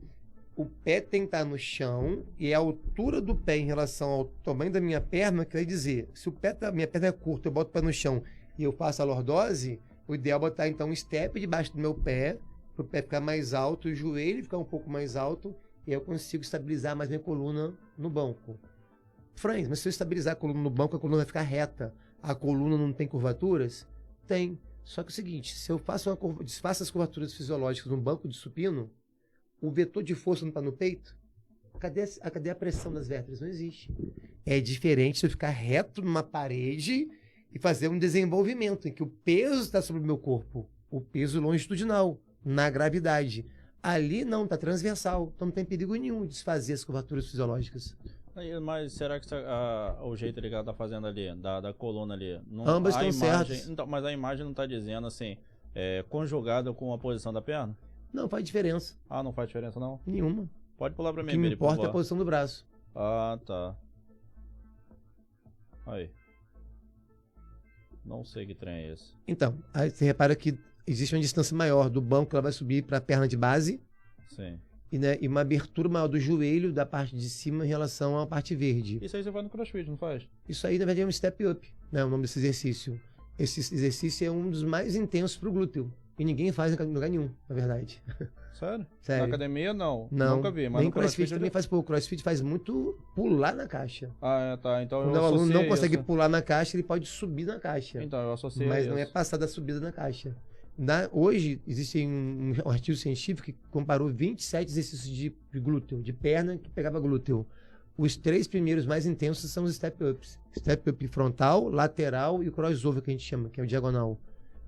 o pé tem que estar no chão e a altura do pé em relação ao tamanho da minha perna, quer dizer, se minha perna é curta, eu boto o pé no chão e eu faço a lordose, o ideal é botar então um step debaixo do meu pé, para o pé ficar mais alto, o joelho ficar um pouco mais alto, e eu consigo estabilizar mais minha coluna no banco. Franz, mas se eu estabilizar a coluna no banco, a coluna vai ficar reta. A coluna não tem curvaturas? Tem. Só que é o seguinte, se eu desfaço as curvaturas fisiológicas no banco de supino, o vetor de força não está no peito? Cadê a pressão das vértebras? Não existe. É diferente se eu ficar reto numa parede e fazer um desenvolvimento em que o peso está sobre o meu corpo. O peso longitudinal, na gravidade. Ali não, está transversal. Então não tem perigo nenhum de desfazer as curvaturas fisiológicas. Mas será que o jeito que ela tá fazendo ali, da coluna ali... Não, Ambas estão certas. Então, mas a imagem não tá dizendo assim, conjugada com a posição da perna? Não faz diferença. Ah, não faz diferença não? Nenhuma. Pode pular pra O mim, que me Billy, por importa é a favor. posição do braço. Ah, tá. Aí. Não sei que trem é esse. Então, aí você repara que existe uma distância maior do banco que ela vai subir para a perna de base Sim. e uma abertura maior do joelho da parte de cima em relação à parte verde. Isso aí você faz no crossfit, não faz? Isso aí, na verdade, é um step up, né? O nome desse exercício. Esse exercício é um dos mais intensos para o glúteo. E ninguém faz em lugar nenhum, na verdade. Sério? Sério. Na academia, não. Não. Nunca vi, mas Nem no crossfit... também faz pouco. CrossFit faz muito pular na caixa. Ah, tá. Então Quando eu o aluno não associei consegue isso. pular na caixa, ele pode subir na caixa. Então, eu associei Mas isso. não é passar da subida na caixa. Hoje, existe um artigo científico que comparou 27 exercícios de glúteo, de perna que pegava glúteo. Os 3 primeiros mais intensos são os step-ups. Step-up frontal, lateral e o crossover, que a gente chama, que é o diagonal.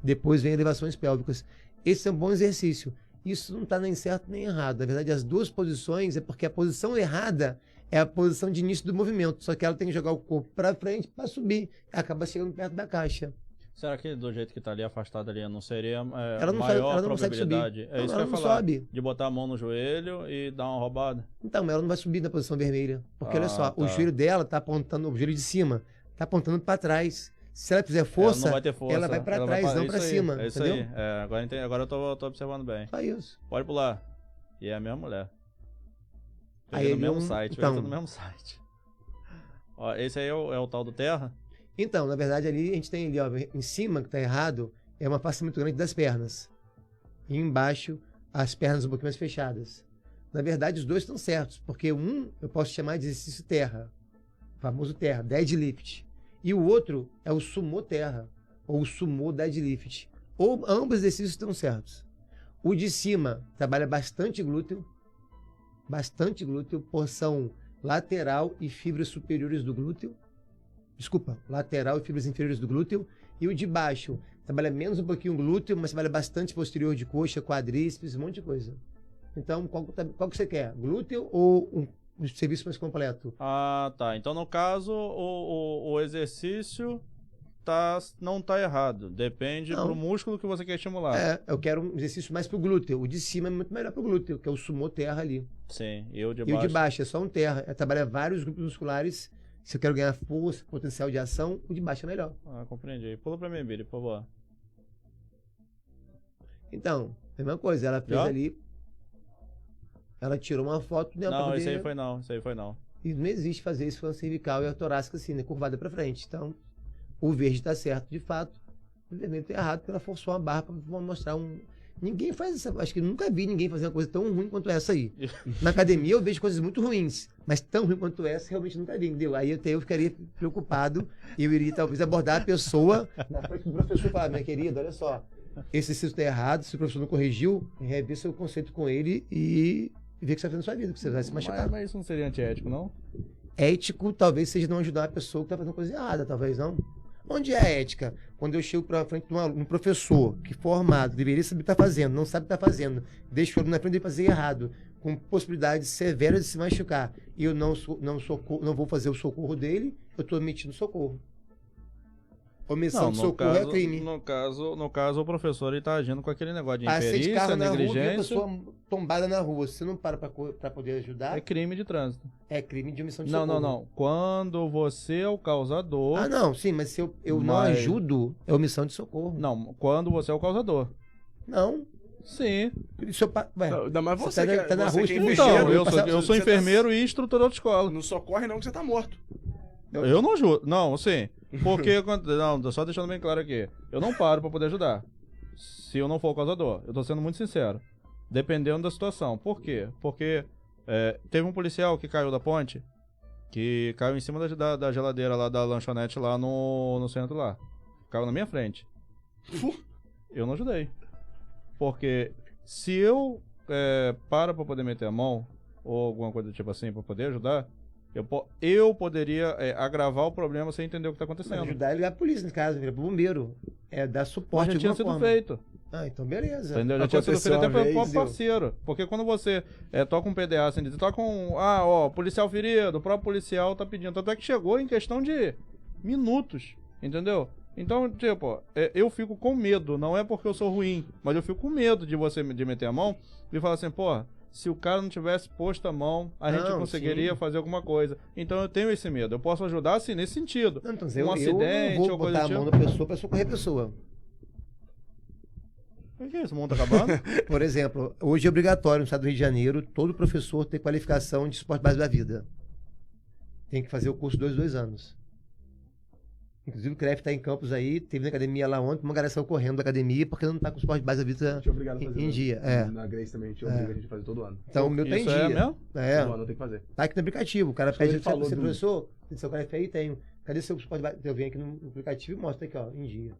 Depois vem elevações pélvicas. Esse é um bom exercício. Isso não está nem certo nem errado. Na verdade, as duas posições é porque a posição errada é a posição de início do movimento. Só que ela tem que jogar o corpo para frente para subir. Acaba chegando perto da caixa. Será que do jeito que tá ali afastada ali não seria Ela não maior ela não consegue probabilidade? subir. É Não, isso que ela eu ia não falar. sobe. De botar a mão no joelho e dar uma roubada. Então, mas ela não vai subir na posição vermelha. Porque olha só, tá. o joelho dela tá apontando, o joelho de cima, tá apontando para trás. Se ela fizer força, Ela não vai ter força. ela vai para Ela trás, vai não isso para aí, cima. É isso Entendeu? aí. Agora eu tô observando bem. Só isso. Pode pular. E é a mesma mulher. Aí Veio ele no mesmo não- site. então- Veio no mesmo site. Ó, esse aí é o tal do terra? Então, na verdade, ali a gente tem ali, ó, em cima, que tá errado, é uma face muito grande das pernas. E embaixo, as pernas um pouquinho mais fechadas. Na verdade, os dois estão certos, porque eu posso chamar de exercício terra, o famoso terra, deadlift. E o outro é o sumo terra, ou sumo deadlift. Ambos os exercícios estão certos. O de cima trabalha bastante glúteo, porção lateral e fibras superiores do glúteo. Desculpa, lateral e fibras inferiores do glúteo. E o de baixo trabalha menos um pouquinho o glúteo, mas trabalha bastante posterior de coxa, quadríceps, um monte de coisa. Então, qual que você quer? Glúteo ou um serviço mais completo? Ah, tá. Então, no caso, o exercício não tá errado. Depende Não. pro músculo que você quer estimular. Eu quero um exercício mais pro glúteo. O de cima é muito melhor pro glúteo, que é o sumo terra ali. Sim. E o de E baixo? o de baixo é só um terra. Trabalha vários grupos musculares. Se eu quero ganhar força, potencial de ação, o de baixo é melhor. Ah, compreendi. Pula pra mim, Billy, por favor. Então, mesma coisa. Ela fez Já? ali. Ela tirou uma foto dela pra Não, poder... isso aí foi não. E não existe fazer isso com a cervical e a torácica assim, né? Curvada pra frente. Então, o verde tá certo de fato, o vermelho tá errado, porque ela forçou uma barra pra mostrar um... Ninguém faz essa... Acho que nunca vi ninguém fazer uma coisa tão ruim quanto essa aí. Na academia eu vejo coisas muito ruins, mas tão ruim quanto essa realmente nunca vi, entendeu? Aí eu ficaria preocupado e eu iria talvez abordar a pessoa na frente do professor e falar, minha querida, olha só, esse exercício tá errado, se o professor não corrigiu, rever seu conceito com ele e ver o que você vai fazer na sua vida, que você vai se machucar. Mas isso não seria antiético, não? Ético talvez seja não ajudar a pessoa que tá fazendo coisa errada, talvez não. Onde é a ética? Quando eu chego pra frente de um professor que formado, deveria saber o que está fazendo, não sabe o que está fazendo, deixa o aluno na frente de fazer errado, com possibilidades severas de se machucar, e eu não vou fazer o socorro dele, eu estou omitindo socorro. Omissão de socorro é crime. No caso, o professor está agindo com aquele negócio de Passei de imperícia, carro na rua, vi a negligência. pessoa tombada na rua, se você não para poder ajudar, É crime de trânsito. é crime de omissão de Não, socorro. não. Quando você é o causador... Ah, não, sim, mas se eu não ajudo, é omissão de socorro. Não, quando você é o causador. Não. Sim. Se eu Ainda mais você tá na rua, que é então, enfermeiro, Eu sou você enfermeiro e instrutor de autoescola. Não socorre não que você tá morto. Eu não ajudo. Não, sim. Porque, não, só deixando bem claro aqui. Eu não paro pra poder ajudar. Se eu não for o causador. Eu tô sendo muito sincero. Dependendo da situação. Por quê? Porque teve um policial que caiu da ponte, que caiu em cima da geladeira lá da lanchonete lá no centro lá. Caiu na minha frente. Eu não ajudei. Porque se eu paro pra poder meter a mão, ou alguma coisa do tipo assim, pra poder ajudar, eu poderia agravar o problema sem entender o que está acontecendo. Ajudar é ligar a polícia, no caso, virar pro bombeiro. É dar suporte já de tinha alguma sido forma. feito. Ah, então beleza. Entendeu? Já tinha sido feito até pelo próprio deu. parceiro. Porque quando você toca um PDA, assim, toca um... policial ferido, o próprio policial tá pedindo. Tanto é que chegou em questão de minutos, entendeu? Então, tipo, eu fico com medo. Não é porque eu sou ruim, mas eu fico com medo de meter a mão e falar assim, pô, se o cara não tivesse posto a mão, a gente conseguiria fazer alguma coisa. Então eu tenho esse medo. Eu posso ajudar, assim, nesse sentido. Não, então, Um acidente eu não ou vou coisa botar a do mão tipo. na pessoa pra socorrer a pessoa. O que é isso? O mundo tá acabando? Por exemplo, hoje é obrigatório no estado do Rio de Janeiro todo professor ter qualificação de suporte base da vida. Tem que fazer o curso 2 anos. Inclusive o CREF tá em campus aí, teve na academia lá ontem, uma galera saiu correndo da academia porque não tá com suporte base da vida Tinha obrigado a fazer em dia. Na Grace também, tinha obrigado a gente fazer todo ano. Então o meu tá em Isso dia. é mesmo? Todo ano tem que fazer. Tá aqui no aplicativo. O cara Quando pede, ele falou você do- professor, seu CRF aí tem. Cadê seu suporte base? Eu venho aqui no aplicativo e mostro aqui, ó, em dia.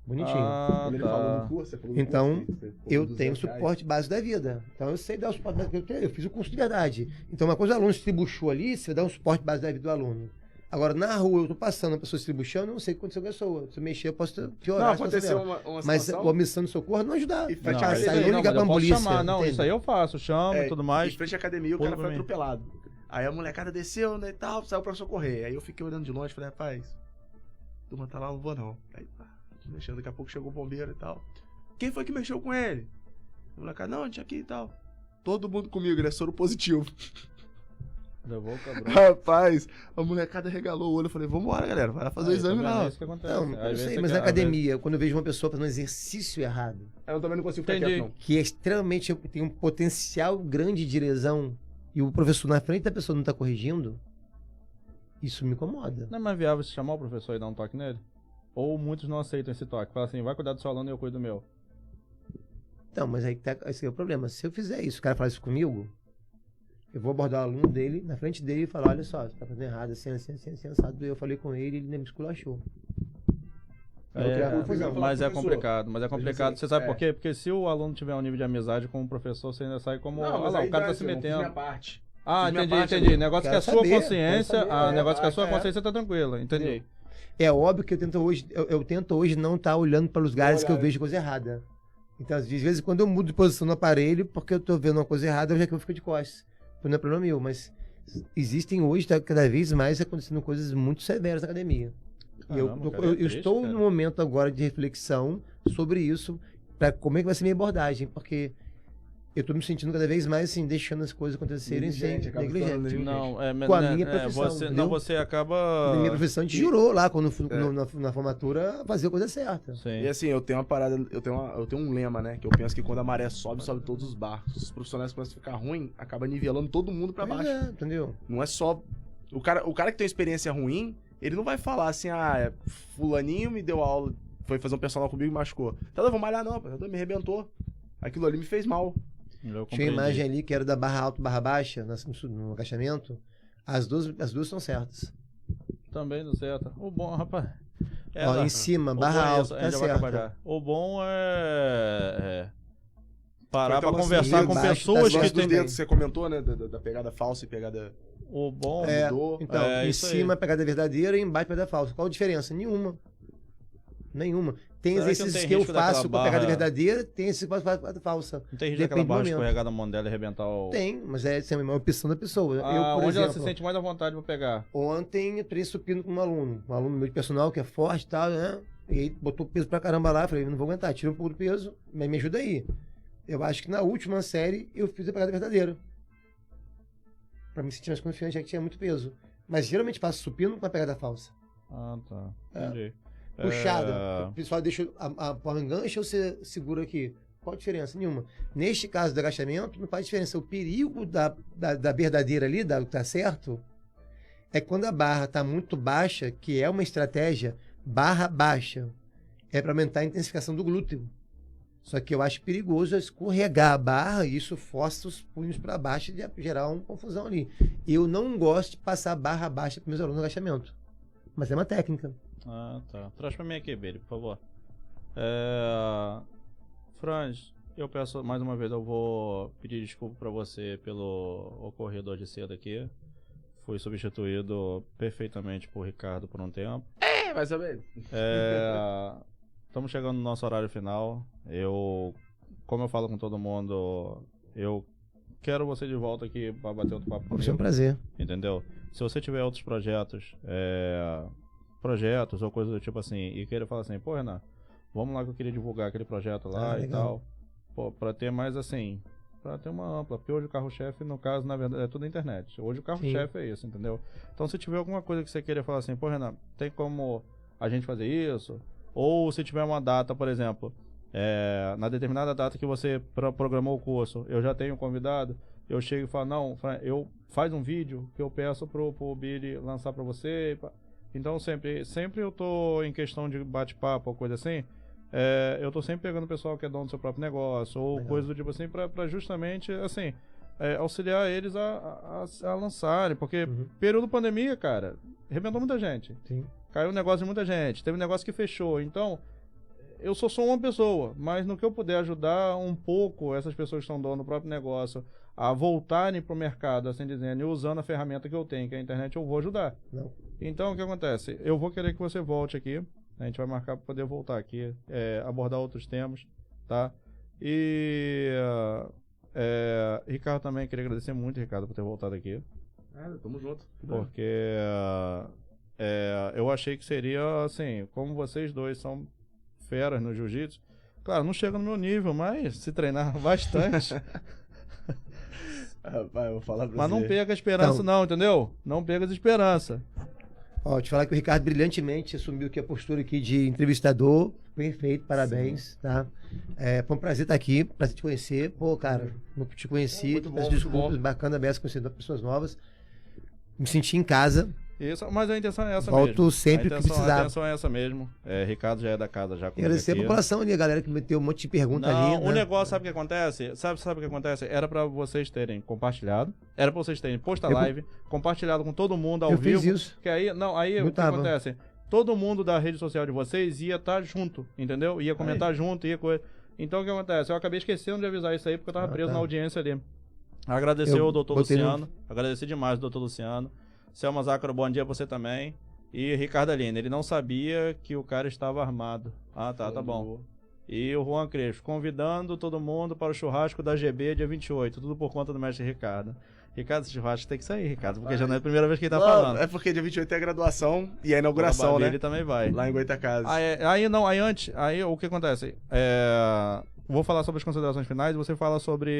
Bonitinho. Quando ele falou do curso, você falou do Então, curso, você falou Eu dos tenho 200 reais. suporte base da vida. Então eu sei dar o suporte base da vida. Eu fiz o curso de verdade. Então uma coisa, o aluno se tribuchou ali, você dá um suporte base da vida do aluno. Agora, na rua, eu tô passando, a pessoa se tribuchando, eu não sei o que aconteceu com a pessoa. Se eu mexer, eu posso piorar Não, a situação aconteceu dela. uma Mas situação... a omissão de socorro não ajudar. E Não, frente à sair academia, ou ligar pra eu posso polícia. chamar. Não, entende? isso aí eu faço, chamo e tudo mais. Em frente à academia, o Tudo cara foi pra mim. atropelado. Aí a molecada desceu, né, e tal, saiu pra socorrer. Aí eu fiquei olhando de longe, falei, rapaz, a turma tá lá, não vou não. Aí, pá, mexendo, daqui a pouco chegou o bombeiro e tal. Quem foi que mexeu com ele? A molecada, não, tinha aqui e tal. Todo mundo comigo, ele é soro positivo. Levou o cabrão. Rapaz, a molecada regalou o olho. Eu falei, vambora, galera, vai lá fazer o exame não. lá. É isso que acontece. Não, Às eu vezes sei, você mas quer- na academia, quando eu vejo uma pessoa fazendo um exercício errado, Eu também não consigo ficar Entendi. quieto, não. que é extremamente tem um potencial grande de lesão, e o professor na frente da pessoa não tá corrigindo, isso me incomoda. Não é mais viável se chamar o professor e dar um toque nele? Ou muitos não aceitam esse toque? Fala assim, vai cuidar do seu aluno e eu cuido do meu. Então, mas aí que tá, esse é o problema. Se eu fizer isso, o cara falar isso comigo, eu vou abordar o aluno dele, na frente dele, e falar, olha só, você tá fazendo errado, assim, assado. Eu falei com ele, ele nem me esculachou. Eu vou criar confusão. Mas é professor. complicado, Você sabe É. por quê? Porque se o aluno tiver um nível de amizade com o professor, você ainda sai como, Não, olha mas lá, aí o cara já, tá se eu fiz metendo. minha parte. Ah, Fiz minha entendi, parte, entendi. eu Negócio que quero a sua saber, consciência, quero saber. negócio que a sua É. consciência tá tranquila, entendi. É óbvio que eu tento hoje não estar olhando para os lugares que eu Olhar. vejo coisa errada. Então, às vezes, quando eu mudo de posição no aparelho, porque eu tô vendo uma coisa errada, eu já que eu fico de costas. Não é problema meu, mas existem hoje, tá cada vez mais acontecendo coisas muito severas na academia. E Caramba, cara, é eu triste, estou cara. no momento agora de reflexão sobre isso, para como é que vai ser minha abordagem, porque eu tô me sentindo cada vez mais assim, deixando as coisas acontecerem sem Negligente, acaba se tornando negligente. negligente. Com a minha profissão, você acaba... Na minha profissão, a gente jurou lá, quando na formatura, fazer a coisa certa. Sim. E assim, eu tenho uma parada, eu tenho um lema, né? Que eu penso que quando a maré sobe, sobe todos os barcos. Se os profissionais começam a ficar ruim, acaba nivelando todo mundo pra Pois baixo. entendeu? Não é só... O cara que tem uma experiência ruim, ele não vai falar assim, fulaninho me deu aula, foi fazer um personal comigo e machucou. Então eu vou malhar não, me arrebentou. Aquilo ali me fez mal. Tinha uma imagem ali que era da barra alta, barra baixa, no agachamento. As duas estão certas. Também não certo. O bom, rapaz... Ó, em cima, barra alta, tá certa. O bom é parar pra Foi conversar com baixo, pessoas tá Os que certo. dos têm... dedos que você comentou, né? Da pegada falsa e pegada... O bom... mudou. Então, em isso aí. cima, pegada verdadeira e embaixo, pegada falsa. Qual a diferença? Nenhuma. Tem Será que exercícios não tem que eu risco daquela faço com a pegada barra- verdadeira, tem esses que eu faço com a pegada falsa. Não tem risco Depende daquela do barra momento. escorregar da mão dela e arrebentar o... Tem, mas é uma opção da pessoa. Eu, por onde exemplo, ela se sente mais à vontade pra pegar? ontem eu treinei supino com um aluno meu de personal que é forte e tal, né? E aí botou peso pra caramba lá, falei, não vou aguentar, tira um pouco do peso, mas me ajuda aí. Eu acho que na última série eu fiz a pegada verdadeira. Pra me sentir mais confiante, já que tinha muito peso. Mas geralmente faço supino com a pegada falsa. Ah, tá. Entendi. Puxada. O pessoal deixa a porra engancha ou você segura aqui? Qual a diferença? Nenhuma. Neste caso do agachamento, não faz diferença. O perigo da verdadeira ali, da que tá certo, é quando a barra tá muito baixa, que é uma estratégia, barra baixa. É para aumentar a intensificação do glúteo. Só que eu acho perigoso escorregar a barra e isso força os punhos para baixo e gerar uma confusão ali. Eu não gosto de passar barra baixa para meus alunos no agachamento. Mas é uma técnica. Ah, tá. Traz pra mim aqui, Billy, por favor. Franz, eu peço mais uma vez, eu vou pedir desculpa pra você pelo ocorrido hoje cedo aqui. Fui substituído perfeitamente por Ricardo por um tempo. Mais ou menos. Estamos chegando no nosso horário final. Como eu falo com todo mundo, eu quero você de volta aqui pra bater outro papo Vai ser um comigo. prazer. Entendeu? Se você tiver outros projetos ou coisas do tipo assim, e queira falar assim, pô, Renan, vamos lá que eu queria divulgar aquele projeto lá e legal. tal. Pô, pra ter mais assim, pra ter uma ampla. Porque hoje o carro-chefe, no caso, na verdade, é tudo na internet. Hoje o carro-chefe é isso, entendeu? Então se tiver alguma coisa que você queira falar assim, pô, Renan, tem como a gente fazer isso? Ou se tiver uma data, por exemplo, na determinada data que você programou o curso, eu já tenho um convidado, eu chego e falo, não, faz um vídeo que eu peço pro Billy lançar pra você. Então sempre eu tô em questão de bate-papo ou coisa assim, eu tô sempre pegando o pessoal que é dono do seu próprio negócio, ou coisa do tipo assim, pra justamente, assim, auxiliar eles a lançarem, porque período de pandemia, cara, arrebentou muita gente. Sim. Caiu o negócio de muita gente, teve um negócio que fechou, então eu sou só uma pessoa, mas no que eu puder ajudar um pouco essas pessoas que estão dono do próprio negócio a voltarem pro mercado, assim dizendo, e usando a ferramenta que eu tenho, que é a internet, eu vou ajudar. Não. Então o que acontece? Eu vou querer que você volte aqui, a gente vai marcar para poder voltar aqui, abordar outros temas, tá? E Ricardo também, queria agradecer muito, Ricardo, por ter voltado aqui. Tamo junto. Porque eu achei que seria assim, como vocês dois são feras no jiu-jitsu, claro, não chega no meu nível, mas se treinar bastante. Rapaz, eu vou falar pra Mas você. não perca a esperança, não, entendeu? Não perca a esperança. Ó, te falar que o Ricardo brilhantemente assumiu aqui a postura aqui de entrevistador. Perfeito, parabéns, tá? Foi um prazer estar aqui, prazer te conhecer. Pô, cara, não te conheci, Muito bom, peço muito desculpas, bom. bacana dessa, conhecendo pessoas novas. Me senti em casa. Isso, mas a intenção é essa Volto mesmo. sempre que precisar. A intenção é essa mesmo. Ricardo já é da casa, já E comigo agradecer a aqui. população ali, a galera que meteu um monte de pergunta Não, ali. o né? negócio, sabe o que acontece? Sabe o que acontece? Era pra vocês terem compartilhado, era pra vocês terem posto a live, compartilhado com todo mundo ao Eu vivo. fiz isso. Que aí, o que tava. acontece? Todo mundo da rede social de vocês ia estar junto, entendeu? Ia comentar junto, ia coisa. Então o que acontece? Eu acabei esquecendo de avisar isso aí porque eu tava preso na audiência ali. Agradecer Eu ao doutor botei no- Luciano, agradecer demais ao doutor Luciano. Selma Zácaro, bom dia pra você também. E Ricardo Aline, ele não sabia que o cara estava armado. Ah, tá bom. E o Juan Crespo, convidando todo mundo para o churrasco da GB dia 28, tudo por conta do mestre Ricardo. Ricardo, esse churrasco tem que sair, Ricardo, porque já não é a primeira vez que ele tá falando. É porque dia 28 é a graduação e a inauguração, né? Ele também vai. Lá em Goitacazes. Aí o que acontece? vou falar sobre as considerações finais e você fala sobre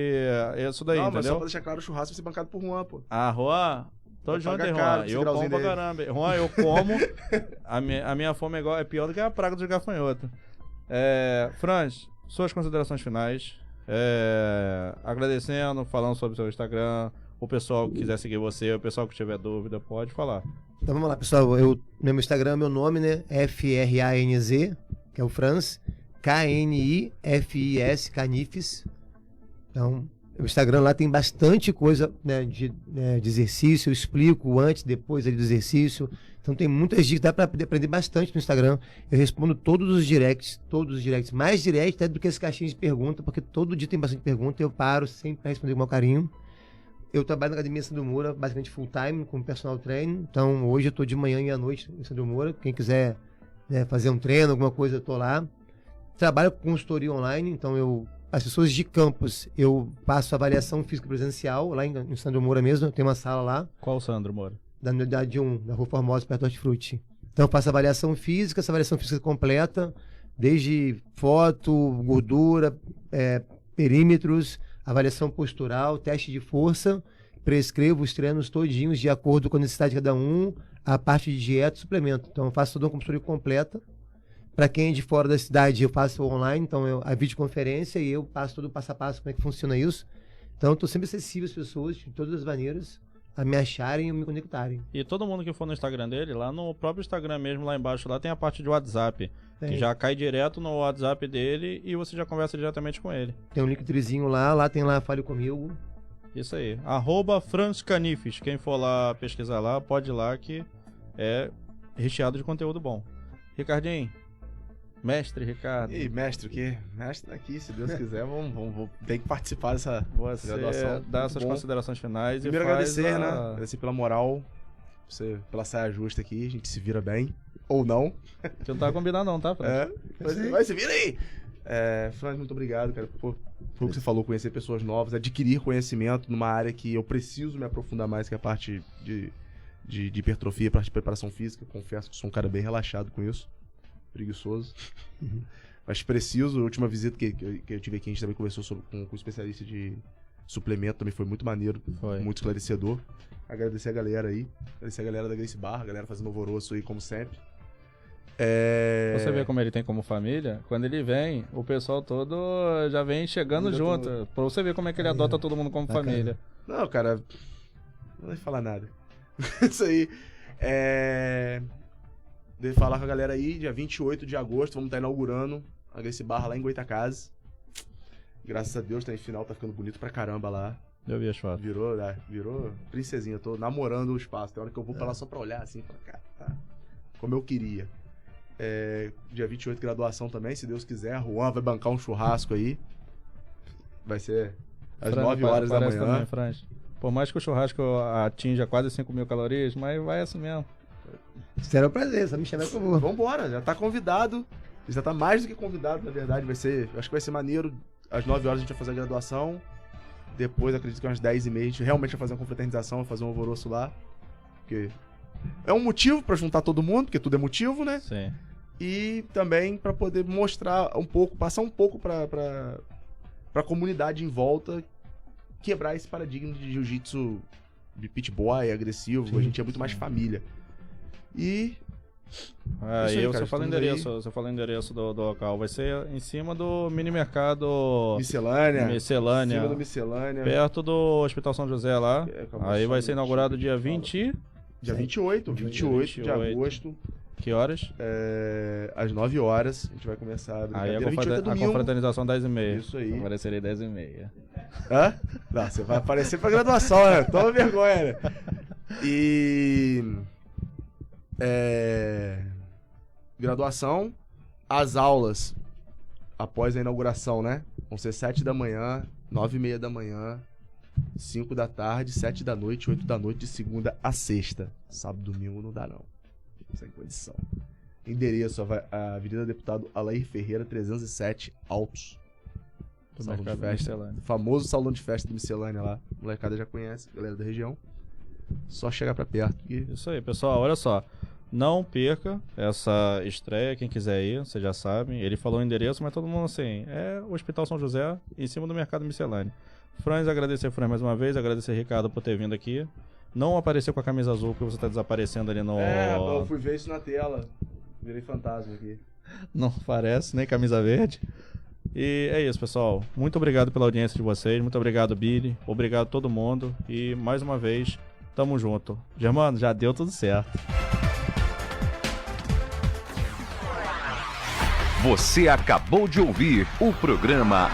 isso daí, Não, entendeu? mas só pra deixar claro, o churrasco vai ser bancado por Juan, pô. Ah, Juan, tô Vai junto, pagar hein, caro Juan. esse Eu como grauzinho pra dele. caramba. Juan, eu como. A minha fome é pior do que a praga dos gafanhotos. Franz, suas considerações finais. Agradecendo, falando sobre o seu Instagram. O pessoal que quiser seguir você, o pessoal que tiver dúvida, pode falar. Então vamos lá, pessoal. Meu Instagram, meu nome, né? FRANZ, que é o Franz. KNIFIS, Canifes. Então, o Instagram lá tem bastante coisa, né, de exercício. Eu explico antes, depois ali do exercício. Então tem muitas dicas, dá para aprender bastante no Instagram. Eu respondo todos os directs, mais direct até do que as caixinhas de pergunta, porque todo dia tem bastante pergunta. Eu paro sempre para responder com o maior carinho. Eu trabalho na Academia Sandro Moura, basicamente full time, como personal trainer. Então hoje eu estou de manhã e à noite em Sandro Moura. Quem quiser, né, fazer um treino, alguma coisa, eu estou lá. Trabalho com consultoria online, então as pessoas de campus, eu passo avaliação física presencial lá em Sandro Moura mesmo, tem uma sala lá. Qual Sandro Moura? Da unidade 1, da Rua Formosa, perto do Hortifruti. Então eu faço avaliação física, essa avaliação física completa, desde foto, gordura, perímetros, avaliação postural, teste de força, prescrevo os treinos todinhos de acordo com a necessidade de cada um, a parte de dieta e suplemento. Então eu faço toda uma consultoria completa. Para quem é de fora da cidade, eu faço online, então a videoconferência e eu passo todo o passo a passo como é que funciona isso. Então eu estou sempre acessível às pessoas, de todas as maneiras, a me acharem e me conectarem. E todo mundo que for no Instagram dele, lá no próprio Instagram mesmo, lá embaixo, lá tem a parte de WhatsApp, que já cai direto no WhatsApp dele e você já conversa diretamente com ele. Tem um linktrizinho lá tem lá Fale Comigo. Isso aí, @FranzCanifes. Quem for lá pesquisar lá, pode ir lá que é recheado de conteúdo bom. Ricardinho, mestre Ricardo. E mestre, o quê? Mestre tá aqui, se Deus quiser, vamos ter que participar dessa Você graduação. dá Muito suas bom. considerações finais Primeiro e faz agradecer, né? Agradecer pela moral, você, pela saia justa aqui, a gente se vira bem. Ou não. Você não tá combinado não, tá, Franz? Vai se vira aí! Franz, muito obrigado, cara, por o que você falou, conhecer pessoas novas, adquirir conhecimento numa área que eu preciso me aprofundar mais, que é a parte de hipertrofia, parte de preparação física. Confesso que sou um cara bem relaxado com isso. Preguiçoso. Mas preciso. A última visita que eu tive aqui, a gente também conversou com um especialista de suplemento, também foi muito maneiro, muito esclarecedor. Agradecer a galera aí, agradecer a galera da Gracie Barra, a galera fazendo alvoroço aí, como sempre. Você vê como ele tem como família, quando ele vem, o pessoal todo já vem chegando junto, pra você ver como é que ele adota todo mundo como família. Não, cara, não vou falar nada. Isso aí. Devo falar com a galera aí, dia 28 de agosto, vamos estar inaugurando a Gracie Barra lá em Goitacazes. Graças a Deus, tá em final, tá ficando bonito pra caramba lá. Eu vi as fotos. Virou princesinha, tô namorando o espaço. Tem hora que eu vou pra lá só pra olhar assim, pra cá, tá? Como eu queria. Dia 28, graduação também, se Deus quiser. Juan vai bancar um churrasco aí. Vai ser às 9 horas da manhã. Também, Franz. Por mais que o churrasco atinja quase 5.000 calorias, mas vai assim mesmo. Será um prazer, só me chamar que eu vou. Vambora, já tá convidado. Já tá mais do que convidado, na verdade. Acho que vai ser maneiro. Às 9 horas a gente vai fazer a graduação. Depois, acredito que às 10h30 a gente realmente vai fazer uma confraternização, vai fazer um alvoroço lá. Porque é um motivo pra juntar todo mundo, porque tudo é motivo, né? Sim. E também pra poder mostrar um pouco, passar um pouco pra comunidade em volta, quebrar esse paradigma de jiu-jitsu de pit boy, agressivo. Sim, a gente é muito mais família. E aí, você fala o endereço do local. Vai ser em cima do mini mercado Miscelânea. Em cima do Miscelânea. Perto do Hospital São José lá. Aí vai ser inaugurado dia 20. Dia 28 de agosto. Que horas? Às 9 horas. A gente vai começar a aí a confraternização 10h30. Isso aí. Eu aparecerei 10h30. Hã? Não, você vai aparecer pra graduação, né? Toma vergonha, né? E graduação, as aulas após a inauguração, né? Vão ser 7 da manhã, 9h30 da manhã, 5 da tarde, 7 da noite, 8 da noite, de segunda a sexta. Sábado, domingo não dá não. Sem condição. Endereço, a Avenida Deputado Alair Ferreira, 307, Altos. Salão de festa. Famoso salão de festa do Miscelânea lá. A molecada já conhece, galera da região. Só chegar pra perto. Isso aí, pessoal, olha só. Não perca essa estreia, quem quiser ir, vocês já sabem. Ele falou o endereço, mas todo mundo assim, é o Hospital São José, em cima do Mercado Miscelâneo. Franz, agradecer Franz mais uma vez, agradecer Ricardo por ter vindo aqui. Não apareceu com a camisa azul, porque você tá desaparecendo ali no... eu fui ver isso na tela. Virei fantasma aqui. Não aparece, nem camisa verde. E é isso, pessoal. Muito obrigado pela audiência de vocês. Muito obrigado, Billy. Obrigado a todo mundo. E mais uma vez, tamo junto. Germano, já deu tudo certo. Você acabou de ouvir o programa